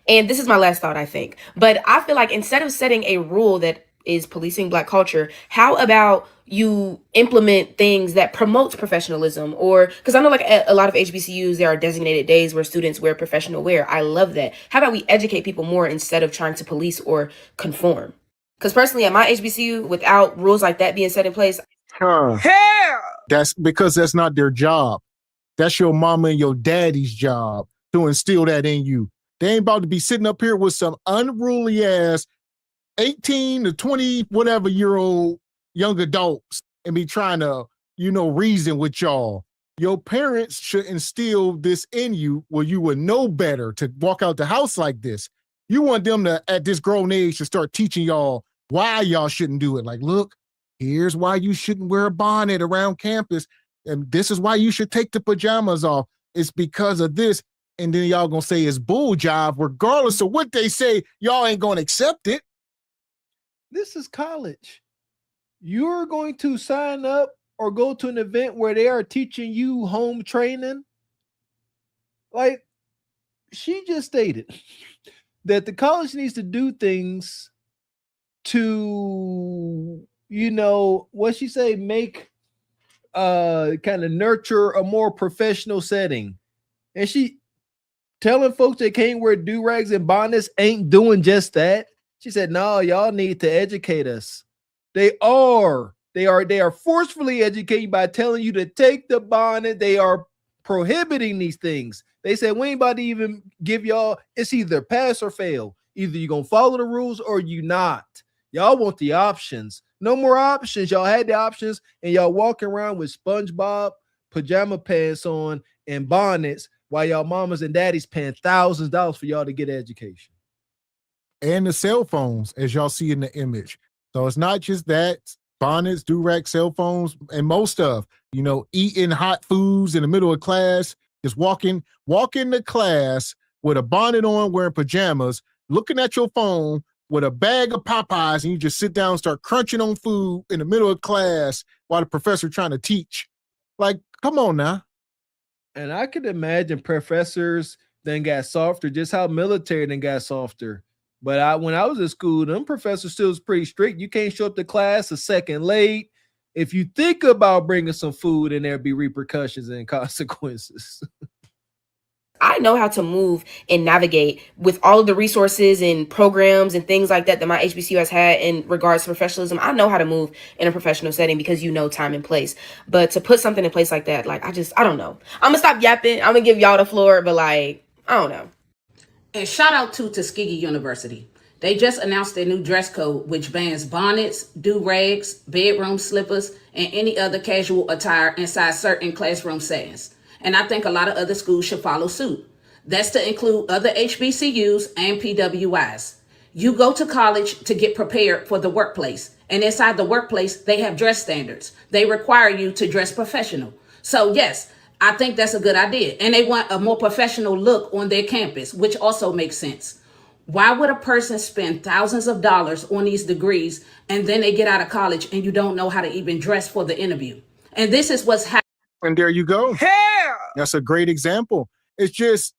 And this is my last thought, I think. But I feel like instead of setting a rule that is policing Black culture, how about you implement things that promotes professionalism? Or, because I know like a lot of HBCUs, there are designated days where students wear professional wear. I love that. How about we educate people more instead of trying to police or conform? Because personally, at my HBCU, without rules like that being set in place, hell, that's because that's not their job. That's your mama and your daddy's job to instill that in you. They ain't about to be sitting up here with some unruly ass 18 to 20 whatever year old young adults and be trying to, reason with y'all. Your parents should instill this in you where you would know better to walk out the house like this. You want them to, at this grown age, to start teaching y'all why y'all shouldn't do it. Like, look, here's why you shouldn't wear a bonnet around campus. And this is why you should take the pajamas off. It's because of this. And then y'all gonna say it's bull jive, regardless of what they say, y'all ain't gonna accept it. This is college. You're going to sign up or go to an event where they are teaching you home training. Like she just stated that the college needs to do things to, what she say, make kind of nurture a more professional setting. And she telling folks they can't wear do-rags and bonnets ain't doing just that. She said, no, y'all need to educate us. They are forcefully educating by telling you to take the bonnet. They are prohibiting these things. They said, we ain't about to even give y'all, it's either pass or fail. Either you're going to follow the rules or you not. Y'all want the options. No more options. Y'all had the options and y'all walking around with SpongeBob pajama pants on and bonnets while y'all mamas and daddies paying $thousands for y'all to get education. And the cell phones, as y'all see in the image. So it's not just that, bonnets, do-rag, cell phones, and most of, eating hot foods in the middle of class, just walking to class with a bonnet on, wearing pajamas, looking at your phone with a bag of Popeyes, and you just sit down and start crunching on food in the middle of class while the professor trying to teach. Like, come on now. And I could imagine professors then got softer, just how military then got softer. But when I was in school, them professors still was pretty strict. You can't show up to class a second late. If you think about bringing some food, and there'll be repercussions and consequences. I know how to move and navigate with all of the resources and programs and things like that my HBCU has had in regards to professionalism. I know how to move in a professional setting because time and place. But to put something in place like that, like, I don't know. I'm going to stop yapping. I'm going to give y'all the floor, but I don't know. And shout out to Tuskegee University. They just announced their new dress code, which bans bonnets, do-rags, bedroom slippers, and any other casual attire inside certain classroom settings. And I think a lot of other schools should follow suit. That's to include other HBCUs and PWIs. You go to college to get prepared for the workplace. And inside the workplace, they have dress standards. They require you to dress professional. So yes, I think that's a good idea. And they want a more professional look on their campus, which also makes sense. Why would a person spend thousands of dollars on these degrees and then they get out of college and you don't know how to even dress for the interview? And this is what's happening. And there you go. Hell! That's a great example. It's just,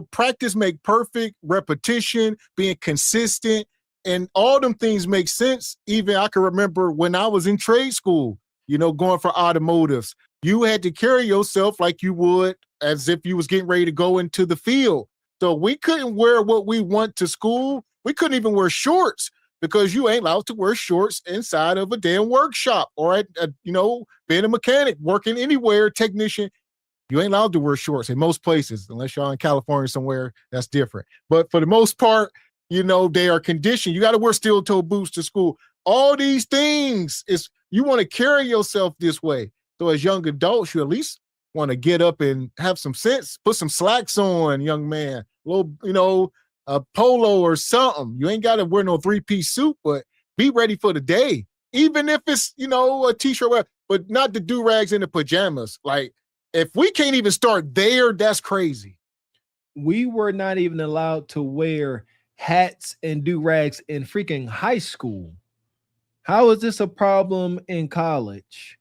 practice make perfect, repetition, being consistent, and all them things make sense. Even I can remember when I was in trade school, going for automotives, you had to carry yourself like you would as if you was getting ready to go into the field. So we couldn't wear what we want to school. We couldn't even wear shorts because you ain't allowed to wear shorts inside of a damn workshop or being a mechanic, working anywhere, technician. You ain't allowed to wear shorts in most places, unless you're in California somewhere, that's different. But for the most part, they are conditioned. You got to wear steel-toe boots to school. All these things you want to carry yourself this way. So as young adults, you at least want to get up and have some sense, put some slacks on, young man, a little, a polo or something. You ain't got to wear no 3-piece suit, but be ready for the day. Even if it's, a t-shirt, but not the do-rags and the pajamas. Like, if we can't even start there, that's crazy. We were not even allowed to wear hats and do-rags in freaking high school. How is this a problem in college?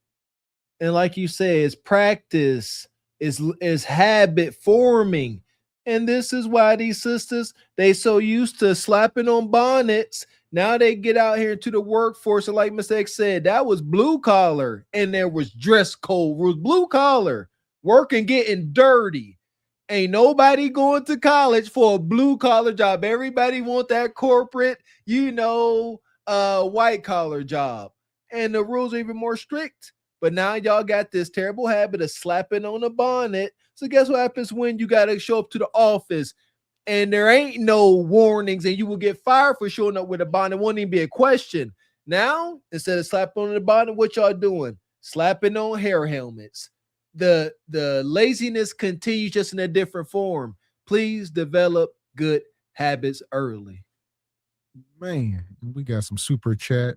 And like you said, it's practice, is habit forming. And this is why these sisters, they so used to slapping on bonnets. Now they get out here into the workforce. And like Mr. X said, that was blue collar. And there was dress code rules. Blue collar, working, getting dirty. Ain't nobody going to college for a blue collar job. Everybody want that corporate, white collar job. And the rules are even more strict. But now y'all got this terrible habit of slapping on a bonnet. So guess what happens when you got to show up to the office and there ain't no warnings and you will get fired for showing up with a bonnet? It won't even be a question. Now, instead of slapping on the bonnet, what y'all doing? Slapping on hair helmets. The laziness continues just in a different form. Please develop good habits early. Man, we got some super chat.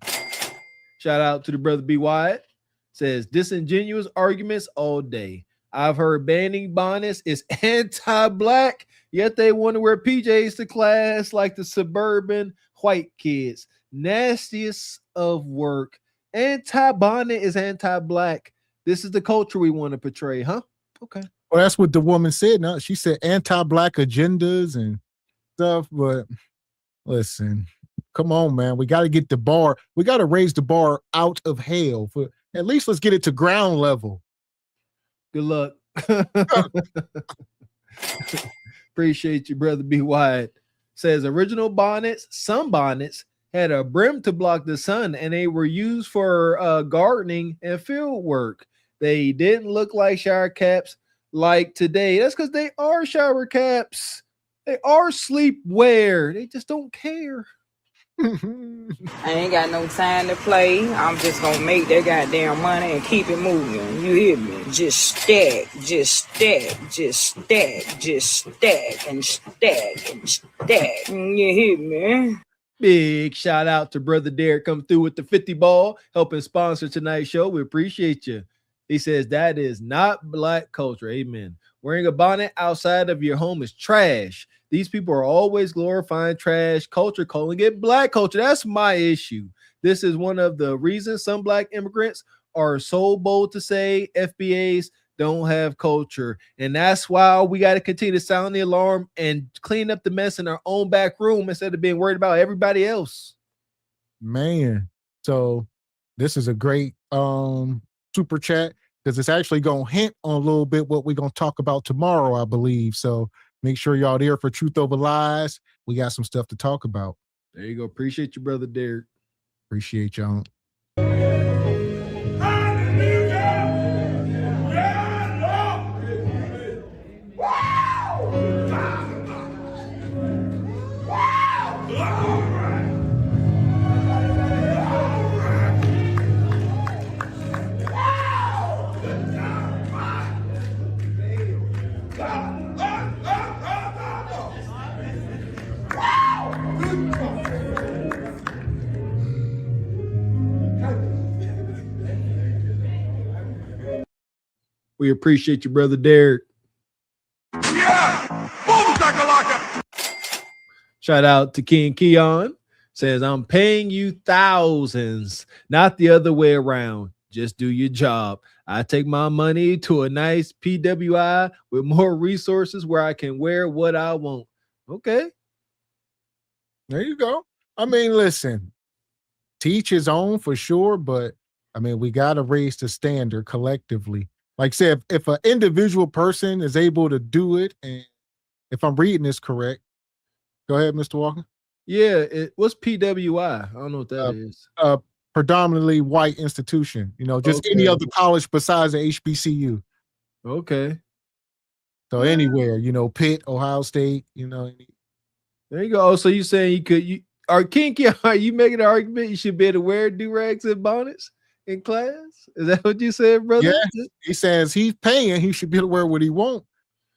Shout out to the brother B. Wyatt. Says disingenuous arguments all day. I've heard banning bonnets is anti-black, yet they want to wear PJs to class like the suburban white kids. Nastiest of work. Anti-bonnet is anti-black. This is the culture we want to portray, huh? Okay. Well, that's what the woman said. Now she said anti-black agendas and stuff, but listen, come on, man. We got to get the bar. We got to raise the bar out of hell. For at least let's get it to ground level. Good luck. Appreciate you, brother B. Wyatt. Says original bonnets, some bonnets had a brim to block the sun and they were used for gardening and field work. They didn't look like shower caps like today. That's because they are shower caps. They are sleepwear. They just don't care. I ain't got no time to play. I'm just gonna make that goddamn money and keep it moving. You hear me? Just stack, just stack, just stack, just stack and stack and stack. You hear me? Big shout out to brother Derek come through with the 50 ball, helping sponsor tonight's show. We appreciate you. He says that is not black culture. Amen. Wearing a bonnet outside of your home is trash. These people are always glorifying trash culture, calling it black culture. That's my issue. This is one of the reasons some black immigrants are so bold to say FBAs don't have culture. And that's why we got to continue to sound the alarm and clean up the mess in our own back room instead of being worried about everybody else. Man, so this is a great super chat because it's actually going to hint on a little bit what we're going to talk about tomorrow, I believe. So make sure y'all there for Truth Over Lies. We got some stuff to talk about. There you go. Appreciate you, brother Derek. Appreciate y'all. We appreciate you, brother Derek. Shout out to King Keon. Says, I'm paying you thousands, not the other way around. Just do your job. I take my money to a nice PWI with more resources where I can wear what I want. Okay. There you go. I mean, listen, teach his own for sure, but I mean, we got to raise the standard collectively. Like I said, if an individual person is able to do it, and if I'm reading this correct, go ahead, Mr. Walker. Yeah, what's PWI? I don't know what that is. Predominantly white institution, just any other college besides the HBCU. Okay. So anywhere, Pitt, Ohio State, There you go. Oh, so you saying are you making an argument you should be able to wear do-rags and bonnets in class? Is that what you said, brother? Yeah. He says he's paying, he should be able to wear what he wants.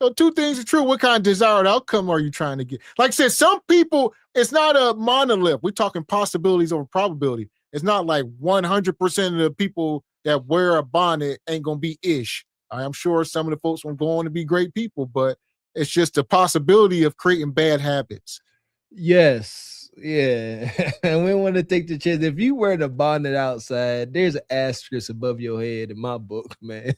So two things are true. What kind of desired outcome are you trying to get? Like I said, some people, it's not a monolith. We're talking possibilities over probability. It's not like 100% of the people that wear a bonnet ain't going to be ish. I'm sure some of the folks will go on to be great people, but it's just a possibility of creating bad habits. Yes. Yeah. And we want to take the chance. If you wear the bonnet outside, there's an asterisk above your head in my book, man.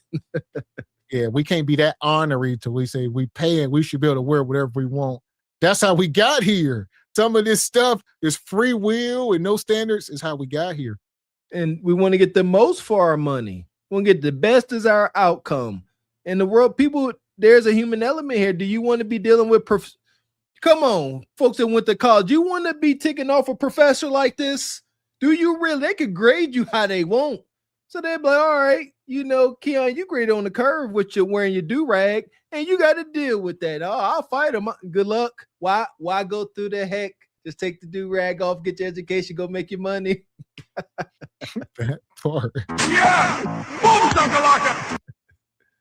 Yeah, we can't be that honorary till we say we pay and we should be able to wear whatever we want. That's how we got here. Some of this stuff is free will and no standards is how we got here. And we want to get the most for our money. We want to get the best as our outcome. In the world, people, there's a human element here. Do you want to be dealing with come on, folks that went to college, you want to be ticking off a professor like this? Do you really? They could grade you how they want. So they're like, all right, Keon, you graded on the curve with you wearing your do-rag, and you got to deal with that. Oh, I'll fight them. Good luck. Why go through the heck? Just take the do-rag off, get your education, go make your money. That part. Yeah!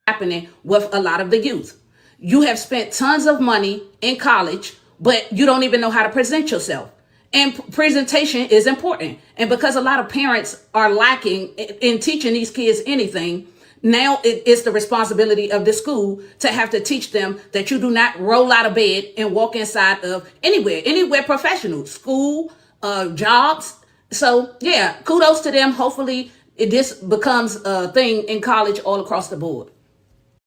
Happening with a lot of the youth. You have spent tons of money in college, but you don't even know how to present yourself. And presentation is important. And because a lot of parents are lacking in teaching these kids anything, now it is the responsibility of the school to have to teach them that you do not roll out of bed and walk inside of anywhere professional, school, jobs. So yeah, kudos to them. Hopefully this becomes a thing in college all across the board.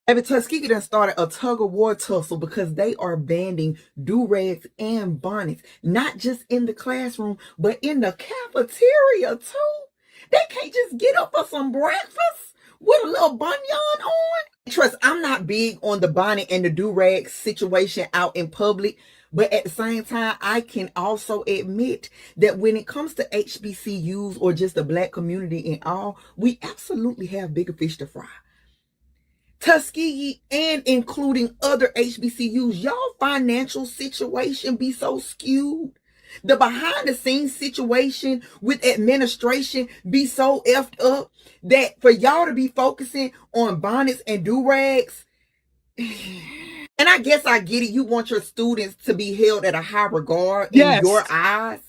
Baby, Tuskegee done started a tug of war tussle because they are banning do-rags and bonnets, not just in the classroom, but in the cafeteria too. They can't just get up for some breakfast with a little bunion on. Trust, I'm not big on the bonnet and the do-rag situation out in public, but at the same time, I can also admit that when it comes to HBCUs or just the Black community in all, we absolutely have bigger fish to fry. Tuskegee and including other HBCUs, y'all financial situation be so skewed. The behind the scenes situation with administration be so effed up that for y'all to be focusing on bonnets and do-rags. And I guess I get it. You want your students to be held at a high regard in your eyes.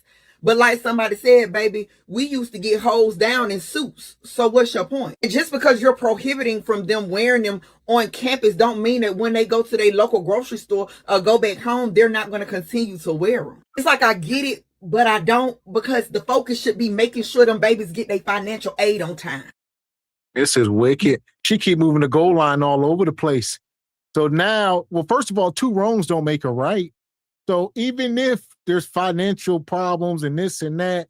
But like somebody said, baby, we used to get hosed down in suits. So what's your point? And just because you're prohibiting from them wearing them on campus don't mean that when they go to their local grocery store or go back home, they're not going to continue to wear them. It's like I get it, but I don't, because the focus should be making sure them babies get their financial aid on time. This is wicked. She keep moving the goal line all over the place. So now, well, first of all, two wrongs don't make a right. So even if there's financial problems and this and that,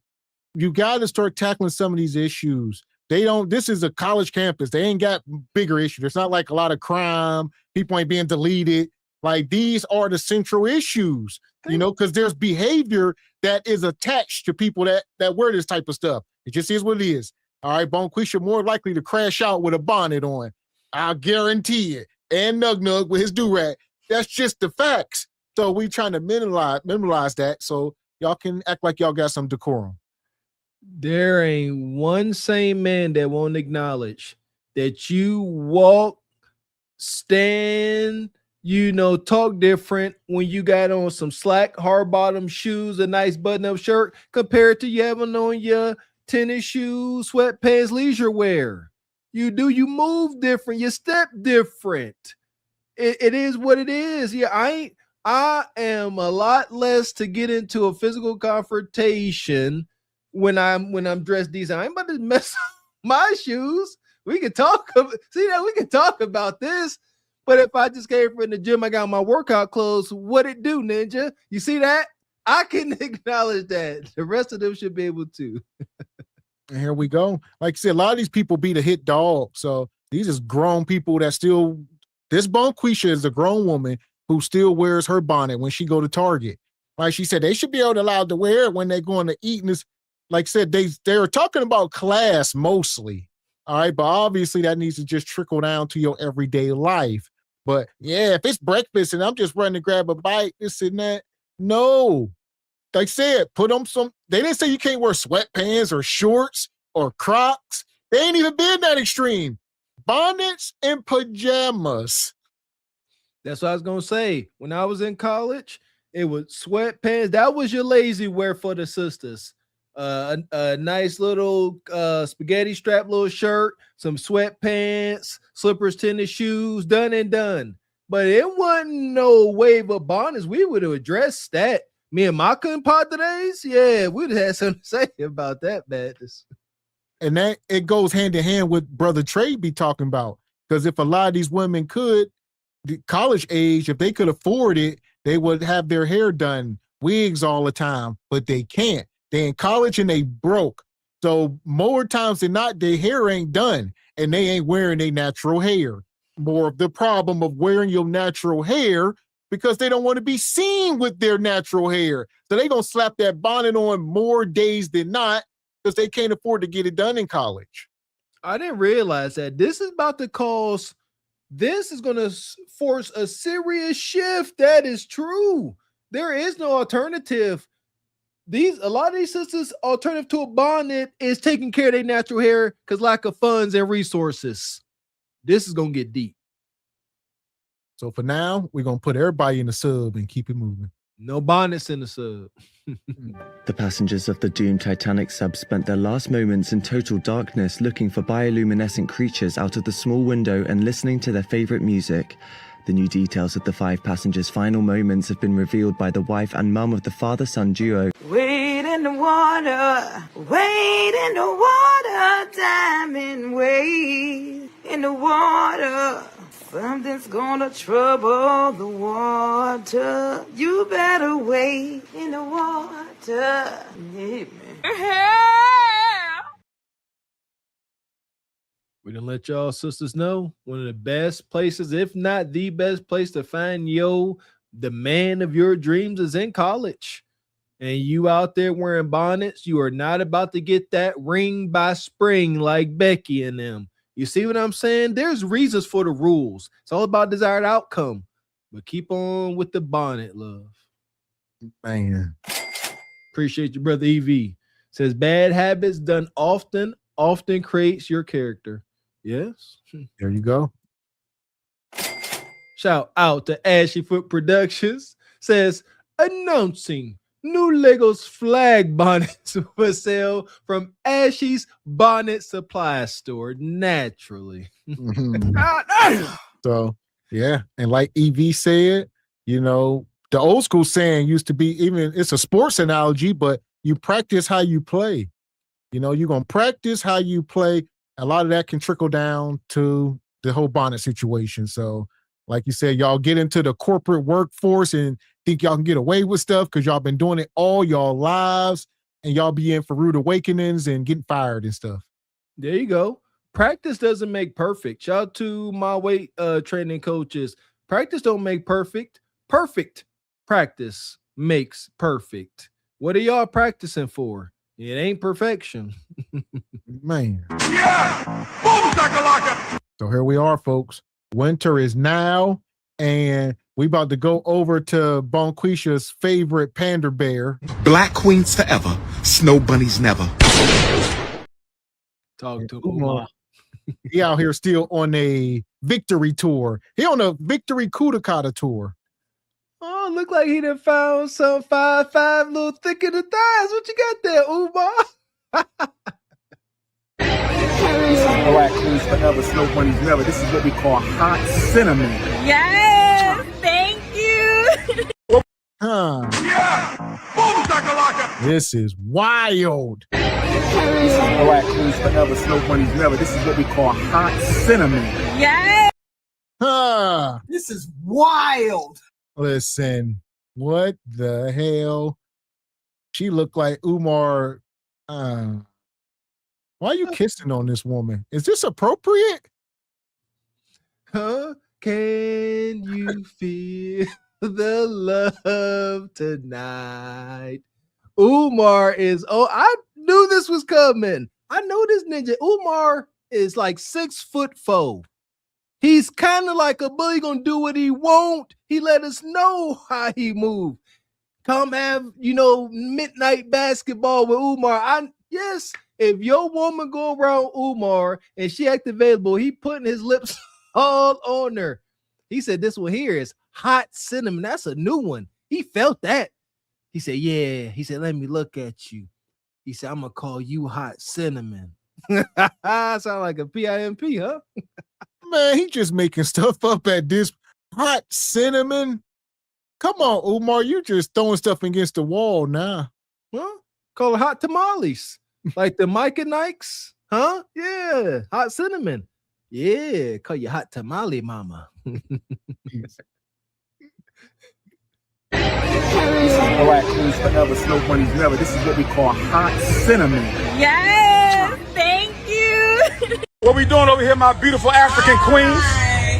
you got to start tackling some of these issues. This is a college campus. They ain't got bigger issues. It's not like a lot of crime. People ain't being deleted. Like these are the central issues, because there's behavior that is attached to people that wear this type of stuff. It just is what it is. All right, Bonquisha more likely to crash out with a bonnet on. I'll guarantee it. And Nug Nug with his do-rag. That's just the facts. So we trying to minimize that so y'all can act like y'all got some decorum. There ain't one sane man that won't acknowledge that you walk, stand, talk different when you got on some slack, hard bottom shoes, a nice button-up shirt compared to you having on your tennis shoes, sweatpants, leisure wear. You move different, you step different. It is what it is. Yeah, I am a lot less to get into a physical confrontation when I'm dressed decent. I ain't about to mess up my shoes. We can talk about this. But if I just came from the gym, I got my workout clothes, what it do, Ninja? You see that? I can acknowledge that. The rest of them should be able to. And here we go. Like I said, a lot of these people be the hit dog. So these is grown people that still, this Bonquisha is a grown woman who still wears her bonnet when she go to Target. Like she said, they should be allowed to wear it when they're going to eat. And this, like I said, they're talking about class mostly. All right. But obviously that needs to just trickle down to your everyday life. But yeah, if it's breakfast and I'm just running to grab a bite, this and that, no. Like I said, put on some, they didn't say you can't wear sweatpants or shorts or Crocs. They ain't even been that extreme. Bonnets and pajamas. That's what I was going to say. When I was in college, it was sweatpants. That was your lazy wear for the sisters. A nice little spaghetti strap little shirt, some sweatpants, slippers, tennis shoes, done and done. But it wasn't no wave of bonnets. We would have addressed that. Me and my compadre days, yeah, we'd have had something to say about that madness. And that it goes hand in hand with Brother Trey be talking about. Because if a lot of these women could, the college age, if they could afford it, they would have their hair done, wigs all the time, but they can't. They in college and they broke. So more times than not, their hair ain't done and they ain't wearing their natural hair. More of the problem of wearing your natural hair because they don't want to be seen with their natural hair. So they going to slap that bonnet on more days than not because they can't afford to get it done in college. I didn't realize that. This is about to cause, this is going to force a serious shift. That is true. There is no alternative. A lot of these sisters' alternative to a bonnet is taking care of their natural hair because lack of funds and resources. This is going to get deep. So for now, we're going to put everybody in the sub and keep it moving. No bonnets in the sub. The passengers of the doomed Titanic sub spent their last moments in total darkness looking for bioluminescent creatures out of the small window and listening to their favorite music. The new details of the 5 passengers' final moments have been revealed by the wife and mum of the father-son duo. Wade in the water, wade in the water, diamond wade in the water. Something's gonna trouble the water. You better wade in the water. Yeah, We're going to let y'all sisters know one of the best places, if not the best place to find the man of your dreams is in college. And you out there wearing bonnets, you are not about to get that ring by spring like Becky and them. You see what I'm saying? There's reasons for the rules. It's all about desired outcome. But keep on with the bonnet, love. Man. Appreciate you, brother EV. Says bad habits done often creates your character. Yes. There you go. Shout out to Ashy Foot Productions. Says announcing new Legos flag bonnets for sale from Ashy's Bonnet Supply Store. Naturally. So, yeah. And like EV said, the old school saying used to be, even it's a sports analogy, but you practice how you play. You're going to practice how you play. A lot of that can trickle down to the whole bonnet situation. So, like you said, y'all get into the corporate workforce and think y'all can get away with stuff because y'all been doing it all y'all lives and y'all be in for rude awakenings and getting fired and stuff. There you go. Practice doesn't make perfect. Shout out to my weight training coaches. Practice don't make perfect. Perfect practice makes perfect. What are y'all practicing for? It ain't perfection. Man. Yeah! Boom, so here we are, folks. Winter is now, and we about to go over to Bonquisha's favorite panda bear. Black queens forever, snow bunnies never. Talk to Umar. He out here still on a victory tour. He on a victory Kudakata tour. Oh, look like he done found some 5'5" little thick in the thighs. What you got there, Umar? Black queens forever, snow bunnies never. This is what we call hot cinnamon. Yes, thank you. Huh. Yeah! Boom shakalaka! This is wild. All right, queens forever, snow bunnies never. This is what we call hot cinnamon. Yes. Huh. This is wild. Listen, what the hell? She looked like Umar. Why are you kissing on this woman? Is this appropriate? Huh? Can you feel the love tonight? Umar is, oh, I knew this was coming. I know this ninja. Umar is like 6'4". He's kind of like a bully, gonna do what he want. He let us know how he move. Come have, midnight basketball with Umar. Yes, if your woman go around Umar and she act available, he putting his lips all on her. He said this one here is hot cinnamon. That's a new one. He felt that. He said, yeah. He said, let me look at you. He said, I'm gonna call you hot cinnamon. Sound like a PIMP, huh? Man, he just making stuff up at this. Hot cinnamon. Come on, Umar, you just throwing stuff against the wall now. Huh? Call it hot tamales. Like the Mike and Nikes. Huh? Yeah. Hot cinnamon. Yeah. Call you hot tamale mama. All right, queens forever, snow bunnies never. This is what we call hot cinnamon. Yes. Thank you. What we doing over here, my beautiful African queens?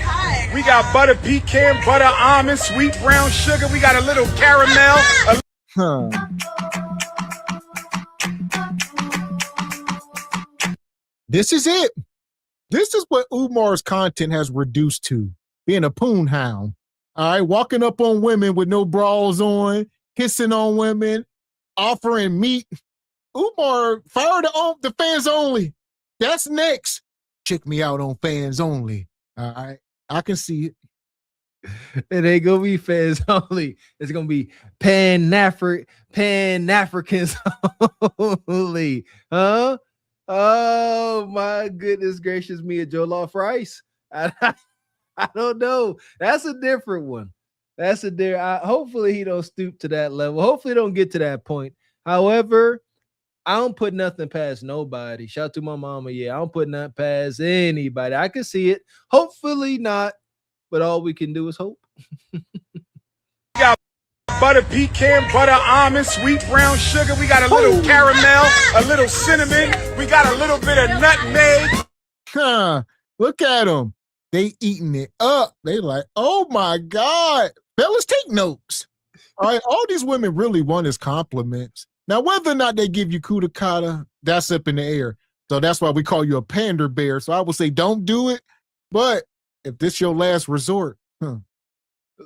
Hi. We got butter pecan, butter almond, sweet brown sugar. We got a little caramel. This is it. This is what Umar's content has reduced to, being a poon hound. All right, walking up on women with no bras on, kissing on women, offering meat. Umar, fire the fans only. That's next. Check me out on fans only. All right, I can see it. It ain't gonna be fans only. It's gonna be Pan-Africans only. Huh? Oh my goodness gracious me, and Jollof rice. I don't know. That's a different one. That's a different. Hopefully he don't stoop to that level. Hopefully don't get to that point. However, I don't put nothing past nobody. Shout out to my mama. Yeah, I don't put nothing past anybody. I can see it. Hopefully not. But all we can do is hope. We got butter pecan, butter almond, sweet brown sugar. We got a little caramel, a little cinnamon. We got a little bit of nutmeg. Huh. Look at them. They eating it up. They like, oh my God. Fellas, take notes. All right. All these women really want is compliments. Now, whether or not they give you coup de kata, that's up in the air. So that's why we call you a pander bear. So I would say don't do it. But if this your last resort,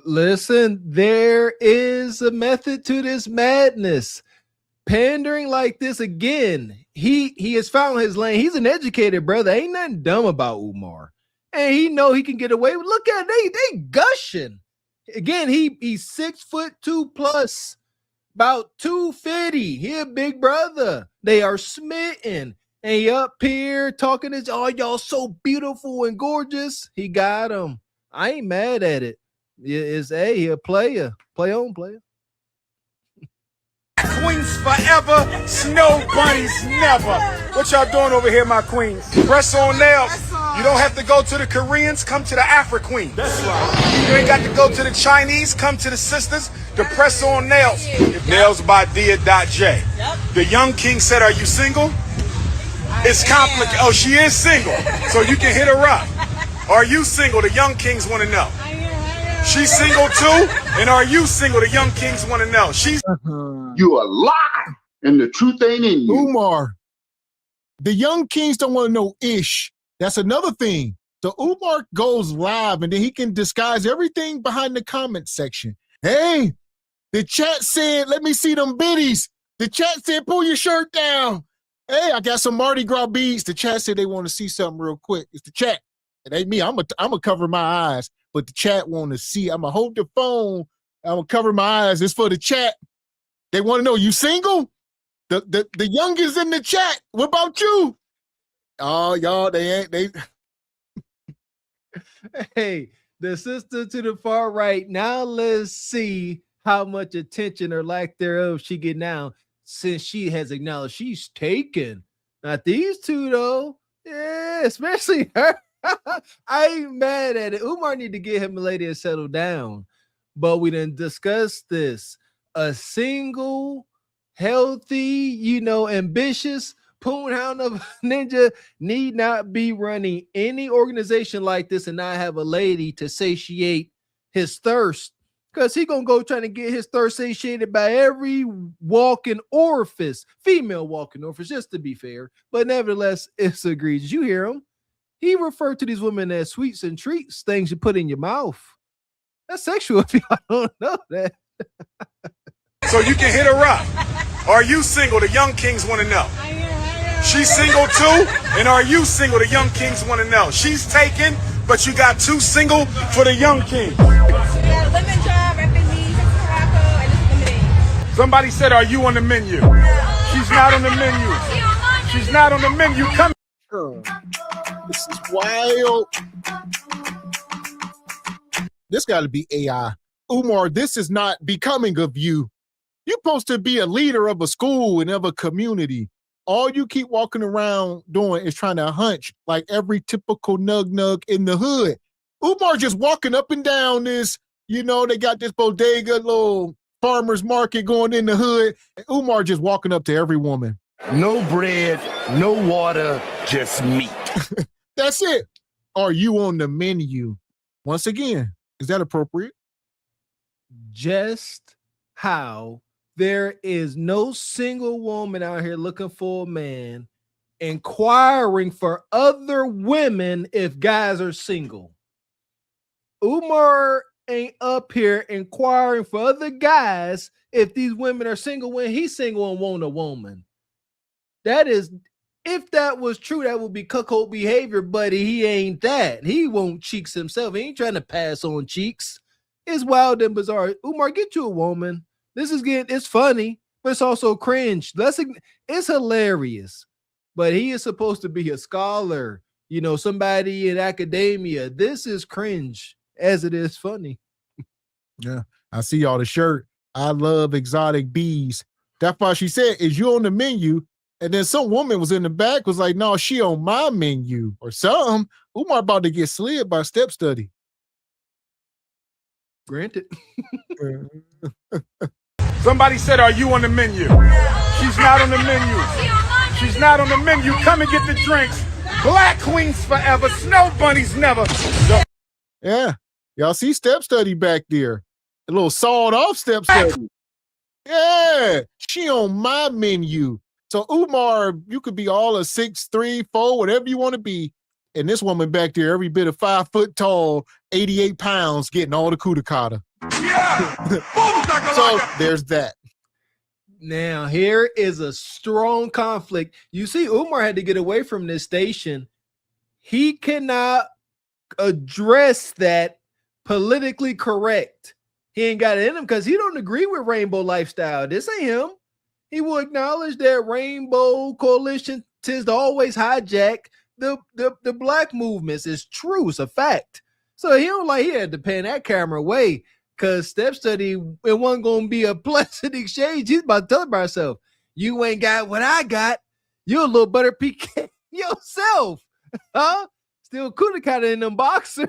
listen, there is a method to this madness. Pandering like this again, he has found his lane. He's an educated brother. Ain't nothing dumb about Umar. And he know he can get away with. Look at they gushing. Again, he's 6'2" plus, about 250. He a big brother. They are smitten. And he up here talking this, oh, y'all so beautiful and gorgeous. He got him. I ain't mad at it. It's he a player. Play on, player. Queens forever, snow bunnies never. What y'all doing over here, my queens? Press on nails. You don't have to go to the Koreans, come to the Afro queen. That's right. You ain't got to go to the Chinese, come to the sisters. The press on nails. Nails by Dia.J. The young king said, are you single? It's complicated. Oh, she is single. So you can hit her up. Are you single? The young kings want to know. She's single too? And are you single? The young kings want to know. She's you a lie, and the truth ain't in you. Umar, the young kings don't want to know ish. That's another thing. So Umar goes live and then he can disguise everything behind the comment section. Hey, the chat said, let me see them biddies. The chat said, pull your shirt down. Hey, I got some Mardi Gras beads. The chat said they want to see something real quick. It's the chat. It ain't me. I'm gonna cover my eyes, but the chat want to see. I'm gonna hold the phone. I'm gonna cover my eyes. It's for the chat. They want to know, you single? The youngest in the chat. What about you? Oh, y'all, they. Hey, the sister to the far right. Now let's see how much attention or lack thereof she get now since she has acknowledged she's taken. Not these two though. Yeah, especially her. I ain't mad at it. Umar need to get him a lady and settle down. But we didn't discuss this. A single, healthy, ambitious Poonhound of Ninja need not be running any organization like this and not have a lady to satiate his thirst. Because he gonna go trying to get his thirst satiated by every walking orifice, female walking orifice, just to be fair. But nevertheless, it's egregious. You hear him? He referred to these women as sweets and treats, things you put in your mouth. That's sexual if y'all don't know that. So you can hit her up. Are you single? The young kings want to know. She's single too? And are you single? The young kings want to know. She's taken, but you got two single for the young king. Somebody said, are you on the menu? She's not on the menu. She's not on the menu. Come. This is wild. This got to be AI. Umar, this is not becoming of you. You're supposed to be a leader of a school and of a community. All you keep walking around doing is trying to hunch like every typical nug in the hood. Umar just walking up and down this, they got this bodega, little farmer's market going in the hood. And Umar just walking up to every woman. No bread, no water, just meat. That's it. Are you on the menu? Once again, is that appropriate? Just how there is no single woman out here looking for a man, inquiring for other women if guys are single. Umar ain't up here inquiring for other guys if these women are single when he's single and want a woman. That is, if that was true, that would be cuckold behavior, buddy. He ain't that. He won't cheeks himself. He ain't trying to pass on cheeks. It's wild and bizarre. Umar, get you a woman. It's funny, but it's also cringe. It's hilarious. But he is supposed to be a scholar, somebody in academia. This is cringe as it is funny. Yeah, I see y'all the shirt. I love exotic bees. That's why she said, is you on the menu? And then some woman was in the back was like, no, she on my menu or something. Umar about to get slid by step study. Granted. Somebody said, are you on the menu? She's not on the menu. She's not on the menu. Come and get the drinks. Black queens forever. Snow bunnies never. Yeah. Y'all see step study back there. A little sawed off step study. Yeah. She on my menu. So Umar, you could be all a 6'3", 4", whatever you want to be. And this woman back there, every bit of 5 foot tall, 88 pounds, getting all the kudakata. Yeah. So there's that. Now, here is a strong conflict. You see, Umar had to get away from this station. He cannot address that politically correct. He ain't got it in him because he don't agree with rainbow lifestyle. This ain't him. He will acknowledge that rainbow coalition tends to always hijack the black movements. It's true. It's a fact. So he had to pan that camera away because step study, it wasn't going to be a pleasant exchange. He's about to tell himself, you ain't got what I got. You're a little butter pecan yourself. Huh? Still kudakata in them boxers.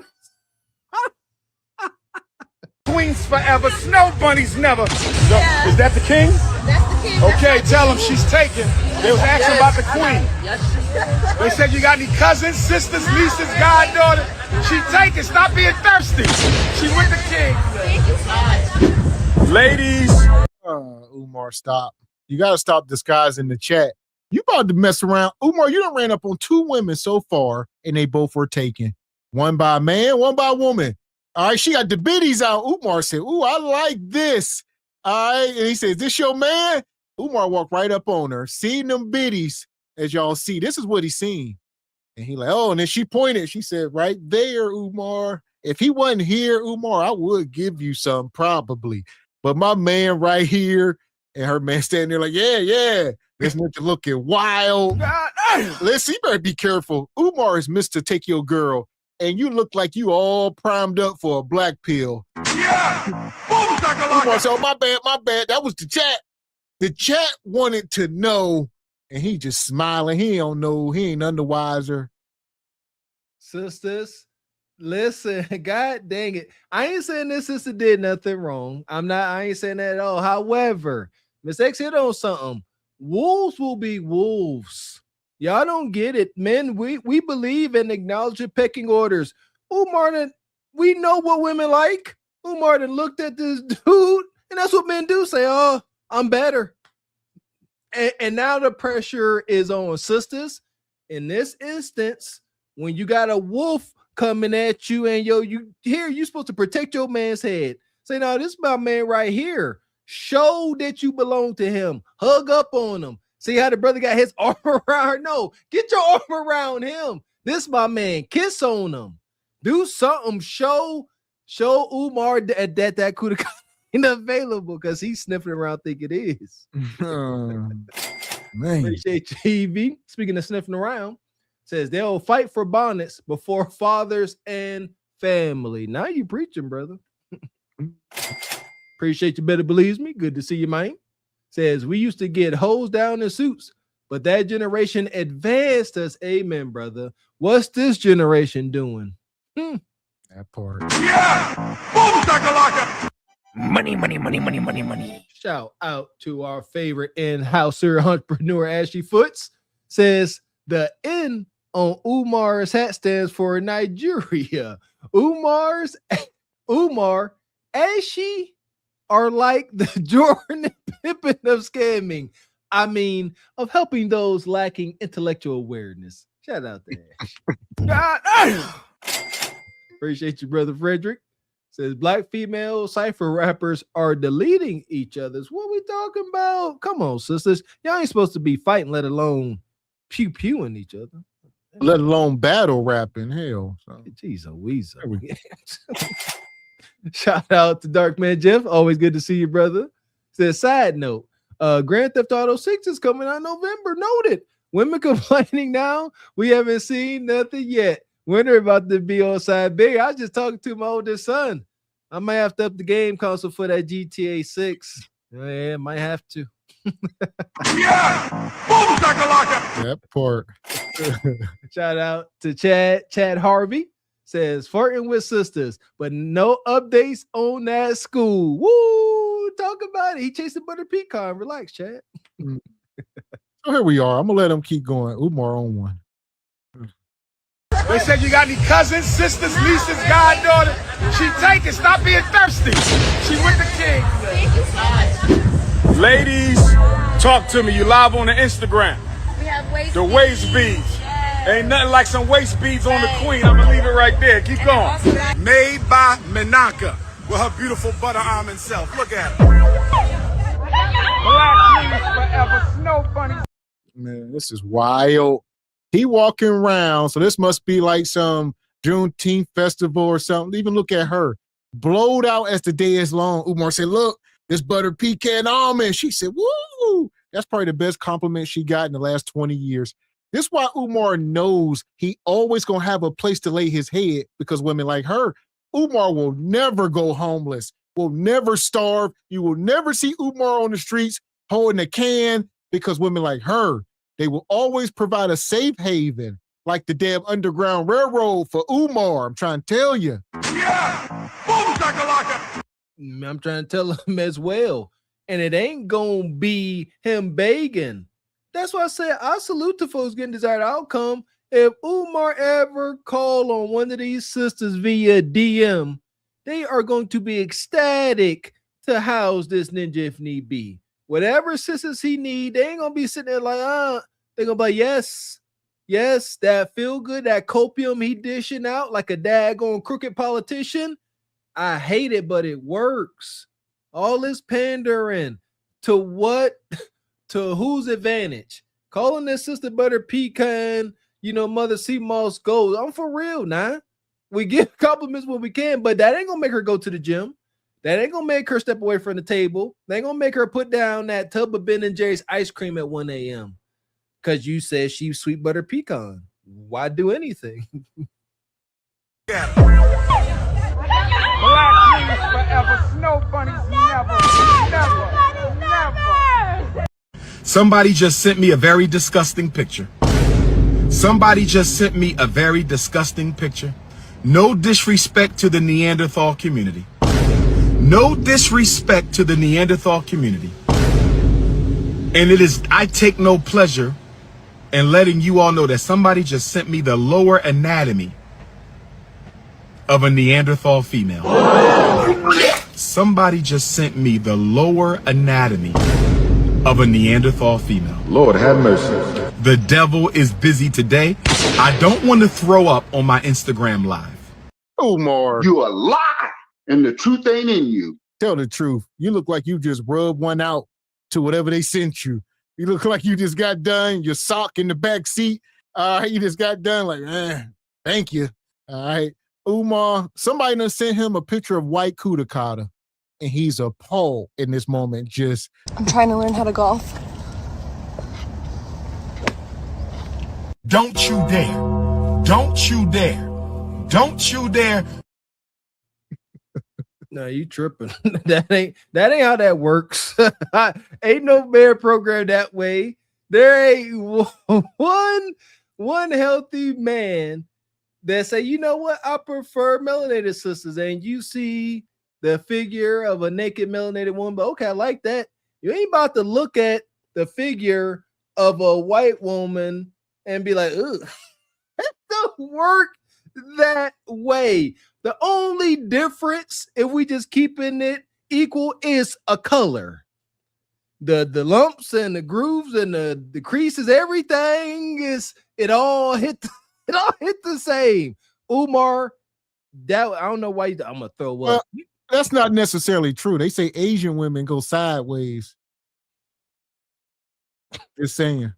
Queens forever. Snow bunnies never. Yeah. Is that the king? That's the king. Okay, tell him she's taken. They was asking about the queen. They said, you got any cousins, sisters, nieces, goddaughter? She taken. Stop being thirsty. She with the king. Thank you so much. Ladies. Umar, stop. You got to stop disguising the chat. You about to mess around. Umar, you done ran up on 2 women so far, and they both were taken. One by a man, one by a woman. All right, she got the biddies out. Umar said, ooh, I like this. All right, and he said, is this your man? Umar walked right up on her, seen them biddies, as y'all see. This is what he seen. And he like, oh, and then she pointed. She said, right there, Umar. If he wasn't here, Umar, I would give you some, probably. But my man right here, and her man standing there like, yeah. This nigga looking wild. Listen, you better be careful. Umar is Mr. Take Your Girl. And you look like you all primed up for a black pill. Yeah! Umar said, oh, my bad. That was the chat. The chat wanted to know, and he just smiling. He don't know. He ain't none the wiser. Sisters, listen, God dang it. I ain't saying this sister did nothing wrong. I ain't saying that at all. However, Miss X hit on something. Wolves will be wolves. Y'all don't get it. Men, we believe and acknowledge the pecking orders. Umar, we know what women like. Umar looked at this dude, and that's what men do. Say, oh, I'm better. And now the pressure is on sisters. In this instance, when you got a wolf coming at you and you're supposed to protect your man's head. Say, no, this is my man right here. Show that you belong to him. Hug up on him. See how the brother got his arm around her? No, get your arm around him. This my man. Kiss on him. Do something. Show Umar that could have been available because he's sniffing around thinking it is. Man. Appreciate you, EV. Speaking of sniffing around, says they'll fight for bonnets before fathers and family. Now you preaching, brother. Appreciate you. Better believes me. Good to see you, man. Says we used to get hosed down in suits, but that generation advanced us. Amen, brother. What's this generation doing? That part. Yeah! Boom, shakalaka! Money. Shout out to our favorite in-houser entrepreneur, Ashley Foots. Says the N on Umar's hat stands for Nigeria. Umar, Ashley are like the Jordan and Pippen of scamming. I mean, of helping those lacking intellectual awareness. Shout out to Ashley. Appreciate you, brother Frederick. Says black female cipher rappers are deleting each other's. What we talking about? Come on, sisters. Y'all ain't supposed to be fighting, let alone pew-pewing each other. Let alone battle rapping. Hell. So. Jeez, Weezer. Shout out to Dark Man Jeff. Always good to see you, brother. Says side note, Grand Theft Auto 6 is coming out November. Noted. Women complaining now. We haven't seen nothing yet. Winter about to be on side big. I was just talking to my oldest son. I might have to up the game console for that GTA 6. Yeah, might have to. Yeah! Boom, shakalaka! That part. Shout out to Chad Harvey. Says flirting with sisters, but no updates on that school. Woo! Talk about it. He chased a butter pecan. Relax, Chad. So here we are. I'm gonna let him keep going. Umar on one. They said you got any cousins, sisters, nieces, goddaughter? She take it. Stop being thirsty. She with the king. Ladies, talk to me. You live on the Instagram. We have waist the waist beads. Ain't nothing like some waist beads on the queen. I'm gonna leave it right there. Keep going. Made by Menaka with her beautiful butter almond self. Look at her. Black queens forever. Snow bunny. Man, this is wild. He walking around, so this must be like some Juneteenth festival or something. Even look at her. Blowed out as the day is long. Umar said, look, this butter pecan almond. She said, woo! That's probably the best compliment she got in the last 20 years. This is why Umar knows he always gonna have a place to lay his head because women like her, Umar will never go homeless, will never starve. You will never see Umar on the streets holding a can because women like her, they will always provide a safe haven like the damn Underground Railroad for Umar. I'm trying to tell you. Yeah! Boom, shakalaka! I'm trying to tell him as well. And it ain't gonna be him begging. That's why I said I salute the folks getting desired outcome. If Umar ever call on one of these sisters via DM, they are going to be ecstatic to house this ninja if need be. Whatever assistance he need, they ain't gonna be sitting there like, they're gonna be like, yes, that feel good, that copium he dishing out like a daggone crooked politician. I hate it, but it works. All this pandering to what? To whose advantage? Calling this sister butter pecan, Mother Sea Moss gold. I'm for real now. We give compliments when we can, but that ain't gonna make her go to the gym. That ain't gonna make her step away from the table. That ain't gonna make her put down that tub of Ben and Jerry's ice cream at 1 a.m. Because you said she's sweet butter pecan. Why do anything? Black queens forever. Snow bunnies never. Never. Somebody just sent me a very disgusting picture. Somebody just sent me a very disgusting picture. No disrespect to the Neanderthal community. No disrespect to the Neanderthal community. And I take no pleasure in letting you all know that somebody just sent me the lower anatomy of a Neanderthal female. Somebody just sent me the lower anatomy of a Neanderthal female. Lord have mercy. The devil is busy today. I don't want to throw up on my Instagram live. Umar. You a lie, and the truth ain't in you. Tell the truth. You look like you just rubbed one out to whatever they sent you. You look like you just got done, your sock in the back seat. You just got done like, thank you. All right. Umar, somebody done sent him a picture of white Kudakata, and he's appalled in this moment. I'm trying to learn how to golf. Don't you dare. Don't you dare. Don't you dare. No, you tripping. that ain't how that works. Ain't no bear program that way. There ain't one healthy man that say, you know what, I prefer melanated sisters. And you see the figure of a naked melanated woman, but okay, I like that. You ain't about to look at the figure of a white woman and be like, ugh, that don't work that way. The only difference, if we just keeping it equal, is a color. The lumps and the grooves and the creases, everything it all hit the same. Umar, that I don't know why I'm gonna throw up. That's not necessarily true. They say Asian women go sideways. Just saying.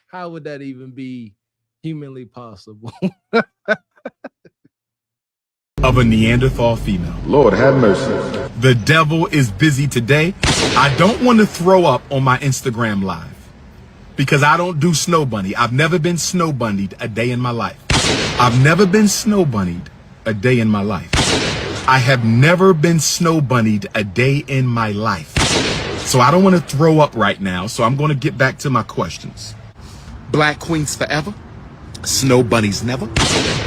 How would that even be humanly possible? Of a Neanderthal female. Lord have mercy. The devil is busy today. I don't want to throw up on my Instagram live because I don't do snow bunny. I've never been snow bunnied a day in my life. I've never been snow bunnied a day in my life. I have never been snow bunnied a day in my life. So I don't want to throw up right now. So I'm going to get back to my questions. Black queens forever. Snow bunnies never.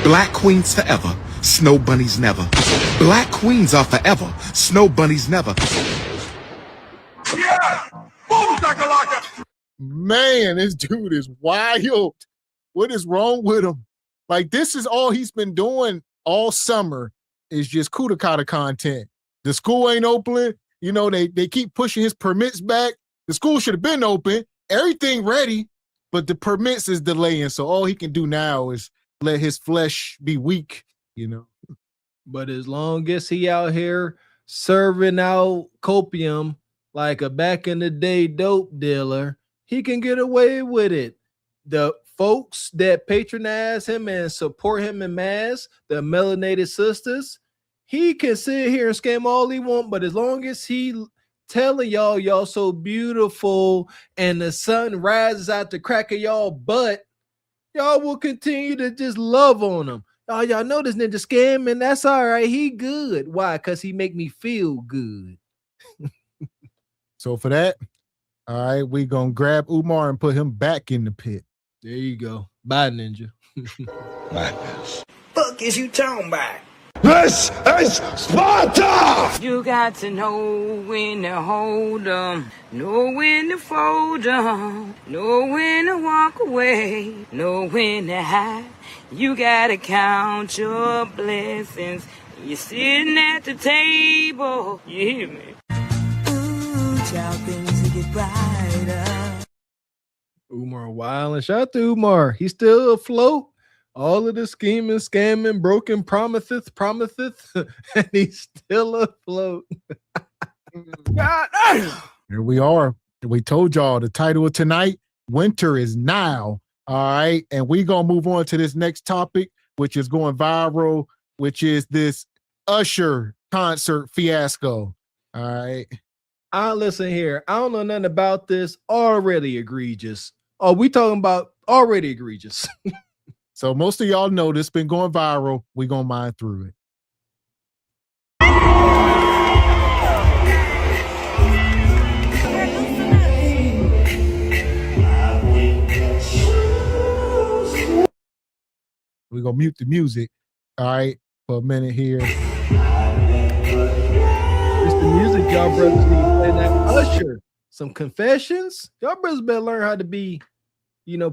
Black queens forever. Snow bunnies never. Black queens are forever. Snow bunnies never. Yeah! Boom, shakalaka! Man, this dude is wild. What is wrong with him? Like, this is all he's been doing all summer is just Kudakata content. The school ain't open. You know, they keep pushing his permits back. The school should have been open. Everything ready, but the permits is delaying. So all he can do now is let his flesh be weak, you know. But as long as he out here serving out copium like a back in the day dope dealer, he can get away with it. The folks that patronize him and support him in mass, the melanated sisters, he can sit here and scam all he want, but as long as he telling y'all so beautiful and the sun rises out the crack of y'all butt, y'all will continue to just love on him. Oh, y'all know this ninja scam, and that's all right. He good. Why? Because he make me feel good. So for that, all right, we gonna grab Umar and put him back in the pit. There you go. Bye, ninja. Madness. Fuck is you talking about? This is Sparta! You got to know when to hold 'em, know when to fold 'em, know when to walk away, know when to hide. You gotta count your blessings. You're sitting at the table. You hear me? Ooh, child, things will get brighter. Umar wild, and shout out to Umar. He's still afloat. All of the scheming, scamming, broken promises, and he's still afloat. God damn. Here we are. We told y'all the title of tonight, Winter is Now. All right. And we gonna move on to this next topic, which is going viral, which is this Usher concert fiasco. All right. Listen here. I don't know nothing about this. Already egregious. Oh, we talking about already egregious. So most of y'all know this been going viral. We gonna mine through it. We're gonna mute the music, all right, for a minute here. It's the music y'all brothers need. And that Usher, some confessions. Y'all brothers better learn how to be,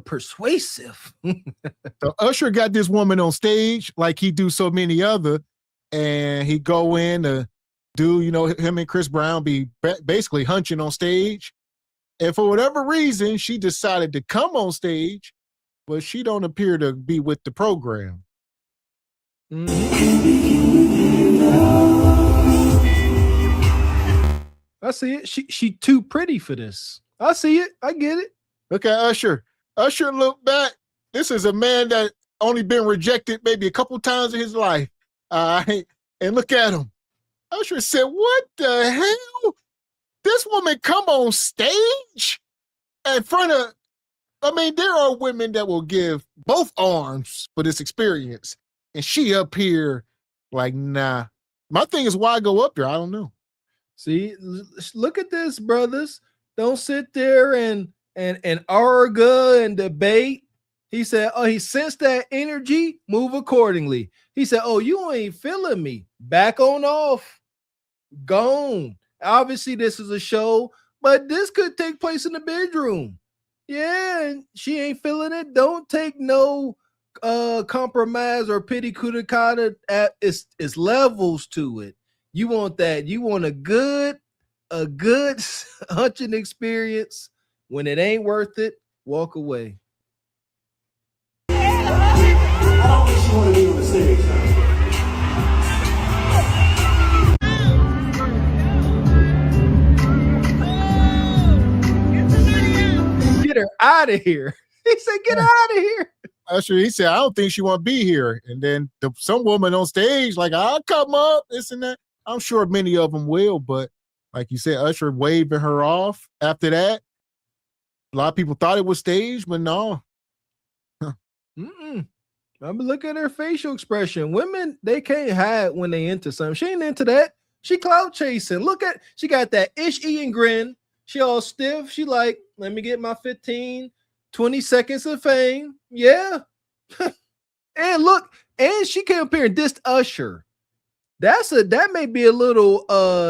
persuasive. So Usher got this woman on stage like he do so many other, and he go in to do, him and Chris Brown be basically hunching on stage. And for whatever reason, she decided to come on stage, but she don't appear to be with the program. I see it. She too pretty for this. I see it. I get it. Look at Usher. Usher look back. This is a man that only been rejected maybe a couple times in his life. All right. And look at him. Usher said, what the hell? This woman come on stage in front of, there are women that will give both arms for this experience. And she up here like, nah. My thing is, why go up there? I don't know. See, look at this, brothers. Don't sit there and argue and debate. He said, oh, he sensed that energy, move accordingly. He said, oh, you ain't feeling me. Back on off. Gone. Obviously, this is a show, but this could take place in the bedroom. Yeah, and she ain't feeling it. Don't take no compromise or pity cuda cata. It's levels to it. You want that. You want a good hunting experience. When it ain't worth it, walk away. I don't think she want to be on the stage. Get her out of here. He said, get out of here. Usher, he said, I don't think she want to be here. And then some woman on stage, like, I'll come up, this and that. I'm sure many of them will, but like you said, Usher waving her off after that. A lot of people thought it was staged, but no. I'm looking at her facial expression. Women, they can't hide when they into something. She ain't into that. She clout chasing. She got that ish-eating grin. She all stiff. She like, let me get my 15, 20 seconds of fame. Yeah. And look, and she came up here and dissed Usher. That may be a little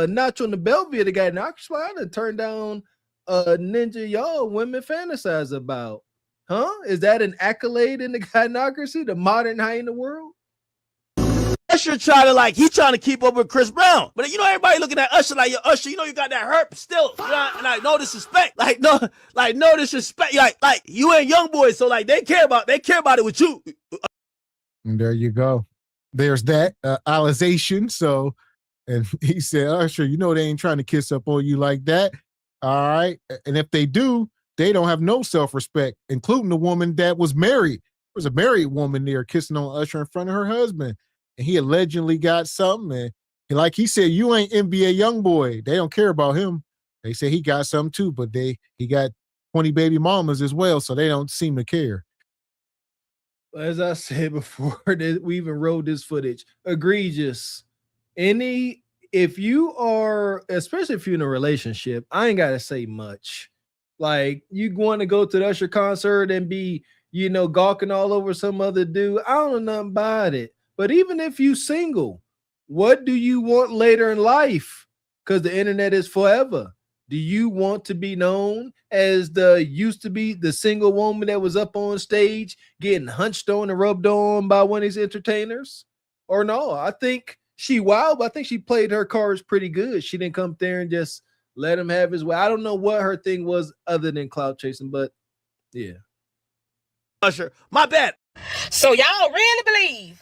notch on the Bellevue that got knocked. I done turned down ninja y'all women fantasize about. Huh? Is that an accolade in the gynocracy, the modern high in the world? Usher trying to keep up with Chris Brown. But everybody looking at Usher like, yo, Usher, you got that herp still. No disrespect. No disrespect. Like you ain't young boys, so they care about it with you. And there you go. There's that alization. So, and he said, Usher, they ain't trying to kiss up on you like that. All right. And if they do, they don't have no self-respect, including the woman that was married. There was a married woman there kissing on Usher in front of her husband. And he allegedly got something. And like he said, you ain't NBA young boy. They don't care about him. They say he got something too, but he got 20 baby mamas as well. So they don't seem to care. As I said before, we even rode this footage. Egregious. If you are, especially if you're in a relationship, I ain't got to say much. Like, you want to go to the Usher concert and be, gawking all over some other dude. I don't know nothing about it. But even if you single, what do you want later in life? Because the internet is forever. Do you want to be known as used to be the single woman that was up on stage getting hunched on and rubbed on by one of these entertainers? Or no? I think she wild, but I think she played her cards pretty good. She didn't come there and just let him have his way. I don't know what her thing was other than clout chasing, but yeah. Usher, my bad. So y'all really believe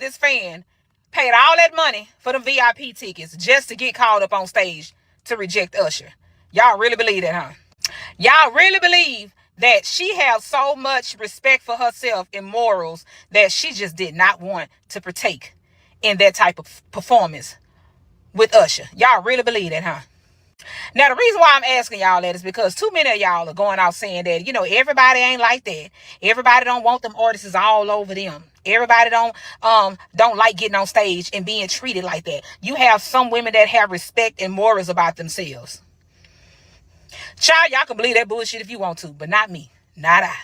this fan paid all that money for the VIP tickets just to get called up on stage to reject Usher? Y'all really believe that, huh? Y'all really believe that she has so much respect for herself and morals that she just did not want to partake in that type of performance with Usher? Y'all really believe that, huh? Now, the reason why I'm asking y'all that is because too many of y'all are going out saying that, everybody ain't like that. Everybody don't want them artists all over them. Everybody don't like getting on stage and being treated like that. You have some women that have respect and morals about themselves. Child, y'all can believe that bullshit if you want to, but not me. Not I.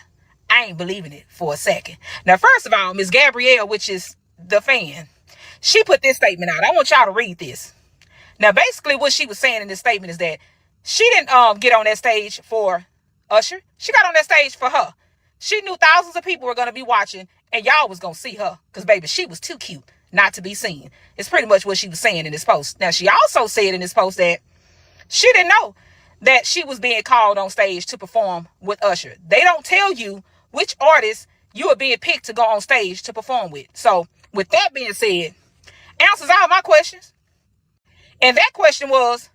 I ain't believing it for a second. Now, first of all, Miss Gabrielle, which is the fan, she put this statement out. I want y'all to read this. Now, basically what she was saying in this statement is that she didn't get on that stage for Usher. She got on that stage for her. She knew thousands of people were going to be watching and y'all was going to see her because, baby, she was too cute not to be seen. It's pretty much what she was saying in this post. Now, she also said in this post that she didn't know that she was being called on stage to perform with Usher. They don't tell you which artists you are being picked to go on stage to perform with. So, with that being said, answers all my questions. And that question was,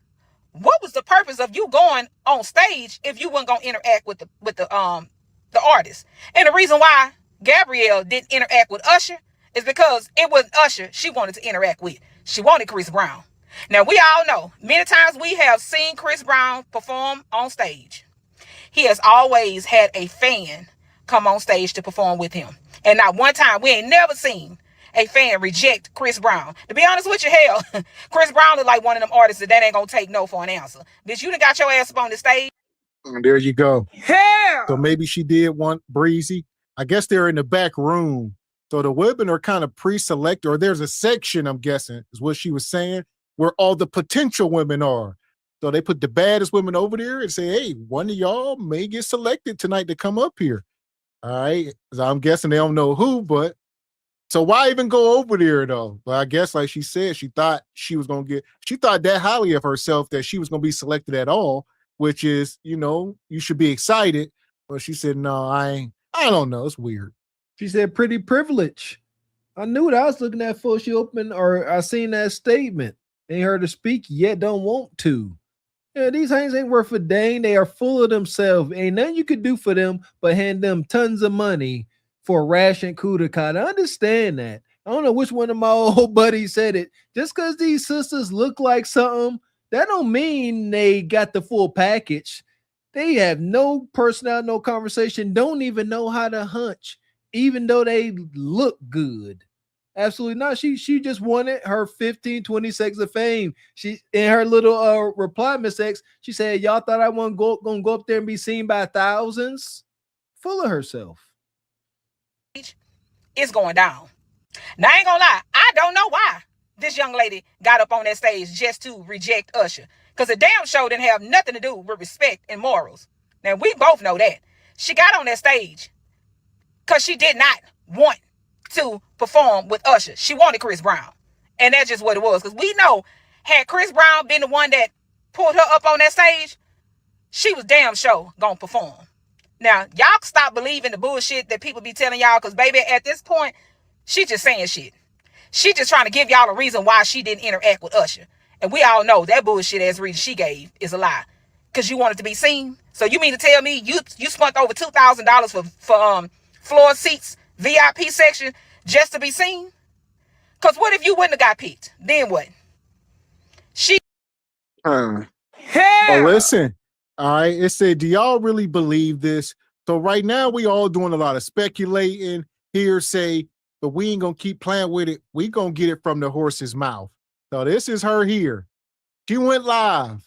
what was the purpose of you going on stage if you weren't gonna interact with the artist? And the reason why Gabrielle didn't interact with Usher is because it wasn't Usher she wanted to interact with. She wanted Chris Brown. Now, we all know, many times we have seen Chris Brown perform on stage. He has always had a fan come on stage to perform with him. And not one time, we ain't never seen a fan reject Chris Brown. To be honest with you, hell, Chris Brown look like one of them artists that ain't gonna take no for an answer. Bitch, you done got your ass up on the stage. And there you go. Hell! So maybe she did want Breezy. I guess they're in the back room. So the women are kind of pre-selected, or there's a section, I'm guessing, is what she was saying, where all the potential women are. So they put the baddest women over there and say, hey, one of y'all may get selected tonight to come up here. All right. So I'm guessing they don't know who, but so why even go over there though? But I guess like she said, she thought she thought that highly of herself that she was going to be selected at all, which is, you should be excited. But she said, no, I don't know. It's weird. She said pretty privilege. I knew what I was looking at before she opened, or I seen that statement. Ain't heard her speak yet, don't want to. Yeah, these hangs ain't worth a dang. They are full of themselves. Ain't nothing you could do for them but hand them tons of money for a ration coup de I understand that. I don't know which one of my old buddies said it. Just because these sisters look like something, that don't mean they got the full package. They have no personality, no conversation, don't even know how to hunch, even though they look good. Absolutely not. She just wanted her 15, 20 seconds of fame. She in her little reply, Miss X, she said, y'all thought I wasn't gonna go up there and be seen by thousands? Full of herself. It's going down. Now, I ain't gonna lie, I don't know why this young lady got up on that stage just to reject Usher. Because the damn show didn't have nothing to do with respect and morals. Now, we both know that. She got on that stage because she did not want to perform with Usher. She wanted Chris Brown. And that's just what it was. Because we know, had Chris Brown been the one that pulled her up on that stage, she was damn sure gonna perform. Now, y'all stop believing the bullshit that people be telling y'all, because, baby, at this point, she just saying shit. She just trying to give y'all a reason why she didn't interact with Usher. And we all know that bullshit ass reason she gave is a lie. Because you wanted to be seen. So you mean to tell me you spent over $2,000 for floor seats, VIP section, just to be seen? Because what if you wouldn't have got picked? Then what? Oh, listen. All right. It said, do y'all really believe this? So right now we all doing a lot of speculating, hearsay, but we ain't going to keep playing with it. We going to get it from the horse's mouth. So this is her here. She went live.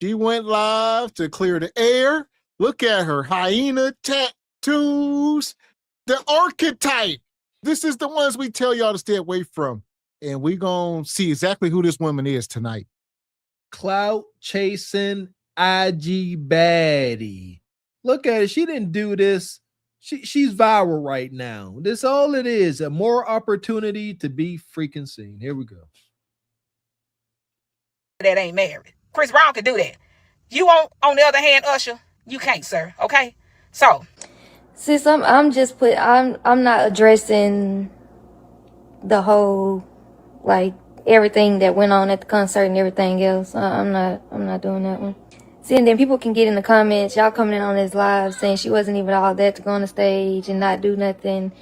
She went live to clear the air. Look at her hyena tattoos. The archetype. This is the ones we tell y'all to stay away from. And we going to see exactly who this woman is tonight. Clout chasing IG baddie. Look at it. She didn't do this. She's viral right now. This all it is. A more opportunity to be freaking seen. Here we go. That ain't married. Chris Brown can do that. You on the other hand, Usher, you can't, sir. Okay? So. Sis, I'm not addressing the whole, like, everything that went on at the concert and everything else. I'm not doing that one. See, and then people can get in the comments, y'all coming in on this live saying she wasn't even all that to go on the stage and not do nothing.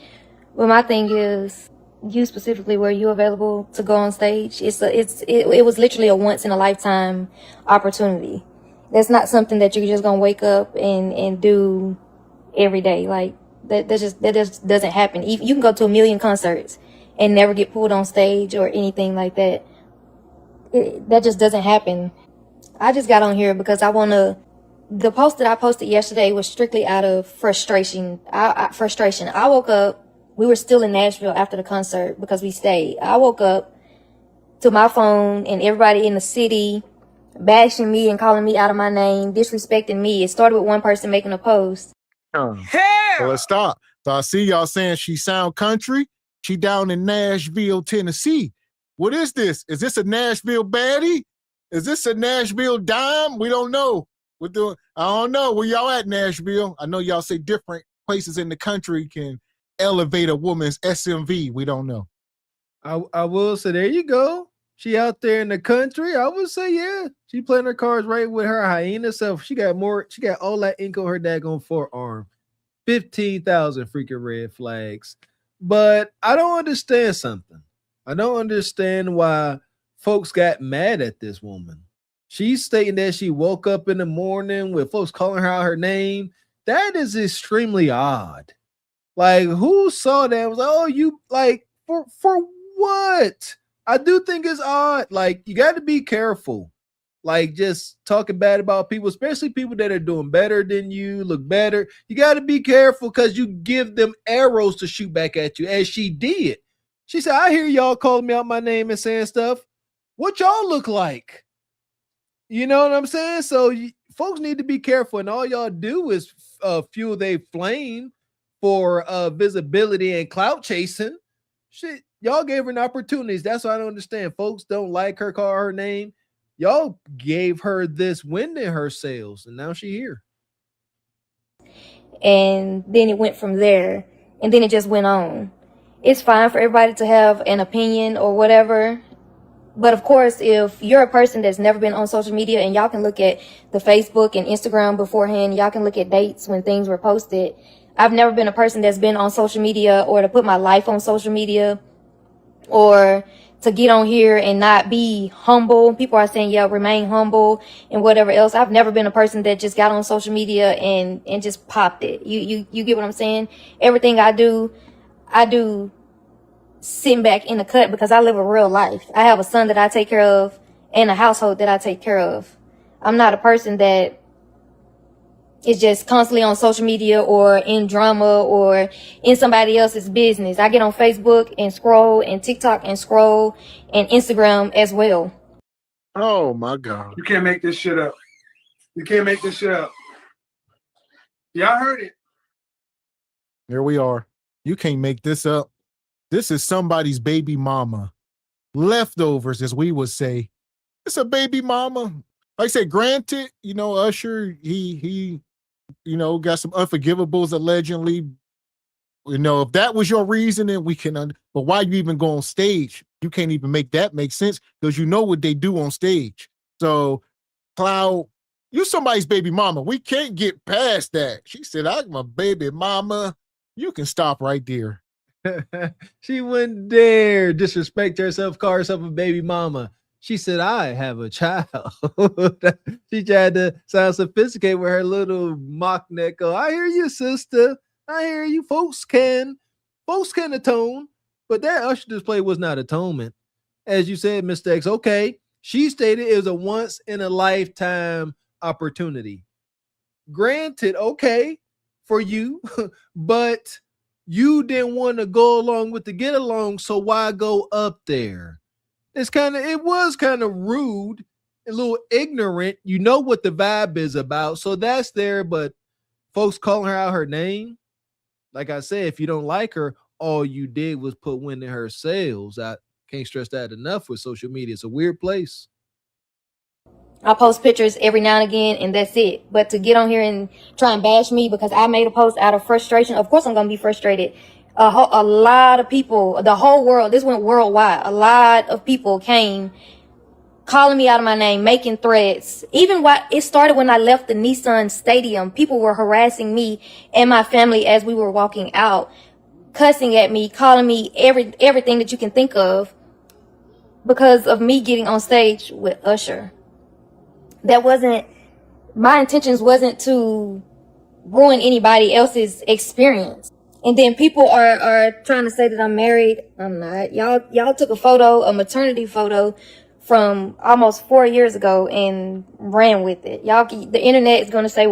But my thing is, you specifically, were you available to go on stage? It was literally a once in a lifetime opportunity. That's not something that you're just gonna wake up and do every day. Like that just doesn't happen. You can go to 1 million concerts and never get pulled on stage or anything like that. That just doesn't happen. I just got on here because the post that I posted yesterday was strictly out of frustration. I woke up, we were still in Nashville after the concert because we stayed. I woke up to my phone and everybody in the city bashing me and calling me out of my name, disrespecting me. It started with one person making a post. So let's start. So I see y'all saying she sound country. She down in Nashville, Tennessee. What is this? Is this a Nashville baddie? Is this a Nashville dime? We don't know. I don't know. Where y'all at, Nashville? I know y'all say different places in the country can elevate a woman's SMV. We don't know. I will say, there you go. She out there in the country. I would say, yeah, she playing her cards right with her hyena self. She got all that ink on her daggone forearm. 15,000 freaking red flags. But I don't understand something. I don't understand why folks got mad at this woman. She's stating that she woke up in the morning with folks calling her out her name. That is extremely odd. Like, who saw that and was like, oh, you like for what? I do think it's odd. Like, you got to be careful. Like, just talking bad about people, especially people that are doing better than you, look better. You got to be careful because you give them arrows to shoot back at you, as she did. She said, I hear y'all calling me out my name and saying stuff. What y'all look like? You know what I'm saying? So folks need to be careful, and all y'all do is fuel their flame for visibility and clout chasing. Shit, y'all gave her an opportunity. That's what I don't understand. Folks don't like her, call her name. Y'all gave her this wind in her sails, and now she here. And then it went from there, and then it just went on. It's fine for everybody to have an opinion or whatever. But of course, if you're a person that's never been on social media, and y'all can look at the Facebook and Instagram beforehand, y'all can look at dates when things were posted. I've never been a person that's been on social media or to put my life on social media or to get on here and not be humble. People are saying, yeah, remain humble and whatever else. I've never been a person that just got on social media and just popped it. You get what I'm saying? Everything I do sitting back in the cut because I live a real life. I have a son that I take care of and a household that I take care of. I'm not a person that is just constantly on social media or in drama or in somebody else's business. I get on Facebook and scroll, and TikTok and scroll, and Instagram as well. Oh my God. You can't make this shit up. You can't make this shit up. Y'all heard it. Here we are. You can't make this up. This is somebody's baby mama. Leftovers, as we would say. It's a baby mama. Like I said, granted, Usher, he got some unforgivables allegedly. If that was your reasoning, we can, but why you even go on stage? You can't even make that make sense because you know what they do on stage. So, Cloud, you somebody's baby mama. We can't get past that. She said, I'm a baby mama. You can stop right there. She wouldn't dare disrespect herself, call herself a baby mama. She said, I have a child. She tried to sound sophisticated with her little mock neck. Oh, I hear you, sister. I hear you. Folks can atone. But that Usher display was not atonement. As you said, Mr. X, okay. She stated it was a once in a lifetime opportunity. Granted, okay, for you, but you didn't want to go along with the get along, so why go up there? It was kind of rude, a little ignorant. You know what the vibe is about, so that's there, but folks calling her out her name, like I said, if you don't like her, all you did was put wind in her sails. I can't stress that enough with social media. It's a weird place. I post pictures every now and again, and that's it. But to get on here and try and bash me because I made a post out of frustration, of course I'm going to be frustrated. A lot of people, the whole world, this went worldwide. A lot of people came calling me out of my name, making threats. Even it started when I left the Nissan Stadium. People were harassing me and my family as we were walking out. cussing at me, calling me everything that you can think of because of me getting on stage with Usher. That wasn't, my intentions wasn't to ruin anybody else's experience. And then people are trying to say that I'm married. I'm not. Y'all took a maternity photo from almost 4 years ago and ran with it. The internet is going to say,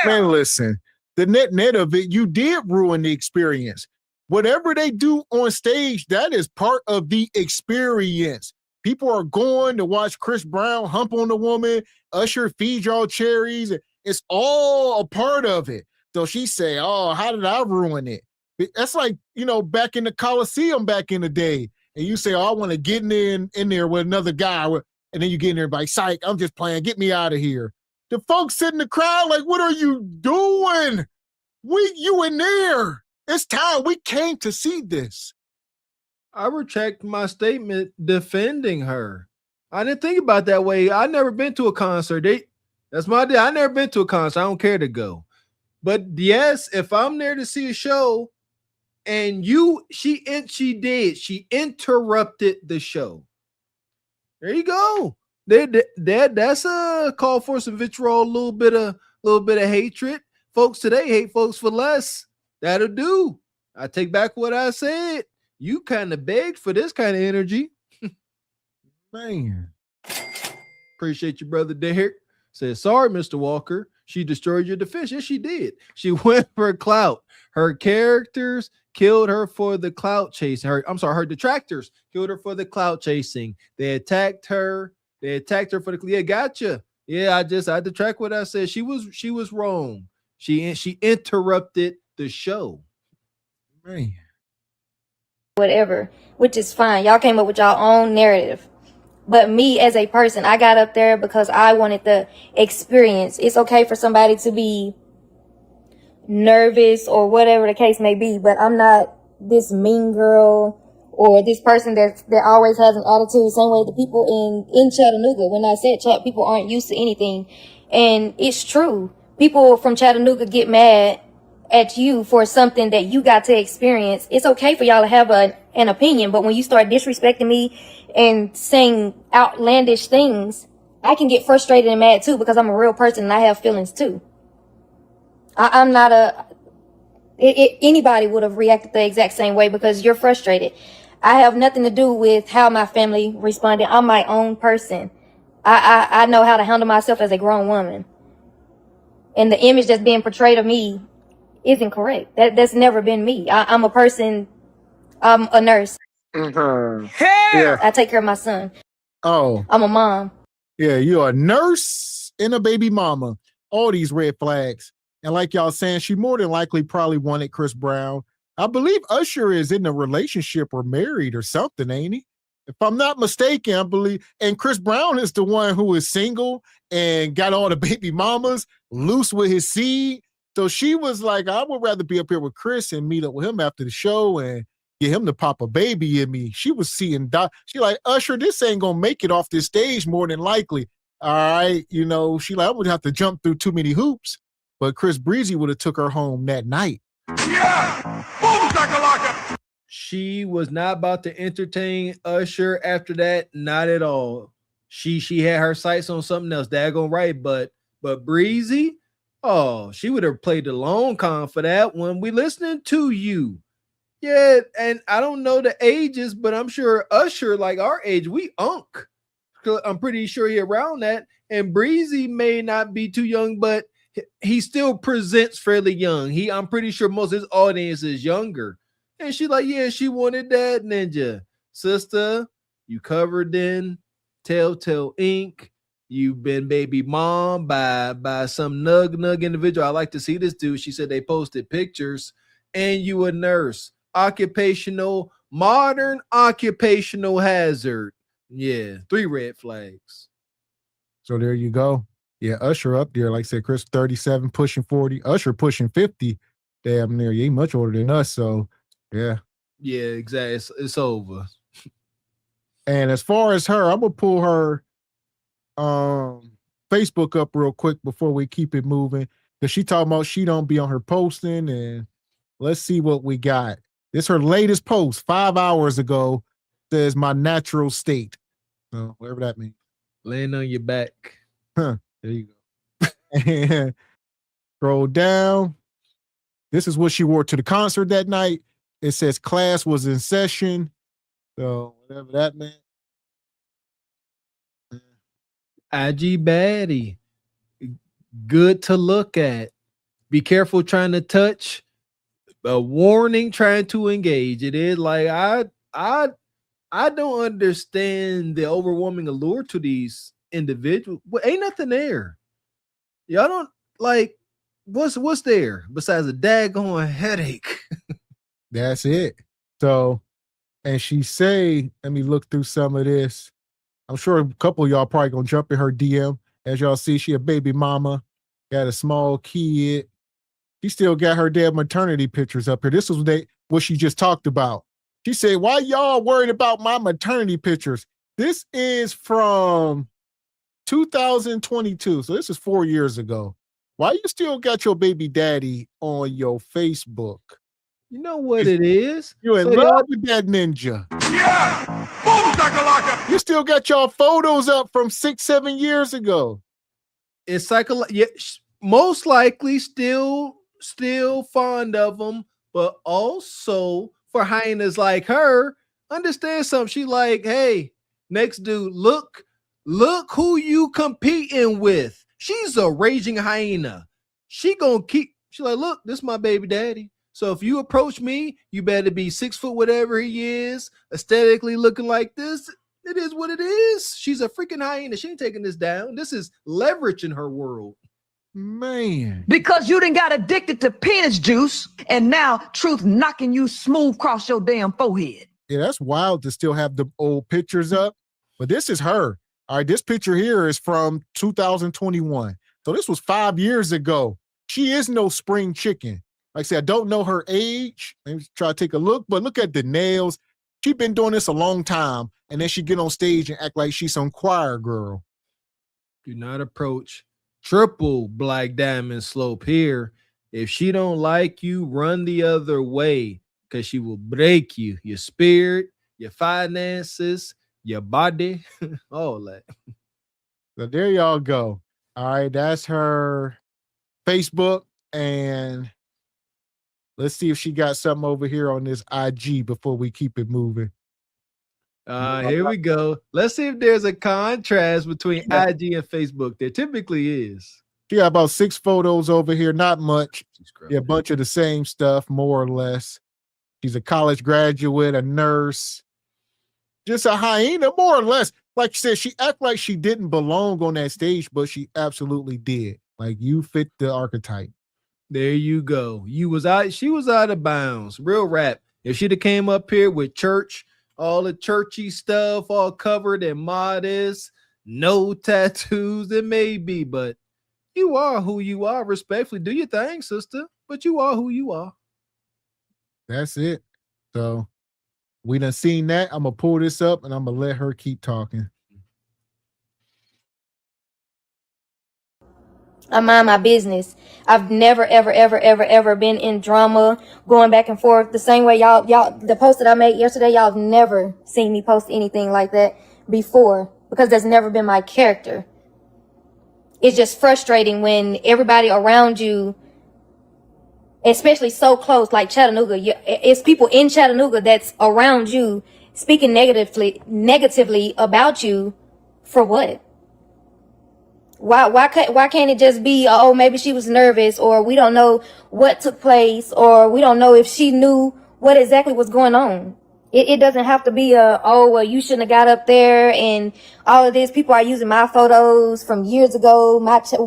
man, listen, the net of it, you did ruin the experience. Whatever they do on stage, that is part of the experience. People are going to watch Chris Brown hump on the woman, Usher feed y'all cherries. It's all a part of it. So she say, oh, how did I ruin it? That's like, back in the Coliseum back in the day. And you say, oh, I want to get in there with another guy. And then you get in there and be like, psych, I'm just playing. Get me out of here. The folks sit in the crowd like, what are you doing? You in there. It's time. We came to see this. I retract my statement defending her. I didn't think about that way. I never been to a concert. That's my deal. I never been to a concert. I don't care to go. But yes, if I'm there to see a show and she interrupted the show. There you go. That's a call for some vitriol, a little bit of hatred. Folks today hate folks for less. That'll do. I take back what I said. You kind of begged for this kind of energy. Man. Appreciate you, brother Derek. Says, sorry, Mr. Walker. She destroyed your defense. Yes, she did. She went for clout. Her characters killed her for the clout chasing. Her detractors killed her for the clout chasing. They attacked her. For the yeah, gotcha. Yeah, I detract what I said. She was wrong. She interrupted the show. Man. Whatever, which is fine. Y'all came up with y'all own narrative. But me as a person, I got up there because I wanted the experience. It's okay for somebody to be nervous or whatever the case may be, but I'm not this mean girl or this person that always has an attitude. Same way the people in Chattanooga. When I said chat, people aren't used to anything. And it's true. People from Chattanooga get mad at you for something that you got to experience. It's okay for y'all to have an opinion, but when you start disrespecting me and saying outlandish things, I can get frustrated and mad too because I'm a real person and I have feelings too. I'm not anybody would have reacted the exact same way because you're frustrated. I have nothing to do with how my family responded. I'm my own person. I know how to handle myself as a grown woman. And the image that's being portrayed of me isn't correct. That's never been me. I'm a person. I'm a nurse. Yeah. I take care of my son. Oh. I'm a mom. Yeah, you're a nurse and a baby mama. All these red flags. And like y'all saying, she more than likely probably wanted Chris Brown. I believe Usher is in a relationship or married or something, ain't he? If I'm not mistaken, I believe. And Chris Brown is the one who is single and got all the baby mamas loose with his seed. So she was like, I would rather be up here with Chris and meet up with him after the show and get him to pop a baby in me. She was seeing she like, Usher, this ain't gonna make it off this stage more than likely. All right, she like, I would have to jump through too many hoops. But Chris Breezy would have took her home that night. Yeah! Boom, shakalaka! She was not about to entertain Usher after that. Not at all. She had her sights on something else. Daggone right. But Breezy, oh, she would have played the long con for that when we listening to you. Yeah, and I don't know the ages, but I'm sure Usher, like our age, we unk. I'm pretty sure he around that. And Breezy may not be too young, but he still presents fairly young. I'm pretty sure most of his audience is younger. And she like, yeah, she wanted that ninja. Sister, you covered in Telltale Ink. You've been baby mom by some nug individual. I like to see this dude. She said they posted pictures. And you a nurse. Modern occupational hazard. Yeah, 3 red flags. So there you go. Yeah, Usher up there. Like I said, Chris 37, pushing 40. Usher pushing 50. Damn near. He ain't much older than us. So, yeah. Yeah, exactly. It's over. And as far as her, I'm going to pull her Facebook up real quick before we keep it moving. Because she talking about she don't be on her posting and Let's see what we got. This is her latest post 5 hours ago. Says my natural state. So whatever that means. Laying on your back. Huh. There you go. And scroll down. This is what she wore to the concert that night. It says class was in session. So whatever that meant. IG baddie. Good to look at. Be careful trying to touch. A warning trying to engage. It is like I don't understand the overwhelming allure to these individuals. Well, ain't nothing there. Y'all don't like what's there besides a daggone headache. That's it. So, and she say, let me look through some of this. I'm sure a couple of y'all probably gonna jump in her DM. As y'all see, she a baby mama, got a small kid. She still got her damn maternity pictures up here. This was what she just talked about. She said, why y'all worried about my maternity pictures? This is from 2022. So this is 4 years ago. Why you still got your baby daddy on your Facebook? You know what it is? You in love with that ninja. Yeah! Boom, shakalaka! You still got y'all photos up from 6-7 years ago. It's most likely still fond of them, but also for hyenas like her, understand something. She like, hey, next dude, look who you competing with. She's a raging hyena. She like, look, this is my baby daddy. So if you approach me, you better be 6 foot, whatever he is, aesthetically looking like this. It is what it is. She's a freaking hyena. She ain't taking this down. This is leverage in her world. Man. Because you done got addicted to penis juice, and now truth knocking you smooth across your damn forehead. Yeah, that's wild to still have the old pictures up. But this is her. All right, this picture here is from 2021. So this was 5 years ago. She is no spring chicken. Like I said, I don't know her age. Maybe try to take a look, but look at the nails. She's been doing this a long time, and then she get on stage and act like she's some choir girl. Do not approach triple black diamond slope here. If she don't like you, run the other way, because she will break you, your spirit, your finances, your body, all that. So there y'all go. All right, that's her Facebook, and let's see if she got something over here on this IG before we keep it moving. Here we go. Let's see if there's a contrast between IG and Facebook. There typically is. She got about 6 photos over here, not much. Yeah, a bunch of the same stuff, more or less. She's a college graduate, a nurse, just a hyena, more or less. Like you said, she act like she didn't belong on that stage, but she absolutely did. Like, you fit the archetype. There you go. She was out of bounds. Real rap. If she'd have came up here with church, all the churchy stuff, all covered and modest, no tattoos, it may be, but you are who you are. Respectfully, do your thing, sister, but you are who you are. That's it. So we done seen that. I'm going to pull this up and I'm going to let her keep talking. I mind my business. I've never, ever been in drama, going back and forth the same way y'all, the post that I made yesterday, y'all have never seen me post anything like that before, because that's never been my character. It's just frustrating when everybody around you, especially so close, like Chattanooga, it's people in Chattanooga that's around you speaking negatively about you. For what? Why can't it just be, oh, maybe she was nervous, or we don't know what took place, or we don't know if she knew what exactly was going on. It doesn't have to be oh, well, you shouldn't have got up there and all of this. People are using my photos from years ago,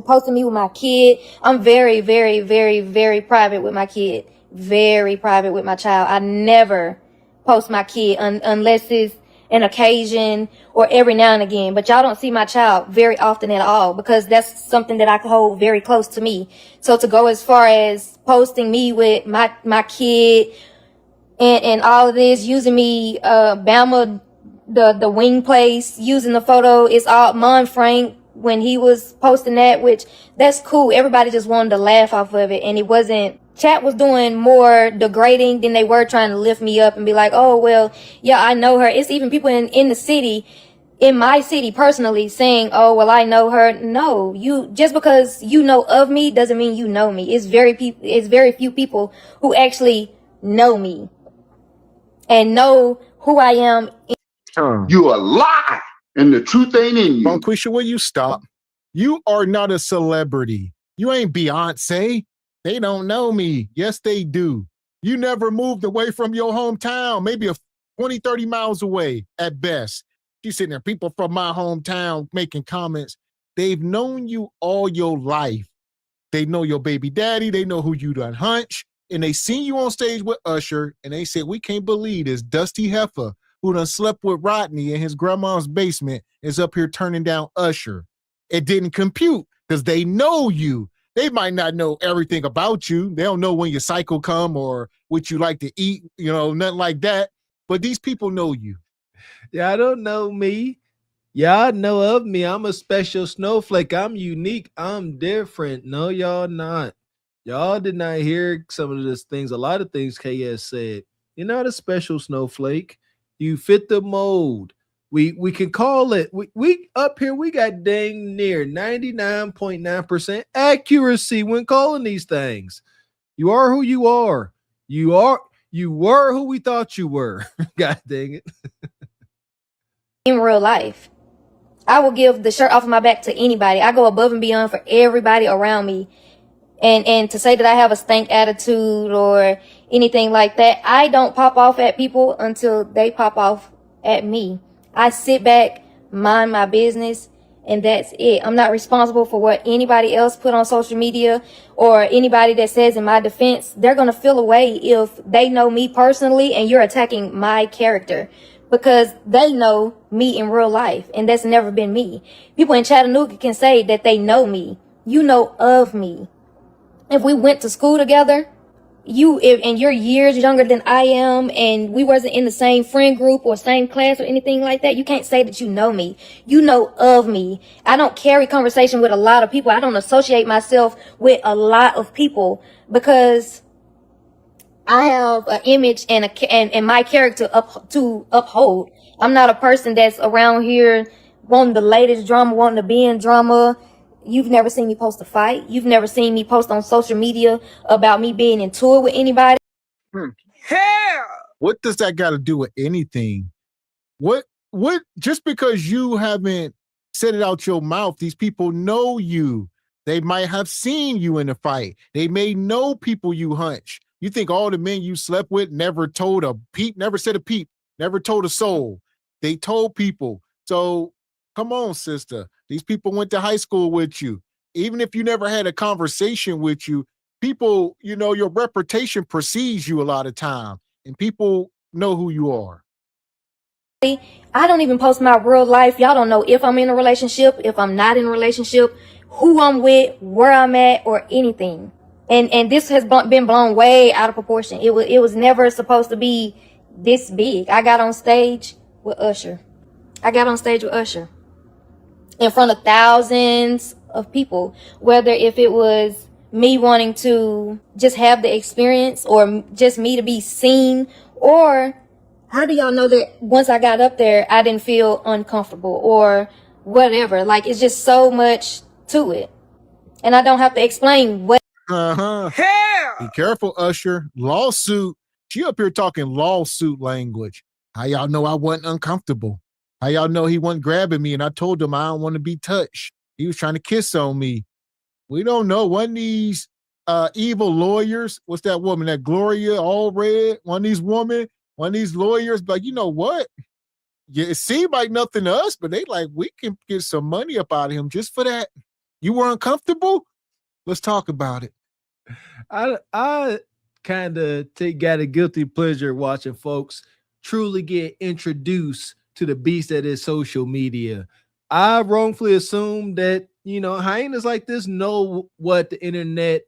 posting me with my kid. I'm very, very private with my kid. Very private with my child. I never post my kid unless it's an occasion or every now and again. But y'all don't see my child very often at all, because that's something that I hold very close to me. So to go as far as posting me with my kid and all of this, using me, Bama, the wing place, using the photo, it's all Mon Frank when he was posting that, which that's cool. Everybody just wanted to laugh off of it, and it wasn't Chat was doing more degrading than they were trying to lift me up and be like, oh, well, yeah, I know her. It's even people in the city, in my city personally, saying, oh, well, I know her. No, you, just because you know of me doesn't mean you know me. It's very few people who actually know me and know who I am. You a lie, and the truth ain't in you. Bonquisha, will you stop? You are not a celebrity. You ain't Beyonce. They don't know me. Yes, they do. You never moved away from your hometown, maybe 20, 30 miles away at best. You sitting there, people from my hometown making comments. They've known you all your life. They know your baby daddy. They know who you done hunch. And they seen you on stage with Usher, and they said, we can't believe this dusty heifer who done slept with Rodney in his grandma's basement is up here turning down Usher. It didn't compute because they know you. They might not know everything about you. They don't know when your cycle come or what you like to eat, nothing like that. But these people know you. Y'all don't know me. Y'all know of me. I'm a special snowflake. I'm unique. I'm different. No, y'all not. Y'all did not hear some of these things. A lot of things KS said. You're not a special snowflake. You fit the mold. We can call it. We up here, we got dang near 99.9% accuracy when calling these things. You are who you are. You were who we thought you were. God dang it. In real life, I will give the shirt off of my back to anybody. I go above and beyond for everybody around me. And to say that I have a stank attitude or anything like that, I don't pop off at people until they pop off at me. I sit back, mind my business, and that's it. I'm not responsible for what anybody else put on social media or anybody that says in my defense. They're going to feel away if they know me personally and you're attacking my character, because they know me in real life, and that's never been me. People in Chattanooga can say that they know me. You know of me. If we went to school together, and you're years younger than I am, and we wasn't in the same friend group or same class or anything like that, you can't say that you know me. You know of me. I don't carry conversation with a lot of people. I don't associate myself with a lot of people because I have an image and my character to uphold. I'm not a person that's around here wanting the latest drama, wanting to be in drama. You've never seen me post a fight. You've never seen me post on social media about me being in tour with anybody. Hell! What does that got to do with anything? What, just because you haven't said it out your mouth, these people know you. They might have seen you in a fight. They may know people you hunch. You think all the men you slept with never told a peep, never said a peep, never told a soul. They told people. So come on, sister. These people went to high school with you. Even if you never had a conversation with you, people, your reputation precedes you a lot of time, and people know who you are. I don't even post my real life. Y'all don't know if I'm in a relationship, if I'm not in a relationship, who I'm with, where I'm at, or anything. And this has been blown way out of proportion. It was never supposed to be this big. I got on stage with Usher. In front of thousands of people, whether if it was me wanting to just have the experience or just me to be seen, or how do y'all know that once I got up there, I didn't feel uncomfortable or whatever? Like, it's just so much to it. And I don't have to explain what. Hell! Be careful, Usher. Lawsuit. She up here talking lawsuit language. How y'all know I wasn't uncomfortable? How y'all know he wasn't grabbing me and I told him I don't want to be touched? He was trying to kiss on me. We don't know. One of these evil lawyers, what's that woman, that Gloria Allred? One of these lawyers, like, you know what? Yeah, it seemed like nothing to us, but they like, we can get some money up out of him just for that. You were uncomfortable? Let's talk about it. I kind of got a guilty pleasure watching folks truly get introduced to the beast that is social media. I wrongfully assumed that, hyenas like this know what the internet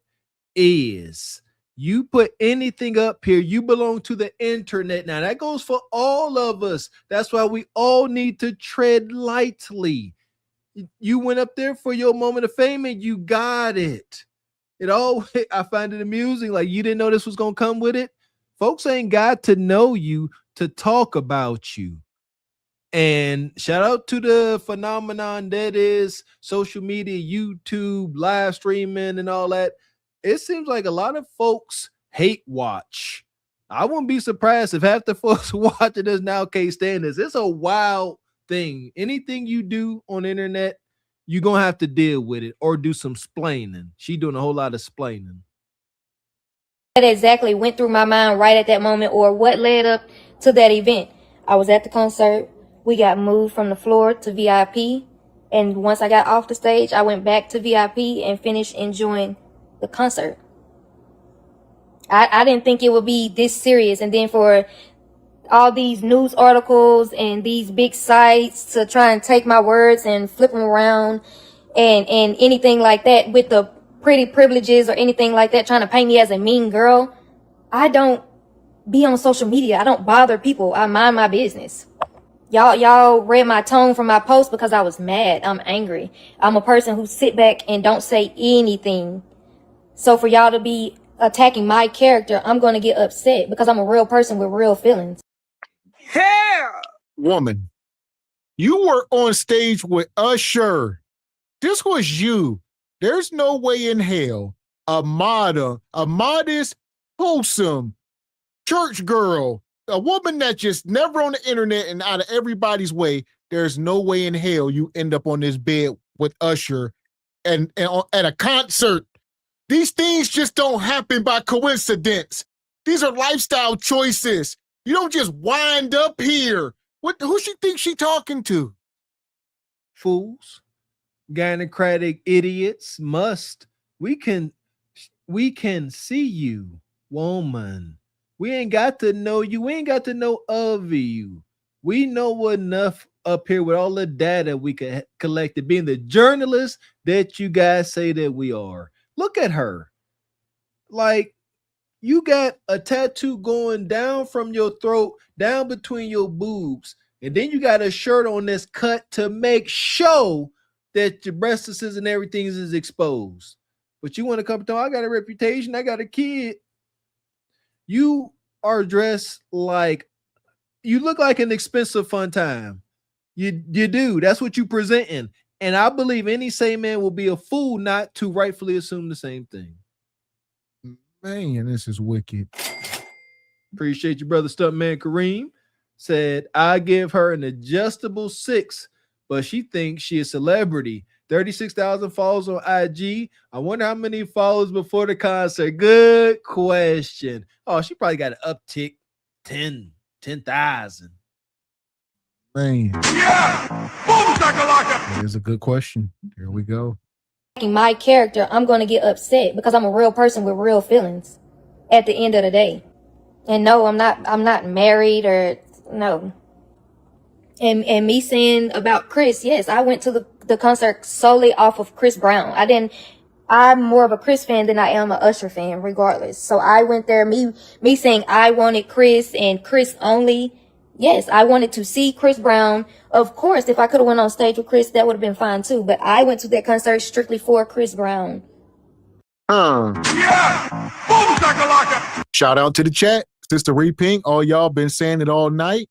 is. You put anything up here, you belong to the internet. Now that goes for all of us. That's why we all need to tread lightly. You went up there for your moment of fame and you got it. I find it amusing. Like, you didn't know this was gonna come with it. Folks ain't got to know you to talk about you. And shout out to the phenomenon that is social media, YouTube, live streaming, and all that. It seems like a lot of folks hate watch. I wouldn't be surprised if half the folks watching this now can't stand this. It's a wild thing. Anything you do on the internet, you're gonna have to deal with it or do some splaining. She doing a whole lot of splaining. That exactly went through my mind right at that moment, or what led up to that event. I was at the concert. We got moved from the floor to VIP. And once I got off the stage, I went back to VIP and finished enjoying the concert. I didn't think it would be this serious. And then for all these news articles and these big sites to try and take my words and flip them around and anything like that with the pretty privileges or anything like that, trying to paint me as a mean girl. I don't be on social media. I don't bother people. I mind my business. Y'all read my tone from my post because I was mad. I'm angry. I'm a person who sit back and don't say anything. So for y'all to be attacking my character, I'm going to get upset because I'm a real person with real feelings. Hell! Woman, you were on stage with Usher. This was you. There's no way in hell a modest, wholesome church girl, a woman that just never on the internet and out of everybody's way, there's no way in hell you end up on this bed with Usher and at a concert. These things just don't happen by coincidence. These are lifestyle choices. You don't just wind up here. Who she thinks she talking to? Fools. Gynocratic idiots we can see you, woman. We ain't got to know you. We ain't got to know of you. We know enough up here with all the data we could collect, being the journalists that you guys say that we are. Look at her. Like, you got a tattoo going down from your throat, down between your boobs, and then you got a shirt on that's cut to make sure that your breasts and everything is exposed. But you want to come to, I got a reputation, I got a kid. You are dressed like, you look like an expensive fun time. You do. That's what you presenting. And I believe any sane man will be a fool not to rightfully assume the same thing. Man, this is wicked. Appreciate you, brother Stuntman Kareem. Said, I give her an adjustable 6, but she thinks she a celebrity. 36,000 followers on IG. I wonder how many followers before the concert. Good question. Oh, she probably got an uptick. 10,000. Man. Yeah! Boom, shakalaka! That is a good question. Here we go. My character, I'm going to get upset because I'm a real person with real feelings at the end of the day. And no, I'm not married or no. And me saying about Chris, yes, I went to the concert solely off of Chris Brown. I'm more of a Chris fan than I am an Usher fan, regardless. So I went there, me saying I wanted Chris and Chris only. Yes, I wanted to see Chris Brown. Of course, if I could have went on stage with Chris, that would have been fine too. But I went to that concert strictly for Chris Brown. Yeah! Boom, shakalaka! Shout out to the chat. Sister Repink, all y'all been saying it all night.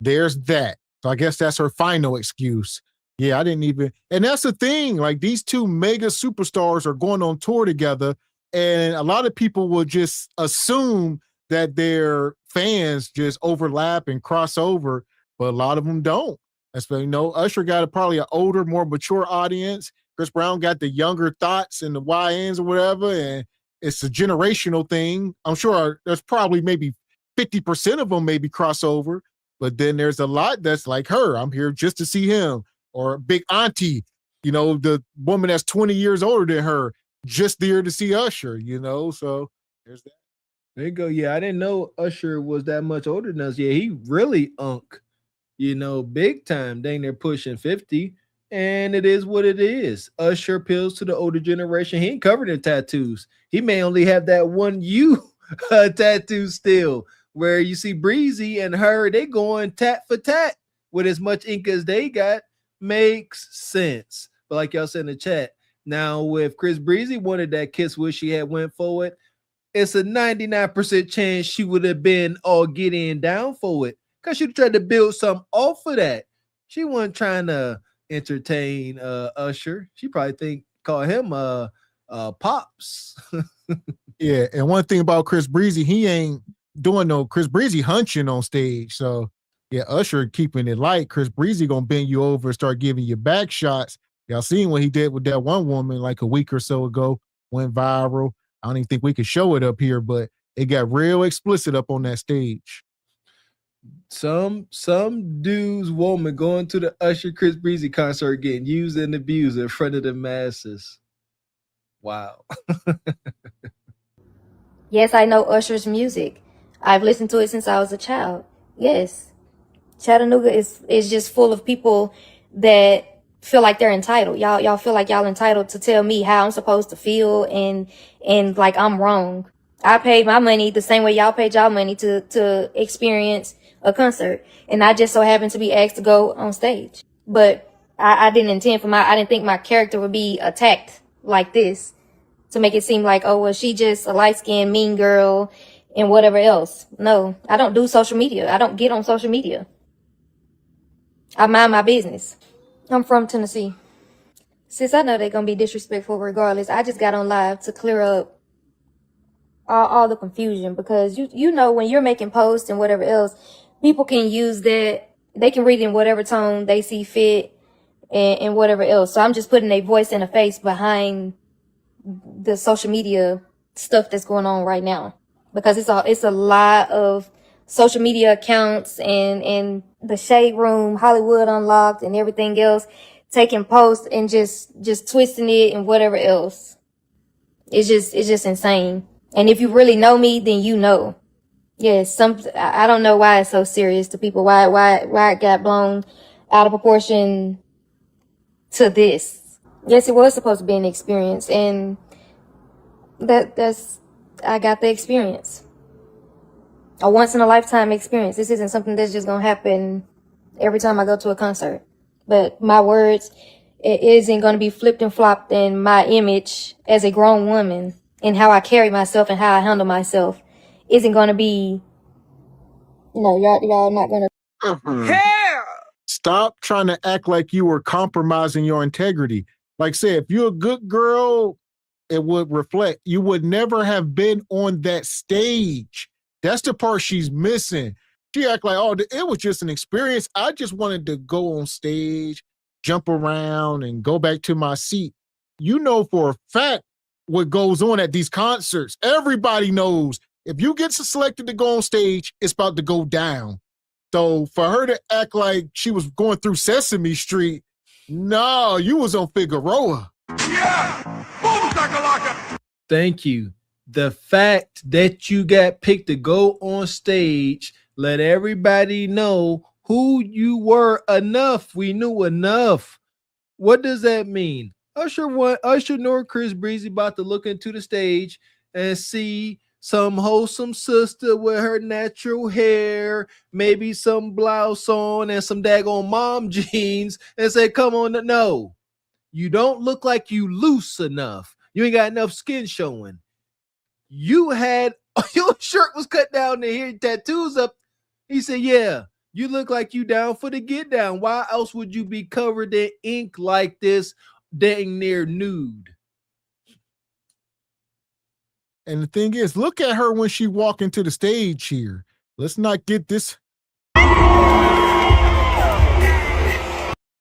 There's that. So I guess that's her final excuse. Yeah, I didn't even. And that's the thing. Like, these two mega superstars are going on tour together. And a lot of people will just assume that their fans just overlap and cross over, but a lot of them don't. Especially, Usher got probably an older, more mature audience. Chris Brown got the younger thoughts and the YNs or whatever, and it's a generational thing. I'm sure there's probably maybe 50% of them maybe crossover, but then there's a lot that's like her. I'm here just to see him. Or Big Auntie, the woman that's 20 years older than her, just there to see Usher, so there's that. There you go. Yeah, I didn't know Usher was that much older than us. Yeah, he really big time. Dang, they're pushing 50. And it is what it is. Usher appeals to the older generation. He ain't covered in tattoos. He may only have that one tattoo still, where you see Breezy and her, they going tat for tat with as much ink as they got. Makes sense. But like y'all said in the chat, Now, if Chris Breezy wanted that kiss where she had went for it, it's a 99% chance she would have been all getting down for it because she tried to build something off of that. She wasn't trying to entertain Usher. She probably call him Pops. Yeah, and one thing about Chris Breezy, he ain't doing no Chris Breezy hunching on stage. So yeah, Usher keeping it light. Chris Breezy gonna bend you over and start giving you back shots. Y'all seen what he did with that one woman like a week or so ago, went viral. I don't even think we could show it up here, but it got real explicit up on that stage. Some dude's woman going to the Usher Chris Breezy concert getting used and abused in front of the masses. Wow. Yes, I know Usher's music. I've listened to it since I was a child. Yes. Chattanooga is just full of people that feel like they're entitled. Y'all feel like y'all entitled to tell me how I'm supposed to feel and like I'm wrong. I paid my money the same way y'all paid y'all money to experience a concert. And I just so happened to be asked to go on stage. But I didn't intend for I didn't think my character would be attacked like this to make it seem like, oh, well, she just a light-skinned mean girl and whatever else. No, I don't do social media. I don't get on social media. I mind my business. I'm from Tennessee. Since I know they're going to be disrespectful regardless, I just got on live to clear up all the confusion because you know when you're making posts and whatever else, people can use that. They can read in whatever tone they see fit and whatever else. So I'm just putting a voice and a face behind the social media stuff that's going on right now because it's a lot of social media accounts and the Shade Room, Hollywood Unlocked, and everything else taking posts and just twisting it and whatever else. It's just insane. And if you really know me, then you know. Yes, I don't know why it's so serious to people. Why it got blown out of proportion to this. Yes, it was supposed to be an experience, and I got the experience. A once in a lifetime experience. This isn't something that's just gonna happen every time I go to a concert. But my words, it isn't gonna be flipped and flopped in my image as a grown woman and how I carry myself and how I handle myself isn't gonna be, y'all not gonna. Hell! Stop trying to act like you were compromising your integrity. Like say, if you're a good girl, it would reflect. You would never have been on that stage. That's the part she's missing. She act like, oh, it was just an experience. I just wanted to go on stage, jump around, and go back to my seat. You know for a fact what goes on at these concerts. Everybody knows if you get selected to go on stage, it's about to go down. So for her to act like she was going through Sesame Street, no, you was on Figueroa. Yeah! Boom, shakalaka! Thank you. The fact that you got picked to go on stage let everybody know who you were enough. We knew enough. What does that mean? Usher nor Chris Breezy about to look into the stage and see some wholesome sister with her natural hair, maybe some blouse on and some daggone mom jeans and say, come on, no. You don't look like you loose enough. You ain't got enough skin showing. You had your shirt was cut down to here, tattoos up. He said, yeah, you look like you down for the get down. Why else would you be covered in ink like this, dang near nude? And the thing is, look at her when she walked into the stage here. Let's not get this. And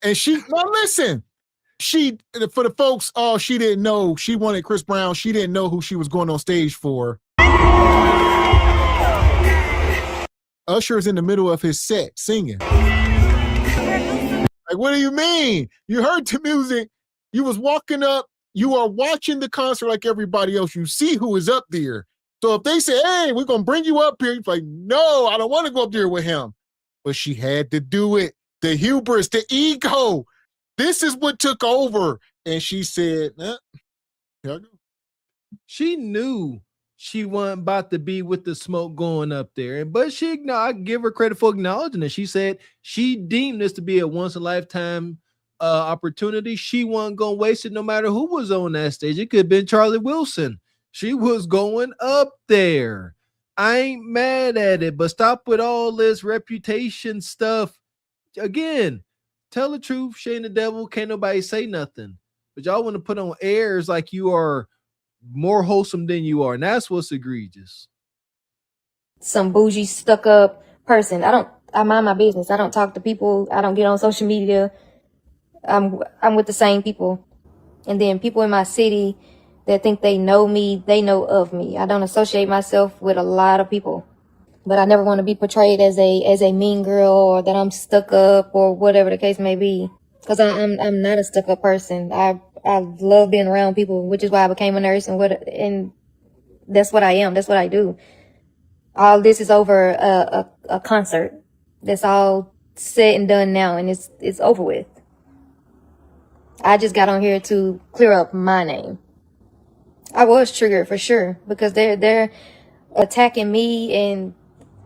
listen, for the folks, she didn't know. She wanted Chris Brown. She didn't know who she was going on stage for. Usher is in the middle of his set singing. Like, what do you mean? You heard the music. You was walking up. You are watching the concert like everybody else. You see who is up there. So if they say, hey, we're going to bring you up here, you're like, no, I don't want to go up there with him. But she had to do it. The hubris, the ego. This is what took over. And she said, here I go. She knew she wasn't about to be with the smoke going up there. But I give her credit for acknowledging it. She said she deemed this to be a once in a lifetime opportunity, she wasn't gonna waste it no matter who was on that stage. It could have been Charlie Wilson. She was going up there. I ain't mad at it, but stop with all this reputation stuff. Again, tell the truth, Shane the devil, can't nobody say nothing. But y'all want to put on airs like you are more wholesome than you are, and that's what's egregious. Some bougie, stuck up person. I mind my business. I don't talk to people. I don't get on social media. I'm with the same people. And then people in my city that think they know me, they know of me. I don't associate myself with a lot of people. But I never want to be portrayed as a mean girl or that I'm stuck up or whatever the case may be. Because I'm not a stuck up person. I love being around people, which is why I became a nurse and that's what I am. That's what I do. All this is over a concert. That's all said and done now, and it's over with. I just got on here to clear up my name. I was triggered for sure because they're attacking me and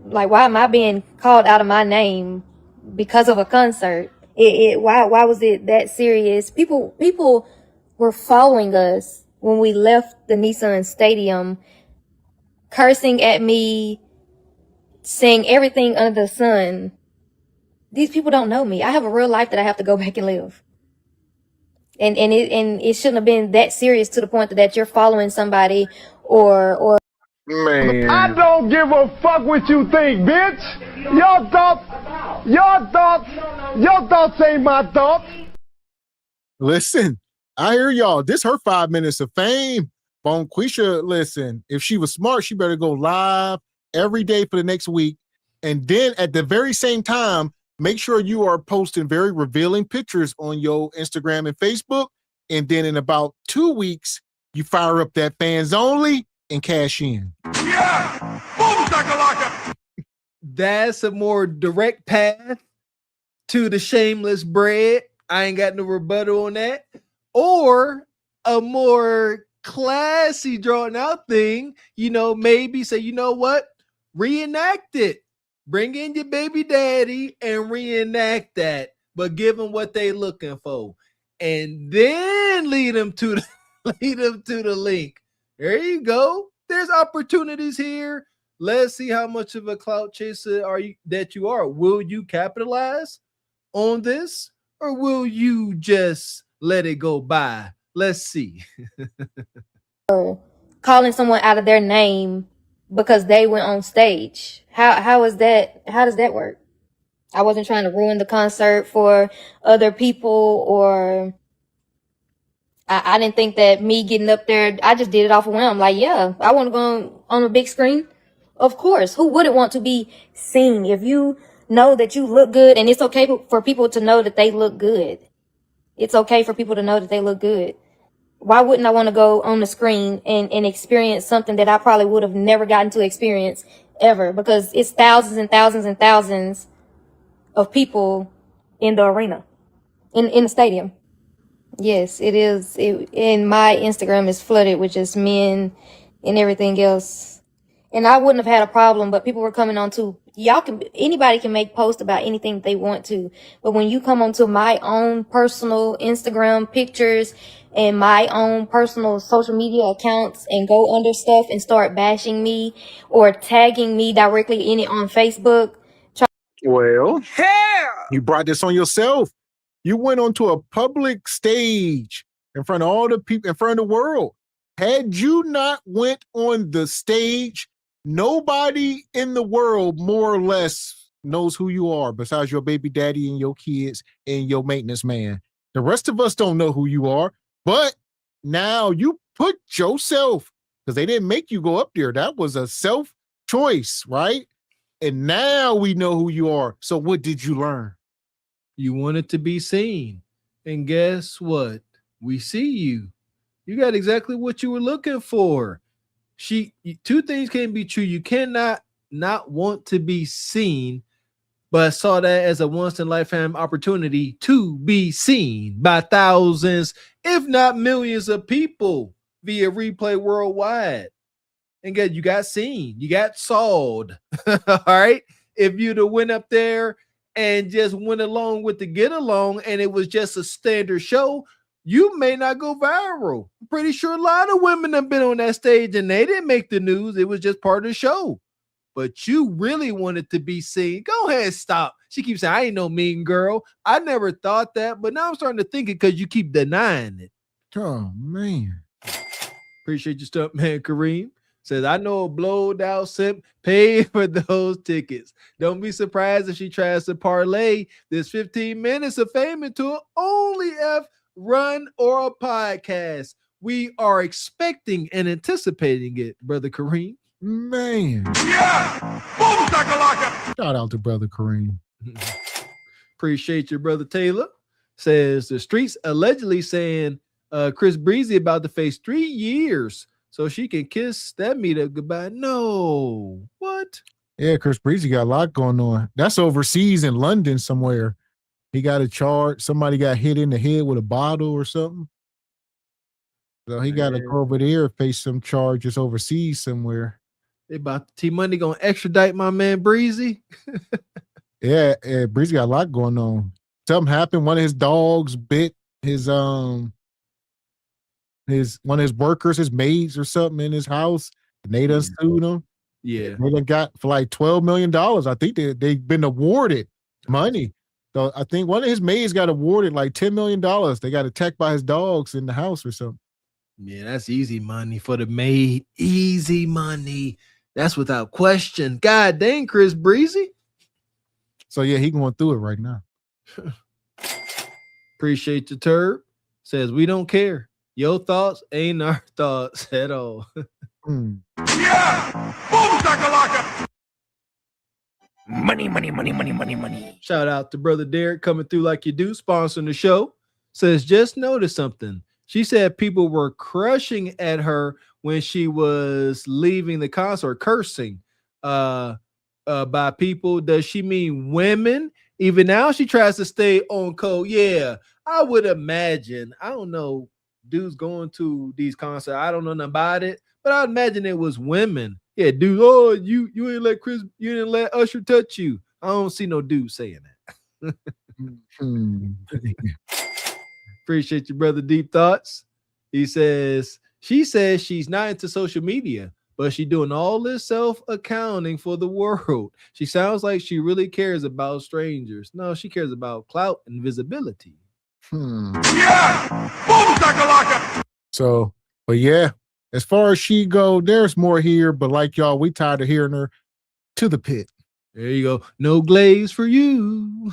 like, why am I being called out of my name because of a concert? Why was it that serious? People were following us when we left the Nissan Stadium, cursing at me, saying everything under the sun. These people don't know me. I have a real life that I have to go back and live. And it shouldn't have been that serious to the point that you're following somebody or Man. I don't give a fuck what you think, bitch. Your thoughts ain't my thoughts. Listen, I hear y'all. This her 5 minutes of fame. Bonquisha, listen, if she was smart, she better go live every day for the next week. And then at the very same time, make sure you are posting very revealing pictures on your Instagram and Facebook. And then in about 2 weeks, you fire up that fans only and cash in. Yeah! Boom, shakalaka! That's a more direct path to the shameless bread. I ain't got no rebuttal on that. Or a more classy, drawn out thing, maybe say, you know what? Reenact it. Bring in your baby daddy and reenact that, but give them what they looking for. And then lead them to the link. There you go. There's opportunities here. Let's see how much of a clout chaser you are. Will you capitalize on this or will you just let it go by? Let's see. calling someone out of their name because they went on stage. How is that? How does that work? I wasn't trying to ruin the concert for other people or I didn't think that me getting up there, I just did it off of whim. Like, yeah, I want to go on a big screen. Of course. Who wouldn't want to be seen? If you know that you look good, and it's okay for people to know that they look good. It's okay for people to know that they look good. Why wouldn't I want to go on the screen and experience something that I probably would have never gotten to experience ever? Because it's thousands and thousands and thousands of people in the arena, in the stadium. Yes, it is. And my Instagram is flooded with just men and everything else. And I wouldn't have had a problem, but people were coming on to, anybody can make posts about anything they want to. But when you come onto my own personal Instagram pictures and my own personal social media accounts and go under stuff and start bashing me or tagging me directly in it on Facebook. Well, you brought this on yourself. You went onto a public stage in front of all the people, in front of the world. Had you not went on the stage, nobody in the world more or less knows who you are besides your baby daddy and your kids and your maintenance man. The rest of us don't know who you are, but now you put yourself, because they didn't make you go up there. That was a self-choice, right? And now we know who you are. So what did you learn? You wanted to be seen. And guess what? We see you. You got exactly what you were looking for. Two things can be true. You cannot not want to be seen, but I saw that as a once-in-a-lifetime opportunity to be seen by thousands, if not millions of people via replay worldwide. And you got seen. You got sawed. All right? If you'd have went up there and just went along with the get along and it was just a standard show, you may not go viral. I'm pretty sure a lot of women have been on that stage and they didn't make the news. It was just part of the show. But you really wanted to be seen. Go ahead, stop. She keeps saying, I ain't no mean girl. I never thought that, but now I'm starting to think it because you keep denying it. Oh, man. Appreciate your stuff, man. Kareem says, I know a blowed out simp paid for those tickets. Don't be surprised if she tries to parlay this 15 minutes of fame into an only F run or a podcast. We are expecting and anticipating it, Brother Kareem. Man. Yeah! Boom, shakalaka! Shout out to Brother Kareem. Appreciate your Brother Taylor. Says the streets allegedly saying Chris Breezy about to face 3 years so she can kiss that meetup goodbye. No. What? Yeah, Chris Breezy got a lot going on. That's overseas in London somewhere. He got a charge. Somebody got hit in the head with a bottle or something. So he got to go over there and face some charges overseas somewhere. They about T-Money gonna extradite my man Breezy. Yeah, Breezy got a lot going on. Something happened. One of his dogs bit his one of his workers, his maids or something in his house. And they done sued him. Yeah. They done got for like $12 million. I think they've been awarded money. So I think one of his maids got awarded like $10 million. They got attacked by his dogs in the house or something. Yeah, that's easy money for the maid. Easy money. That's without question. God dang, Chris Breezy. So yeah, he going through it right now. Appreciate your turb. Says we don't care. Your thoughts ain't our thoughts at all. Yeah! Boom, shakalaka! Money, money, money, money, money, money. Shout out to Brother Derek coming through like you do, sponsoring the show. Says just noticed something. She said people were crushing at her when she was leaving the concert, cursing by people. Does she mean women? Even now she tries to stay on code. Yeah, I would imagine. I don't know dudes going to these concerts. I don't know nothing about it, but I imagine it was women. Yeah, dude. Oh, you ain't let you didn't let Usher touch you. I don't see no dude saying that. Appreciate your brother Deep Thoughts. He says, she says she's not into social media, but she's doing all this self-accounting for the world. She sounds like she really cares about strangers. No, she cares about clout and visibility. Yeah! Boom, shakalaka! So, but yeah, as far as she go, there's more here, but like y'all, we tired of hearing her. To the pit. There you go. No glaze for you.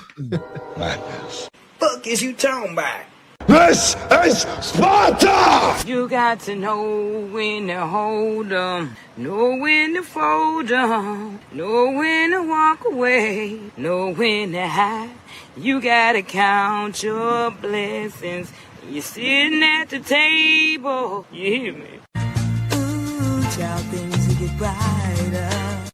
Madness. Fuck is you talking about? This is Sparta! You got to know when to hold 'em, know when to fold 'em, know when to walk away, know when to hide. You gotta count your blessings. You're sitting at the table. You hear me? Ooh, child, things will get brighter.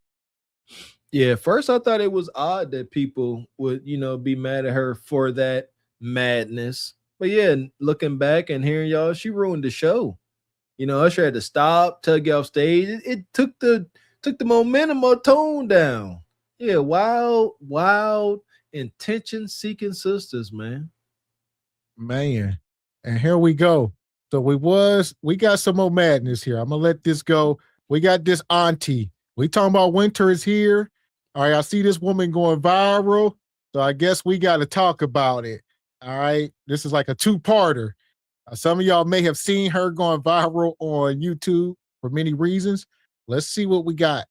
Yeah, first I thought it was odd that people would, be mad at her for that madness. But yeah, looking back and hearing y'all, she ruined the show. Usher had to stop, tug you off stage. It took the momentum or tone down. Yeah, wild intention-seeking sisters, man. Man. And here we go. So we got some more madness here. I'm gonna let this go. We got this auntie. We talking about winter is here. All right, I see this woman going viral. So I guess we got to talk about it. All right. This is like a two-parter. Some of y'all may have seen her going viral on YouTube for many reasons. Let's see what we got.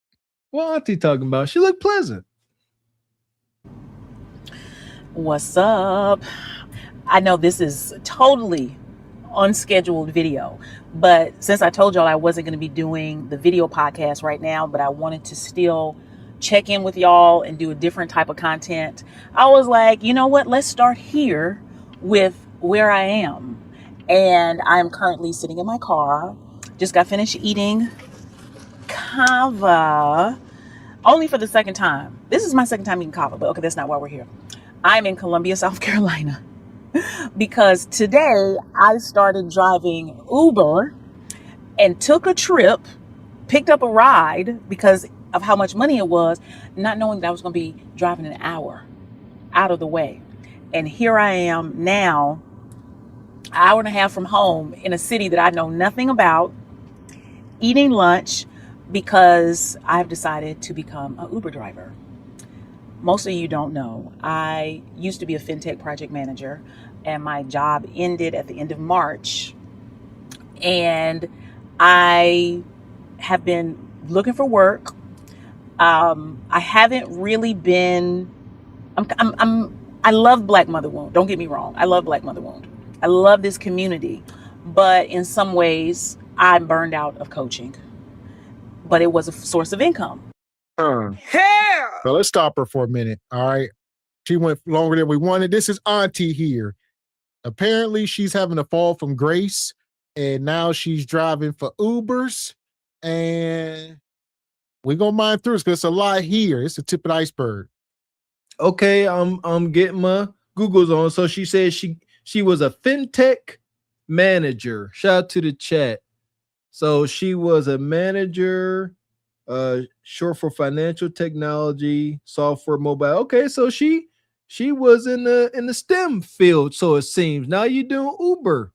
What auntie talking about? She looked pleasant. What's up? I know this is totally unscheduled video, but since I told y'all I wasn't going to be doing the video podcast right now, but I wanted to still check in with y'all and do a different type of content, I was like, you know what? Let's start here with where I am. And I'm currently sitting in my car. Just got finished eating kava, only for the second time. This is my second time eating kava, but okay, that's not why we're here. I'm in Columbia, South Carolina, because today I started driving Uber and took a trip, picked up a ride because of how much money it was, not knowing that I was going to be driving an hour. out of the way. And here I am now, an hour and a half from home in a city that I know nothing about, eating lunch because I've decided to become an Uber driver. Most of you don't know, I used to be a fintech project manager, and my job ended at the end of March. And I have been looking for work. I haven't really been. I love Black Mother Wound. Don't get me wrong. I love Black Mother Wound. I love this community, but in some ways, I'm burned out of coaching. But it was a source of income. Yeah. So let's stop her for a minute. All right. She went longer than we wanted. This is Auntie here. Apparently, she's having a fall from grace, and now she's driving for Ubers. And we're gonna mind through this because it's a lot here. It's the tip of the iceberg. Okay, I'm getting my Googles on. So she said she was a fintech manager. Shout out to the chat. So she was a manager, short for financial technology, software, mobile. Okay, so she was in the STEM field, so it seems. Now you're doing Uber.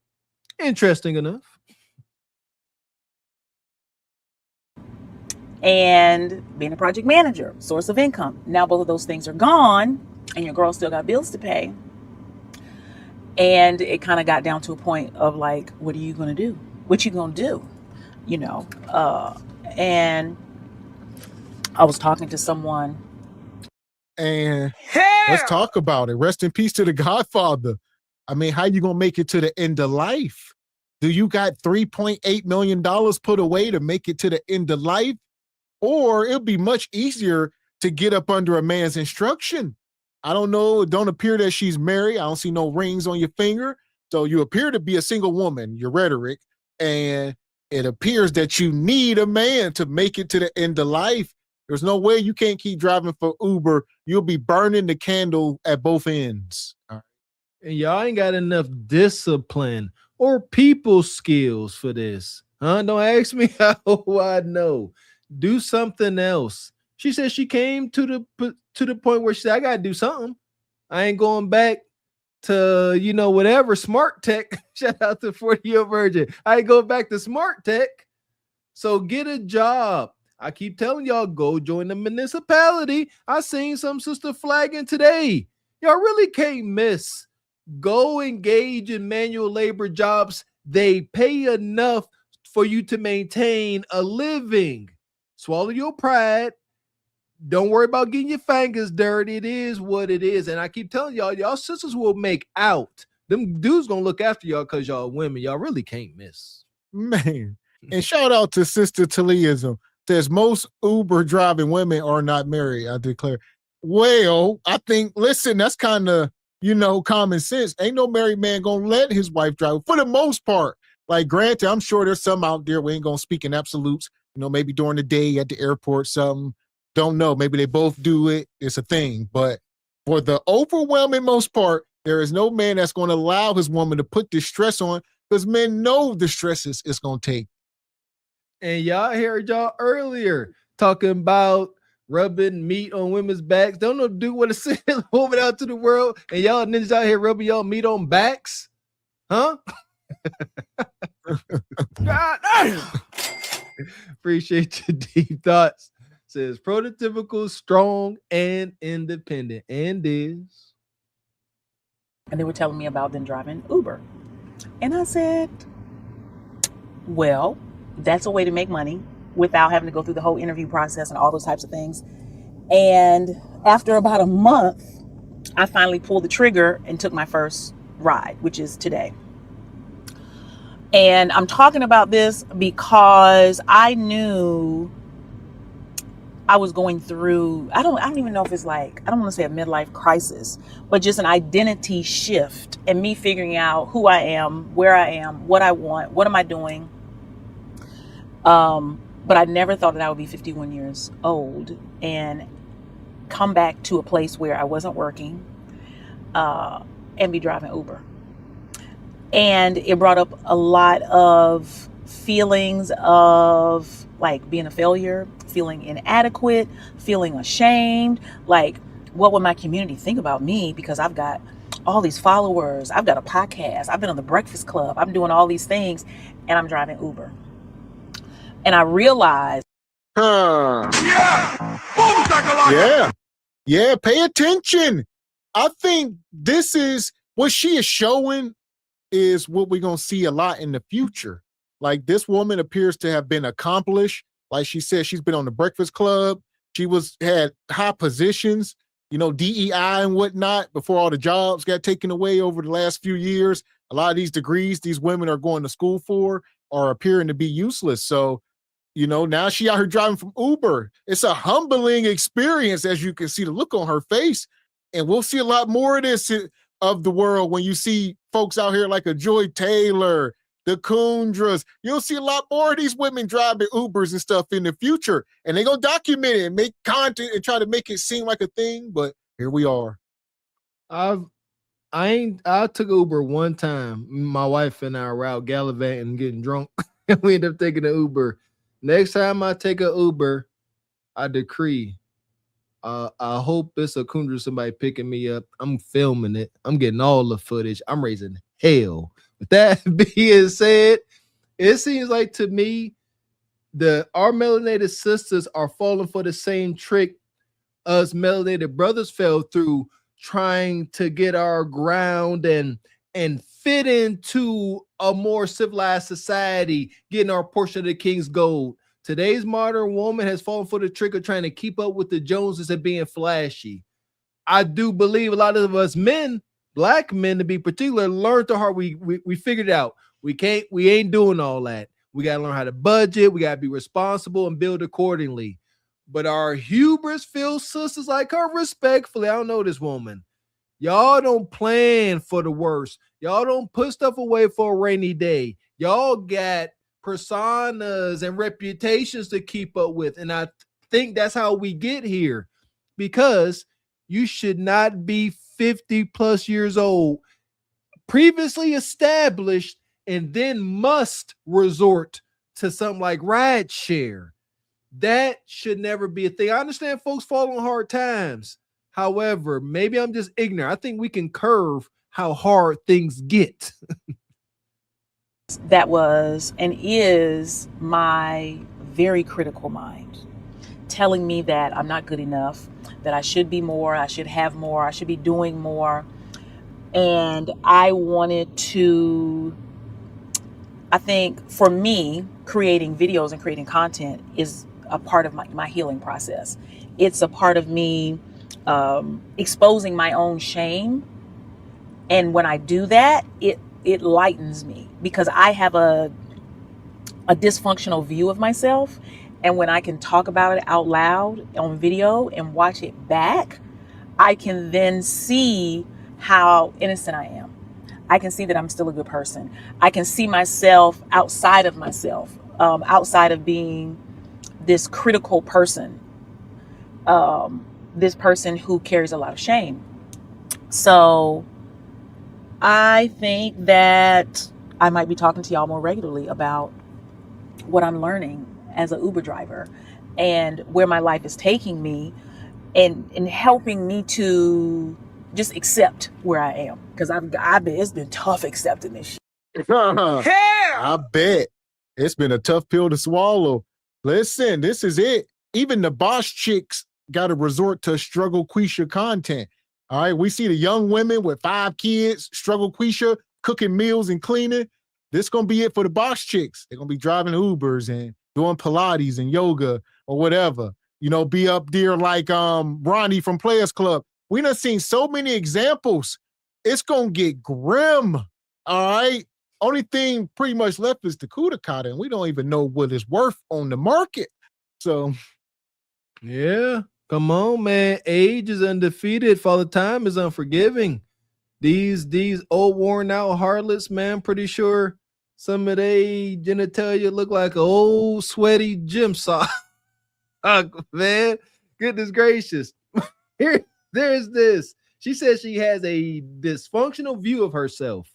Interesting enough. And being a project manager, source of income. Now both of those things are gone, and your girl still got bills to pay. And it kind of got down to a point of like, what are you going to do? What you going to do? You know, and I was talking to someone. And let's talk about it. Rest in peace to the Godfather. I mean, how you going to make it to the end of life? Do you got $3.8 million put away to make it to the end of life? Or it'll be much easier to get up under a man's instruction. I don't know. It don't appear that she's married. I don't see no rings on your finger. So you appear to be a single woman, your rhetoric. And it appears that you need a man to make it to the end of life. There's no way you can't keep driving for Uber. You'll be burning the candle at both ends. All right. And y'all ain't got enough discipline or people skills for this. Huh? Don't ask me how I know. Do something else. She said she came to the point where she said, I gotta do something. I ain't going back to, whatever smart tech. Shout out to 40-year virgin. I ain't going back to smart tech. So get a job. I keep telling y'all, go join the municipality. I seen some sister flagging today. Y'all really can't miss. Go engage in manual labor jobs. They pay enough for you to maintain a living. Swallow your pride. Don't worry about getting your fingers dirty. It is what it is. And I keep telling y'all sisters will make out. Them dudes gonna look after y'all because y'all women. Y'all really can't miss. Man. And shout out to Sister Taliaism. Says most Uber driving women are not married, I declare. Well, I think, listen, that's kind of, common sense. Ain't no married man gonna let his wife drive for the most part. Like, granted, I'm sure there's some out there we ain't gonna speak in absolutes. Maybe during the day at the airport, something. Don't know. Maybe they both do it. It's a thing. But for the overwhelming most part, there is no man that's going to allow his woman to put this stress on because men know the stresses it's going to take. And y'all heard y'all earlier talking about rubbing meat on women's backs. Don't no dude want to send a woman out to the world and y'all niggas out here rubbing y'all meat on backs? Huh? God damn. Appreciate your deep thoughts. Says prototypical, strong, and independent. And is. And they were telling me about them driving Uber. And I said, well, that's a way to make money without having to go through the whole interview process and all those types of things. And after about a month, I finally pulled the trigger and took my first ride, which is today. And I'm talking about this because I knew I was going through, I don't even know if it's like, I don't want to say a midlife crisis, but just an identity shift and me figuring out who I am, where I am, what I want, what am I doing? But I never thought that I would be 51 years old and come back to a place where I wasn't working and be driving Uber. And it brought up a lot of feelings of like being a failure, feeling inadequate, feeling ashamed, like what would my community think about me? Because I've got all these followers. I've got a podcast. I've been on the Breakfast Club. I'm doing all these things, and I'm driving Uber. And I realized, yeah, pay attention. I think this is what she is showing is what we're going to see a lot in the future. Like, this woman appears to have been accomplished. Like she said, she's been on the Breakfast Club. She had high positions, you know, DEI and whatnot, before all the jobs got taken away over the last few years. A lot of these degrees these women are going to school for are appearing to be useless. So, you know, now she out here driving from Uber. It's a humbling experience, as you can see the look on her face. And we'll see a lot more of this of the world when you see folks out here like a Joy Taylor, the Kundras. You'll see a lot more of these women driving Ubers and stuff in the future. And they're going to document it and make content and try to make it seem like a thing. But here we are. I took Uber one time. My wife and I were out gallivanting and getting drunk. And we ended up taking an Uber. Next time I take an Uber, I decree. I hope it's a Kundra, somebody picking me up. I'm filming it. I'm getting all the footage. I'm raising hell. With that being said, it seems like to me our melanated sisters are falling for the same trick us melanated brothers fell through, trying to get our ground and fit into a more civilized society, getting our portion of the king's gold. Today's modern woman has fallen for the trick of trying to keep up with the Joneses and being flashy. I do believe a lot of us men, black men to be particular, learned the hard. We figured it out. We ain't doing all that. We got to learn how to budget. We got to be responsible and build accordingly. But our hubris-filled sisters like her, respectfully, I don't know this woman. Y'all don't plan for the worst. Y'all don't put stuff away for a rainy day. Y'all got personas and reputations to keep up with. And I think that's how we get here, because you should not be 50 plus years old, previously established, and then must resort to something like ride share. That should never be a thing. I understand folks fall on hard times. However, maybe I'm just ignorant. I think we can curve how hard things get. that was and is my very critical mind telling me that I'm not good enough, that I should be more, I should have more, I should be doing more. And I think for me, creating videos and creating content is a part of my healing process. It's a part of me exposing my own shame. And when I do that, it lightens me, because I have a dysfunctional view of myself. And when I can talk about it out loud on video and watch it back, I can then see how innocent I am. I can see that I'm still a good person. I can see myself outside of myself, outside of being this critical person, this person who carries a lot of shame. So I think that I might be talking to y'all more regularly about what I'm learning as an Uber driver and where my life is taking me, and helping me to just accept where I am, because it's been tough accepting this shit. I bet it's been a tough pill to swallow. Listen, this is it. Even the boss chicks got to resort to struggle Quisha content. All right, we see the young women with 5 kids, struggle Quisha, cooking meals and cleaning. This going to be it for the boss chicks. They're going to be driving Ubers and doing Pilates and yoga or whatever. You know, be up there like Ronnie from Players Club. We done seen so many examples. It's going to get grim, all right? Only thing pretty much left is the Kudakata, and we don't even know what it's worth on the market. So, yeah, come on, man. Age is undefeated. Father Time is unforgiving. These old worn out harlots, man, pretty sure some of they genitalia look like an old sweaty gym sock. Man, goodness gracious. There's this. She says she has a dysfunctional view of herself.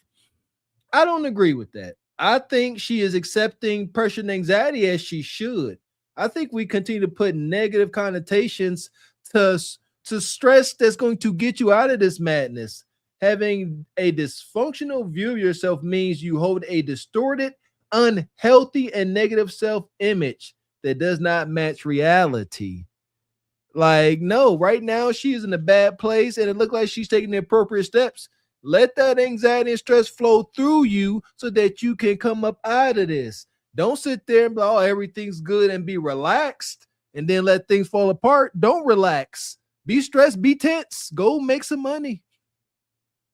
I don't agree with that. I think she is accepting pressure and anxiety as she should. I think we continue to put negative connotations to to stress that's going to get you out of this madness. Having a dysfunctional view of yourself means you hold a distorted, unhealthy, and negative self-image that does not match reality. Like, no, right now she's in a bad place and it looks like she's taking the appropriate steps. Let that anxiety and stress flow through you so that you can come up out of this. Don't sit there and be, oh, everything's good and be relaxed and then let things fall apart. Don't relax. Be stressed, be tense. Go make some money.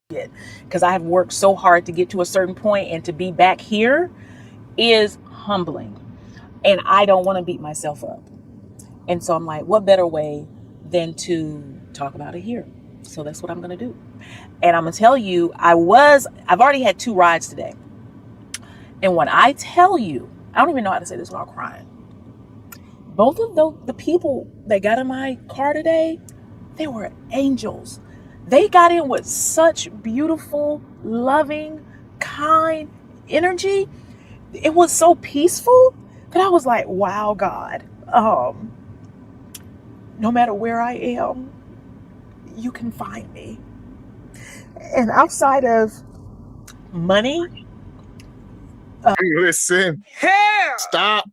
Because I have worked so hard to get to a certain point, and to be back here is humbling. And I don't want to beat myself up. And so I'm like, what better way than to talk about it here? So that's what I'm going to do. And I'm going to tell you, I've already had 2 rides today. And when I tell you, I don't even know how to say this without crying. Both of the people that got in my car today, they were angels. They got in with such beautiful, loving, kind energy. It was so peaceful that I was like, wow, God, no matter where I am, you can find me. And outside of money, listen, stop.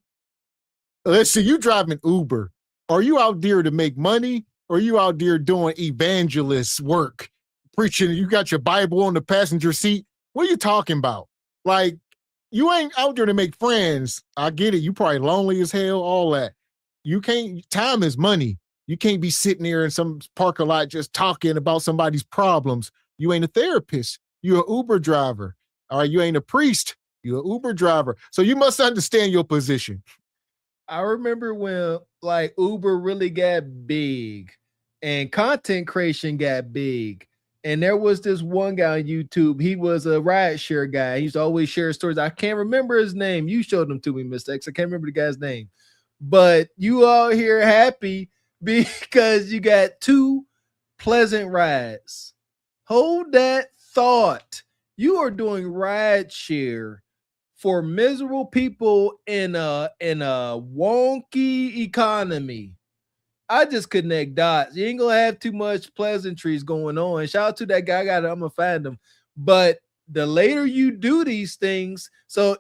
Listen, you driving Uber. Are you out there to make money? Or are you out there doing evangelist work, preaching? You got your Bible on the passenger seat. What are you talking about? Like, you ain't out there to make friends. I get it. You probably lonely as hell, all that. You can't, time is money. You can't be sitting there in some parking lot just talking about somebody's problems. You ain't a therapist. You're an Uber driver. All right, you ain't a priest. You're an Uber driver. So you must understand your position. I remember when like Uber really got big and content creation got big. And there was this one guy on YouTube. He was a rideshare guy. He used to always share stories. I can't remember his name. You showed him to me, Mr. X. I can't remember the guy's name. But you all here happy because you got 2 pleasant rides. Hold that thought. You are doing rideshare for miserable people in a wonky economy. I just connect dots. You ain't gonna have too much pleasantries going on. Shout out to that guy. I'm gonna find him. But the later you do these things, so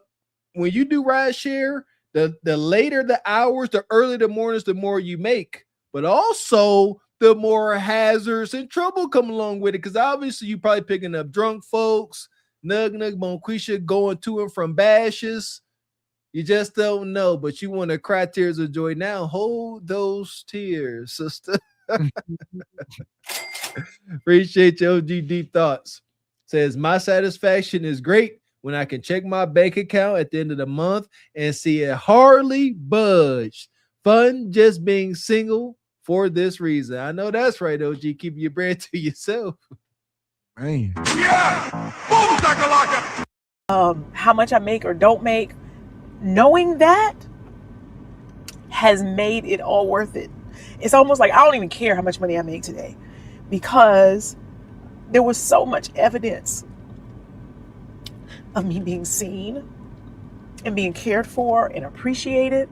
when you do ride share, the later the hours, the earlier the mornings, the more you make. But also the more hazards and trouble come along with it. Because obviously you probably picking up drunk folks, Nug Bonquisha going to and from bashes. You just don't know, but you want to cry tears of joy now. Hold those tears, sister. Appreciate your OG Deep Thoughts. Says, my satisfaction is great when I can check my bank account at the end of the month and see it hardly budged. Fun just being single for this reason. I know that's right, OG. Keep your bread to yourself. Man. Yeah! Boom, shakalaka! How much I make or don't make, knowing that has made it all worth it. It's almost like I don't even care how much money I make today, because there was so much evidence of me being seen and being cared for and appreciated.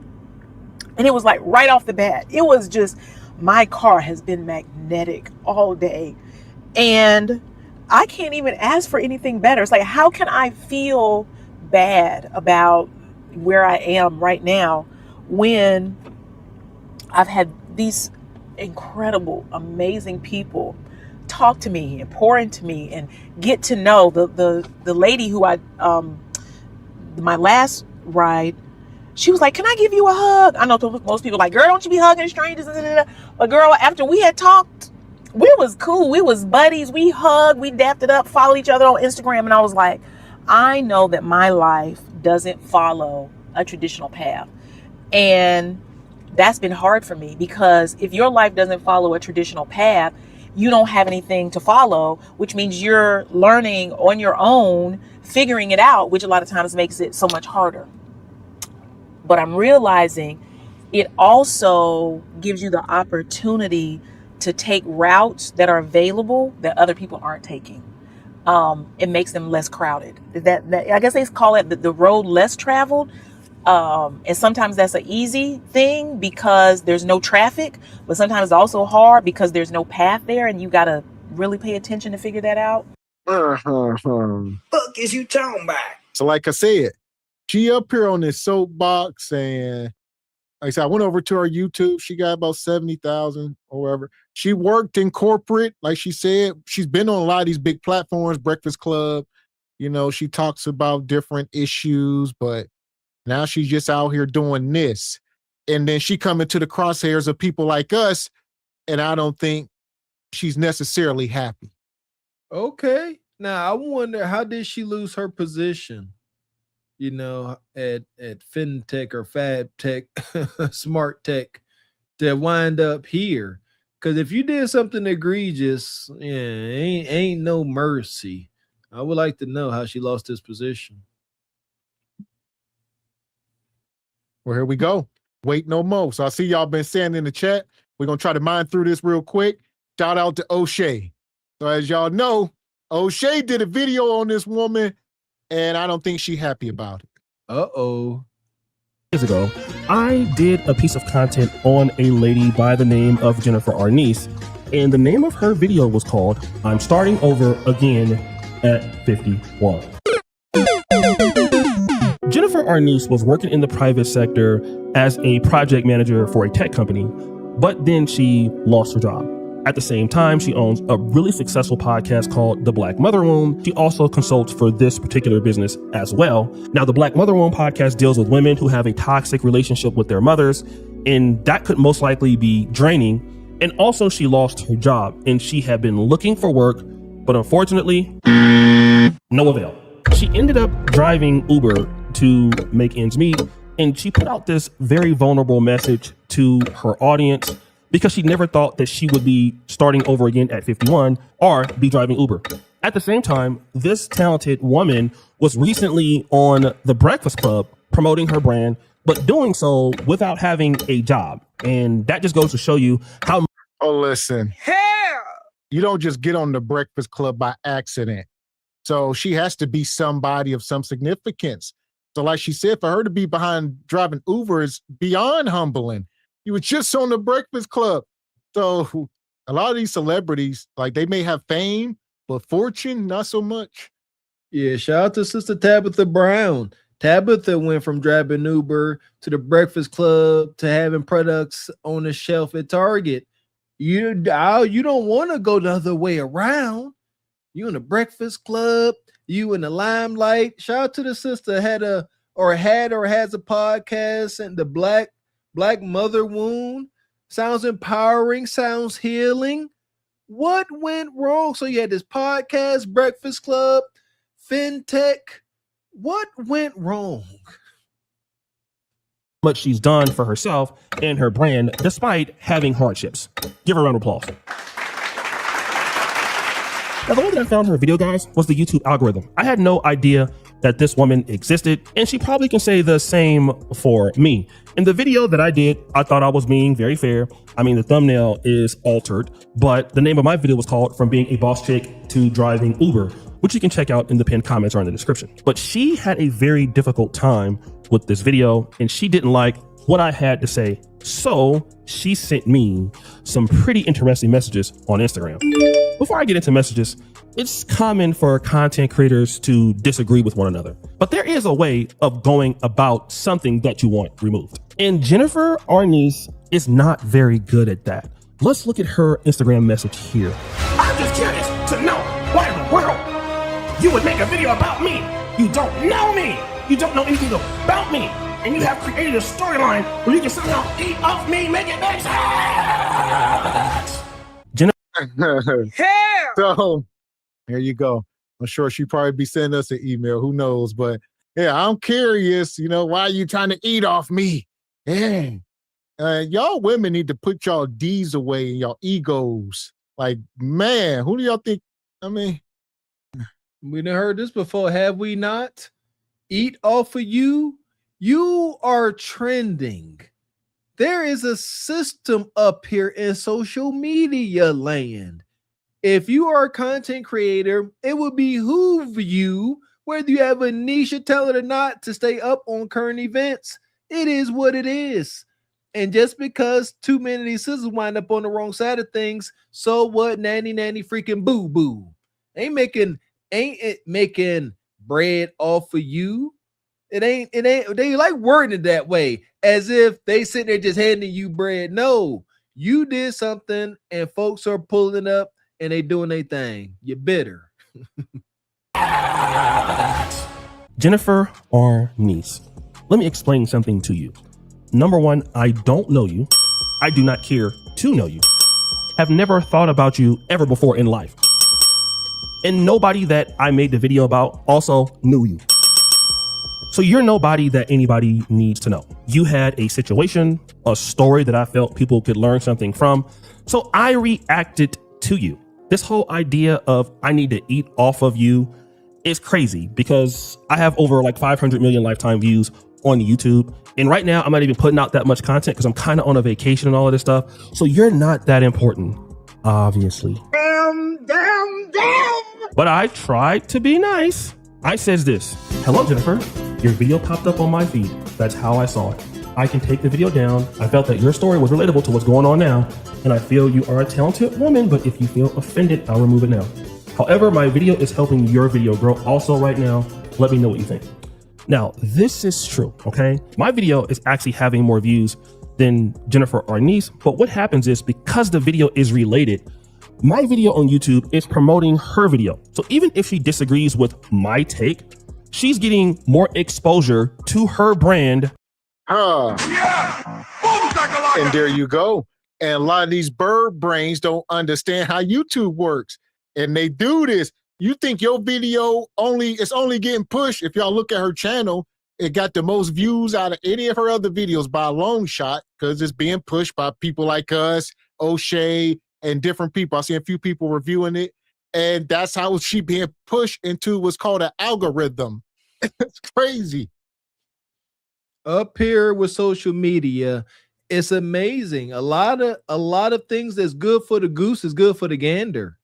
And it was like right off the bat, it was just, my car has been magnetic all day. And I can't even ask for anything better. It's like, how can I feel bad about where I am right now when I've had these incredible, amazing people talk to me and pour into me and get to know the lady who my last ride, she was like, can I give you a hug? I know most people are like, girl, don't you be hugging strangers. But girl, after we had talked, we was cool. We was buddies. We hugged, we dapped it up, followed each other on Instagram. And I was like, I know that my life doesn't follow a traditional path. And that's been hard for me, because if your life doesn't follow a traditional path, you don't have anything to follow, which means you're learning on your own, figuring it out, which a lot of times makes it so much harder. But I'm realizing it also gives you the opportunity to take routes that are available that other people aren't taking. It makes them less crowded. That I guess they call it the road less traveled. And sometimes that's an easy thing because there's no traffic, but sometimes it's also hard because there's no path there and you got to really pay attention to figure that out. Fuck is you talking about? So like I said, she up here on this soapbox, and like I said, I went over to her YouTube. She got about 70,000 or whatever. She worked in corporate, like she said. She's been on a lot of these big platforms, Breakfast Club. You know, she talks about different issues, but now she's just out here doing this. And then she come into the crosshairs of people like us, and I don't think she's necessarily happy. Okay. Now I wonder, how did she lose her position? You know, at FinTech or Fab Tech, Smart Tech, to wind up here. Because if you did something egregious, yeah, ain't no mercy. I would like to know how she lost this position. Well, here we go. Wait no more. So I see y'all been saying in the chat. We're going to try to mine through this real quick. Shout out to O'Shea. So as y'all know, O'Shea did a video on this woman, and I don't think she's happy about it. Uh-oh. Years ago, I did a piece of content on a lady by the name of Jennifer Arnice, and the name of her video was called I'm Starting Over Again at 51. Jennifer Arnice was working in the private sector as a project manager for a tech company, but then she lost her job. At the same time, she owns a really successful podcast called The Black Mother Womb. She also consults for this particular business as well. Now, the Black Mother Womb podcast deals with women who have a toxic relationship with their mothers, and that could most likely be draining. And also, she lost her job, and she had been looking for work, but unfortunately, no avail. She ended up driving Uber to make ends meet, and she put out this very vulnerable message to her audience because she never thought that she would be starting over again at 51 or be driving Uber. At the same time, this talented woman was recently on The Breakfast Club promoting her brand, but doing so without having a job. And that just goes to show you how... Oh, listen. Hell! You don't just get on The Breakfast Club by accident. So she has to be somebody of some significance. So like she said, for her to be behind driving Uber is beyond humbling. You were just on The Breakfast Club. So a lot of these celebrities, like, they may have fame, but fortune, not so much. Yeah, shout out to Sister Tabitha Brown. Tabitha went from driving Uber to The Breakfast Club to having products on the shelf at Target. You don't want to go the other way around. You in The Breakfast Club, you in the limelight. Shout out to the sister has a podcast, and the Black Mother Womb. Sounds empowering, sounds healing. What went wrong? So you had this podcast, Breakfast Club, FinTech. What went wrong? much she's done for herself and her brand despite having hardships. Give her a round of applause. Now, the way that I found her video, guys, was the YouTube algorithm. I had no idea that this woman existed, and she probably can say the same for me. In the video that I did, I thought I was being very fair. I mean, the thumbnail is altered, but the name of my video was called From Being a Boss Chick to Driving Uber, which you can check out in the pinned comments or in the description. But she had a very difficult time with this video, and she didn't like what I had to say. So she sent me some pretty interesting messages on Instagram. Before I get into messages, it's common for content creators to disagree with one another, but there is a way of going about something that you want removed. And Jennifer Arnice is not very good at that. Let's look at her Instagram message here. I'm just curious to know why in the world you would make a video about me. You don't know me. You don't know anything about me. And you have created a storyline where you can somehow eat off me, make it make sense. So there you go. I'm sure she'd probably be sending us an email. Who knows? But yeah, I'm curious, why are you trying to eat off me? Yeah. Y'all women need to put y'all D's away and y'all egos. Like, man, who do y'all think? I mean, we done heard this before, have we not? Eat off of you. You are trending. There is a system up here in social media land. If you are a content creator, it would behoove you Whether you have a niche or talent or not to stay up on current events, it is what it is. And just because too many of these sisters wind up on the wrong side of things, so what? Nanny freaking boo boo. Ain't it making bread off of you? It ain't they like wording it that way, as if they sitting there just handing you bread. No, you did something and folks are pulling up and they doing their thing. You're bitter. Jennifer Arnice, let me explain something to you. Number one, I don't know you. I do not care to know you. Have never thought about you ever before in life. And nobody that I made the video about also knew you. So you're nobody that anybody needs to know. You had a situation, a story that I felt people could learn something from. So I reacted to you. This whole idea of I need to eat off of you is crazy because I have over like 500 million lifetime views on YouTube. And right now I'm not even putting out that much content because I'm kind of on a vacation and all of this stuff. So you're not that important, obviously. Damn. But I tried to be nice. I says this, hello, Jennifer. Your video popped up on my feed. That's how I saw it. I can take the video down. I felt that your story was relatable to what's going on now. And I feel you are a talented woman, but if you feel offended, I'll remove it now. However, my video is helping your video grow also right now. Let me know what you think. Now, this is true, okay? My video is actually having more views than Jennifer Arnice, but what happens is because the video is related, my video on YouTube is promoting her video. So even if she disagrees with my take, she's getting more exposure to her brand. And there you go. And a lot of these bird brains don't understand how YouTube works. And they do this. You think your video is only getting pushed. If y'all look at her channel, it got the most views out of any of her other videos by a long shot because it's being pushed by people like us, O'Shea, and different people. I see a few people reviewing it. And that's how she being pushed into what's called an algorithm. It's crazy. Up here with social media, it's amazing. A lot of things that's good for the goose is good for the gander.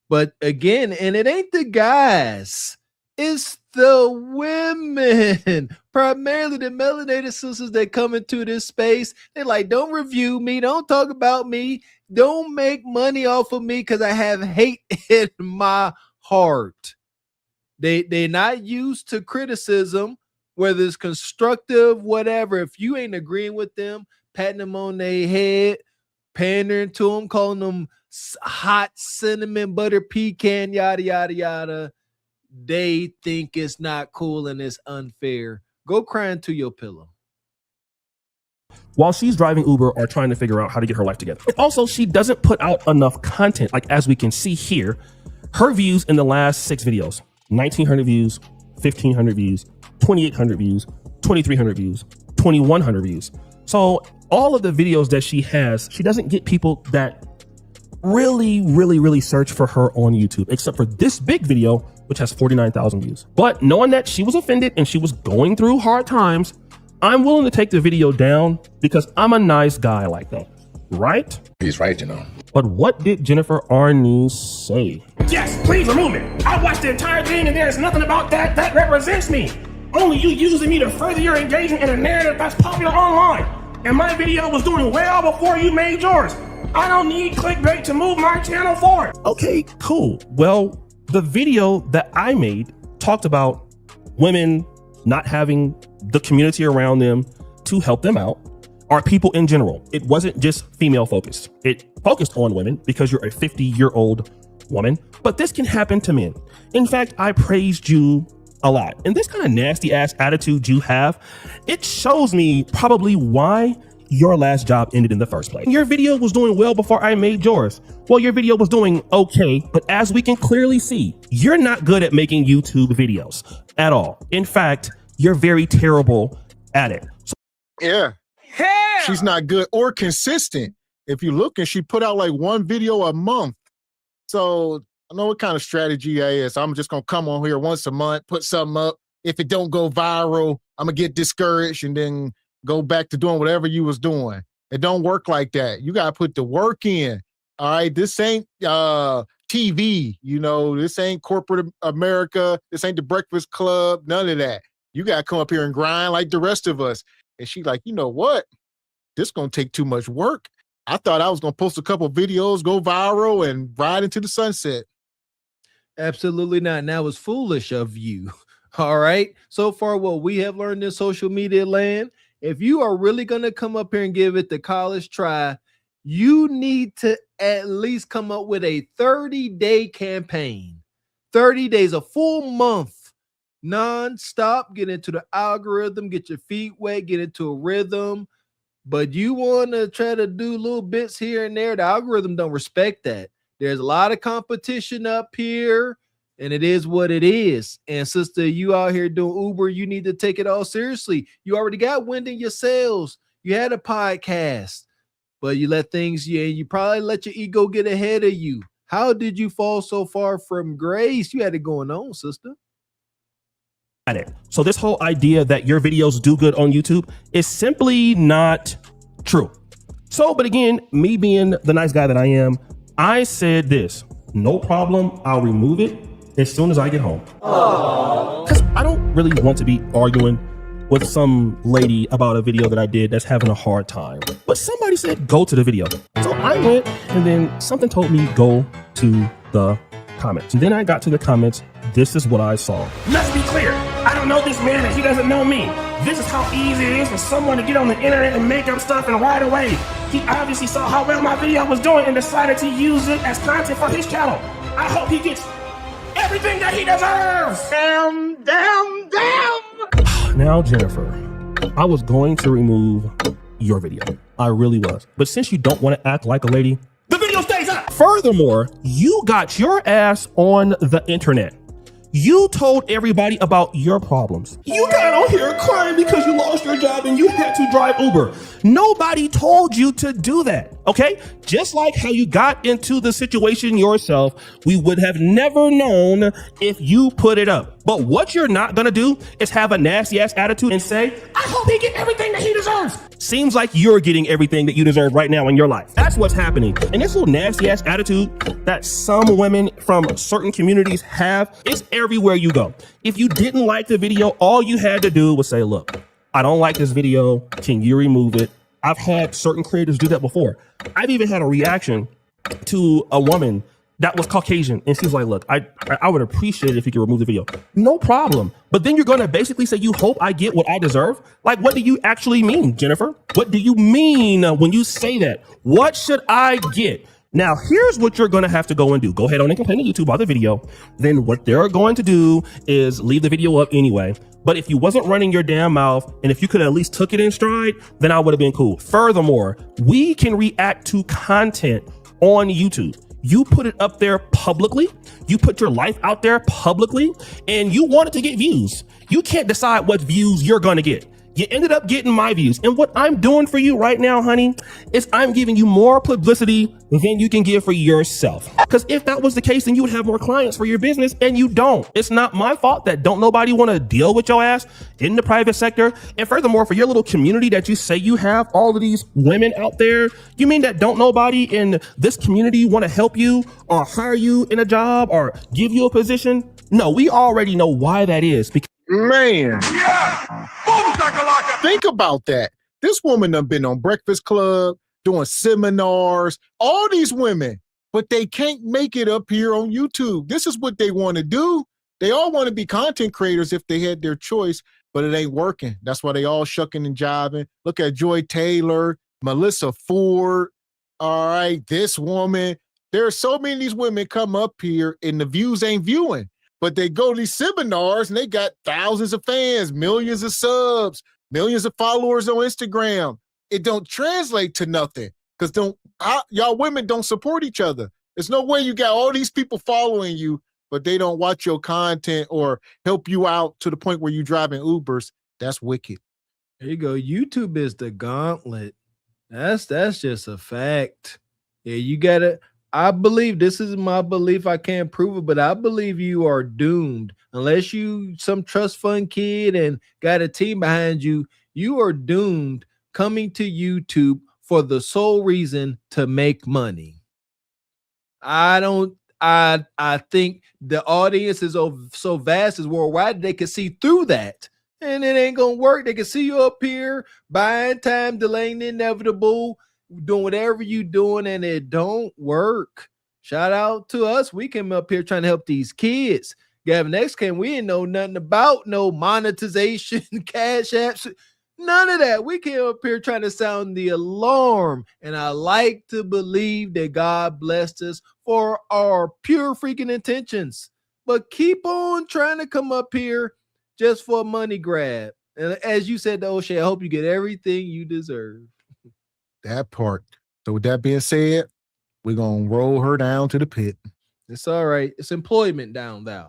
But again, and it ain't the guys, it's the women, primarily the melanated sisters that come into this space. They're like, don't review me, don't talk about me, don't make money off of me because I have hate in my heart. They're not used to criticism, whether it's constructive, whatever. If you ain't agreeing with them, patting them on their head, pandering to them, calling them hot cinnamon butter pecan, yada, yada, yada, they think it's not cool and it's unfair. Go cry into your pillow. While she's driving Uber or trying to figure out how to get her life together. Also, she doesn't put out enough content. Like as we can see here, her views in the last 6 videos, 1,900 views, 1,500 views, 2,800 views, 2,300 views, 2,100 views. So all of the videos that she has, she doesn't get people that really search for her on YouTube, except for this big video, which has 49,000 views. But knowing that she was offended and she was going through hard times, I'm willing to take the video down because I'm a nice guy like that, right? He's right, you know. But what did Jennifer Arnice say? Yes, please remove it. I watched the entire thing and there's nothing about that represents me. Only you using me to further your engagement in a narrative that's popular online. And my video was doing well before you made yours. I don't need clickbait to move my channel forward. Okay, cool. Well, the video that I made talked about women not having the community around them to help them out, or people in general. It wasn't just female focused. It focused on women because you're a 50-year-old woman, but this can happen to men. In fact, I praised you a lot. And this kind of nasty ass attitude you have, it shows me probably why your last job ended in the first place. Your video was doing well before I made yours. Well, your video was doing okay, but as we can clearly see, you're not good at making YouTube videos at all. In fact, you're very terrible at it. Yeah. She's not good or consistent. If you look, and she put out like 1 video a month. So I know what kind of strategy that is. I'm just going to come on here once a month, put something up. If it don't go viral, I'm going to get discouraged and then go back to doing whatever you was doing. It don't work like that. You got to put the work in. All right. This ain't TV. You know, this ain't corporate America. This ain't the Breakfast Club. None of that. You got to come up here and grind like the rest of us. And she like, you know what? This going to take too much work. I thought I was going to post a couple videos, go viral, and ride into the sunset. Absolutely not. And that was foolish of you. All right. So far, what we have learned in social media land, if you are really going to come up here and give it the college try, you need to at least come up with a 30-day campaign. 30 days, a full month, non-stop, get into the algorithm, get your feet wet, get into a rhythm. But you want to try to do little bits here and there. The algorithm don't respect that. There's a lot of competition up here, and it is what it is. And sister, you out here doing Uber, you need to take it all seriously. You already got wind in your sails. You had a podcast, but you let things, you probably let your ego get ahead of you. How did you fall so far from grace? You had it going on, sister. At it. So this whole idea that your videos do good on YouTube is simply not true. So, but again, me being the nice guy that I am, I said this, no problem, I'll remove it as soon as I get home. Because I don't really want to be arguing with some lady about a video that I did that's having a hard time. But somebody said, go to the video. So I went, and then something told me, go to the comments. And then I got to the comments. This is what I saw. Let's be clear. I don't know this man and he doesn't know me. This is how easy it is for someone to get on the internet and make up stuff and right away. He obviously saw how well my video was doing and decided to use it as content for his channel. I hope he gets everything that he deserves. Damn. Now, Jennifer, I was going to remove your video. I really was. But since you don't want to act like a lady, the video stays up. Furthermore, you got your ass on the internet. You told everybody about your problems. You got on here crying because you lost your job and you had to drive Uber. Nobody told you to do that, okay? Just like how you got into the situation yourself, we would have never known if you put it up. But what you're not gonna do is have a nasty ass attitude and say, I hope he get everything that he deserves. Seems like you're getting everything that you deserve right now in your life. That's what's happening. And this little nasty ass attitude that some women from certain communities have is everywhere you go. If you didn't like the video, all you had to do was say, look, I don't like this video. Can you remove it? I've had certain creators do that before. I've even had a reaction to a woman that was Caucasian. And she's like, look, I would appreciate it if you could remove the video. No problem. But then you're going to basically say, you hope I get what I deserve? Like, what do you actually mean, Jennifer? What do you mean when you say that? What should I get? Now, here's what you're going to have to go and do. Go ahead on and complain to YouTube about the video. Then what they're going to do is leave the video up anyway. But if you wasn't running your damn mouth, and if you could at least took it in stride, then I would have been cool. Furthermore, we can react to content on YouTube. You put it up there publicly. You put your life out there publicly, and you wanted to get views. You can't decide what views you're going to get. You ended up getting my views. And what I'm doing for you right now, honey, is I'm giving you more publicity than you can give for yourself. Because if that was the case, then you would have more clients for your business, and you don't. It's not my fault that don't nobody want to deal with your ass in the private sector. And furthermore, for your little community that you say you have, all of these women out there, you mean that don't nobody in this community want to help you or hire you in a job or give you a position? No, we already know why that is. Because man, think about that. This woman done been on Breakfast Club, doing seminars, all these women, but they can't make it up here on YouTube. This is what they want to do. They all want to be content creators if they had their choice, but it ain't working. That's why they all shucking and jiving. Look at Joy Taylor, Melissa Ford. All right, this woman. There are so many of these women come up here and the views ain't viewing. But they go to these seminars and they got thousands of fans, millions of subs, millions of followers on Instagram. It don't translate to nothing because y'all women don't support each other. There's no way you got all these people following you, but they don't watch your content or help you out to the point where you're driving Ubers. That's wicked. There you go. YouTube is the gauntlet. That's just a fact. Yeah, you gotta. I believe, this is my belief, I can't prove it, but I believe you are doomed. Unless you some trust fund kid and got a team behind you, you are doomed coming to YouTube for the sole reason to make money. I I think the audience is so vast, is worldwide, they can see through that. And it ain't gonna work. They can see you up here buying time, delaying the inevitable, doing whatever you doing, and it don't work. Shout out to us. We came up here trying to help these kids. Gavin X came, we didn't know nothing about no monetization, cash apps, none of that. We came up here trying to sound the alarm. And I like to believe that God blessed us for our pure freaking intentions. But keep on trying to come up here just for a money grab. And as you said to O'Shea, I hope you get everything you deserve. That part. So with that being said, we're going to roll her down to the pit. It's all right. It's employment down there.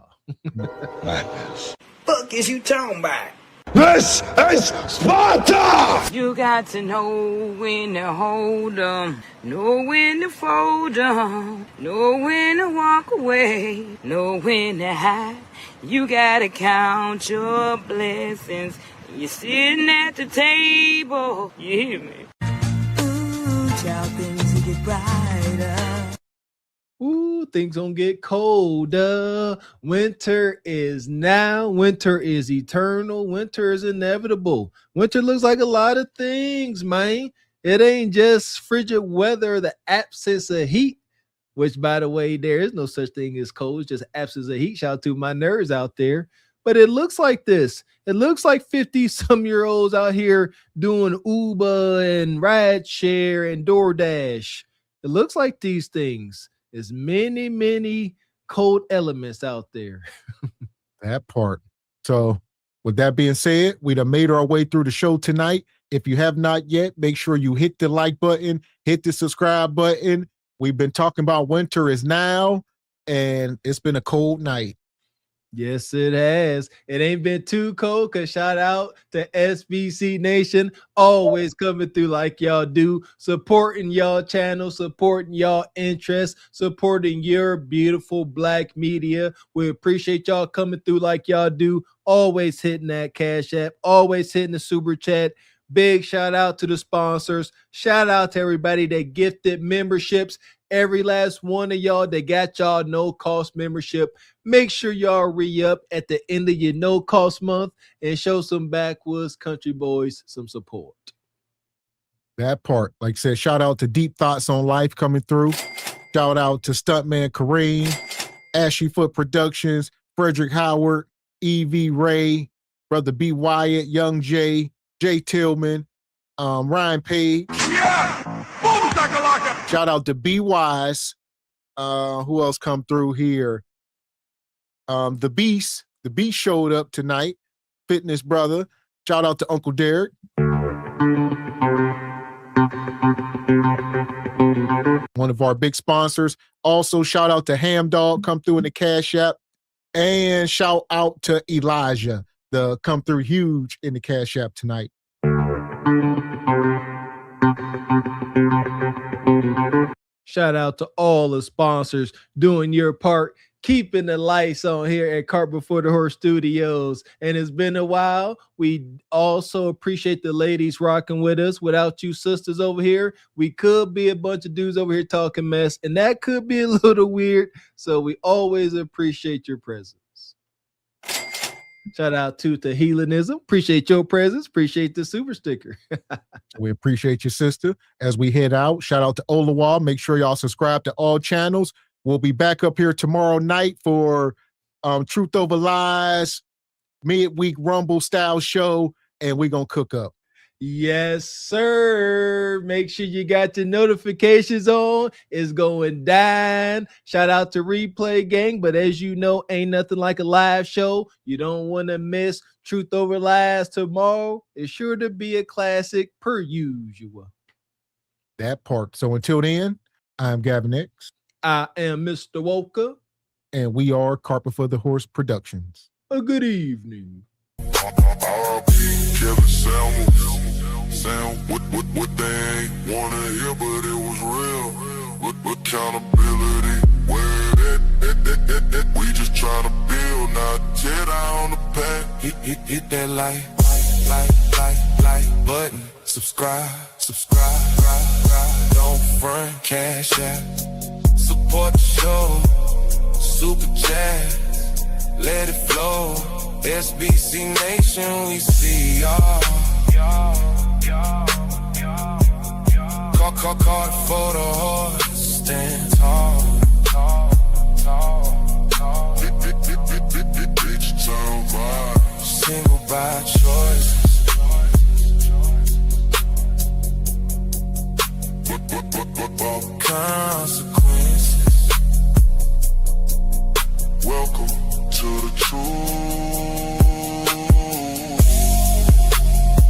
Fuck is you talking about? This is Sparta! You got to know when to hold 'em, know when to fold 'em, know when to walk away, know when to hide. You gotta count your blessings. You're sitting at the table. You hear me? Ooh, child, things will get brighter. Ooh, things gonna get colder. Winter is now. Winter is eternal. Winter is inevitable. Winter looks like a lot of things, man. It ain't just frigid weather, the absence of heat, which, by the way, there is no such thing as cold. It's just absence of heat. Shout out to my nerds out there. But it looks like this. It looks like 50-some-year-olds out here doing Uber and rideshare and DoorDash. It looks like these things. There's many, many cold elements out there. That part. So with that being said, we done made our way through the show tonight. If you have not yet, make sure you hit the like button, hit the subscribe button. We've been talking about winter is now, and it's been a cold night. Yes, it has. It ain't been too cold, because shout out to SBC Nation, always coming through like y'all do, supporting y'all channel, supporting y'all interests, supporting your beautiful black media. We appreciate y'all coming through like y'all do, always hitting that Cash App, always hitting the super chat. Big shout out to the sponsors. Shout out to everybody that gifted memberships. Every last one of y'all that got y'all no-cost membership. Make sure y'all re-up at the end of your no-cost month and show some backwoods country boys some support. That part. Like I said, shout out to Deep Thoughts on Life coming through. Shout out to Stuntman Kareem, Ashley Foot Productions, Frederick Howard, E.V. Ray, Brother B. Wyatt, Young Jay, Jay Tillman, Ryan Page. Yeah! Boom, shakalaka! Shout out to Be Wise. Who else come through here? The Beast. The Beast showed up tonight. Fitness brother. Shout out to Uncle Derek. One of our big sponsors. Also, shout out to Ham Dog, come through in the Cash App. And shout out to Elijah, the come through huge in the Cash App tonight. Shout out to all the sponsors doing your part, keeping the lights on here at Cart Before the Horse Studios. And it's been a while. We also appreciate the ladies rocking with us. Without you sisters over here, we could be a bunch of dudes over here talking mess, and that could be a little weird. So we always appreciate your presence. Shout out to Healingism. Appreciate your presence. Appreciate the super sticker. We appreciate your sister. As we head out, shout out to Olawal. Make sure y'all subscribe to all channels. We'll be back up here tomorrow night for Truth Over Lies, midweek Rumble style show, and we're going to cook up. Yes, sir. Make sure you got your notifications on. It's going down. Shout out to Replay Gang. But as you know, ain't nothing like a live show. You don't want to miss Truth Over Lies tomorrow. It's sure to be a classic per usual. That part. So until then, I'm Gavin X. I am Mr. Walker. And we are Cart Before the Horse Productions. A good evening. Sound what they ain't wanna hear, but it was real. With accountability, where that we just tryna build, not tear down the path. Hit that like button, subscribe. Don't front, cash out, support the show. super jazz, let it flow. SBC Nation, we see y'all. Call it for the horse, stand tall. Digital vibe, single by choice. Consequence.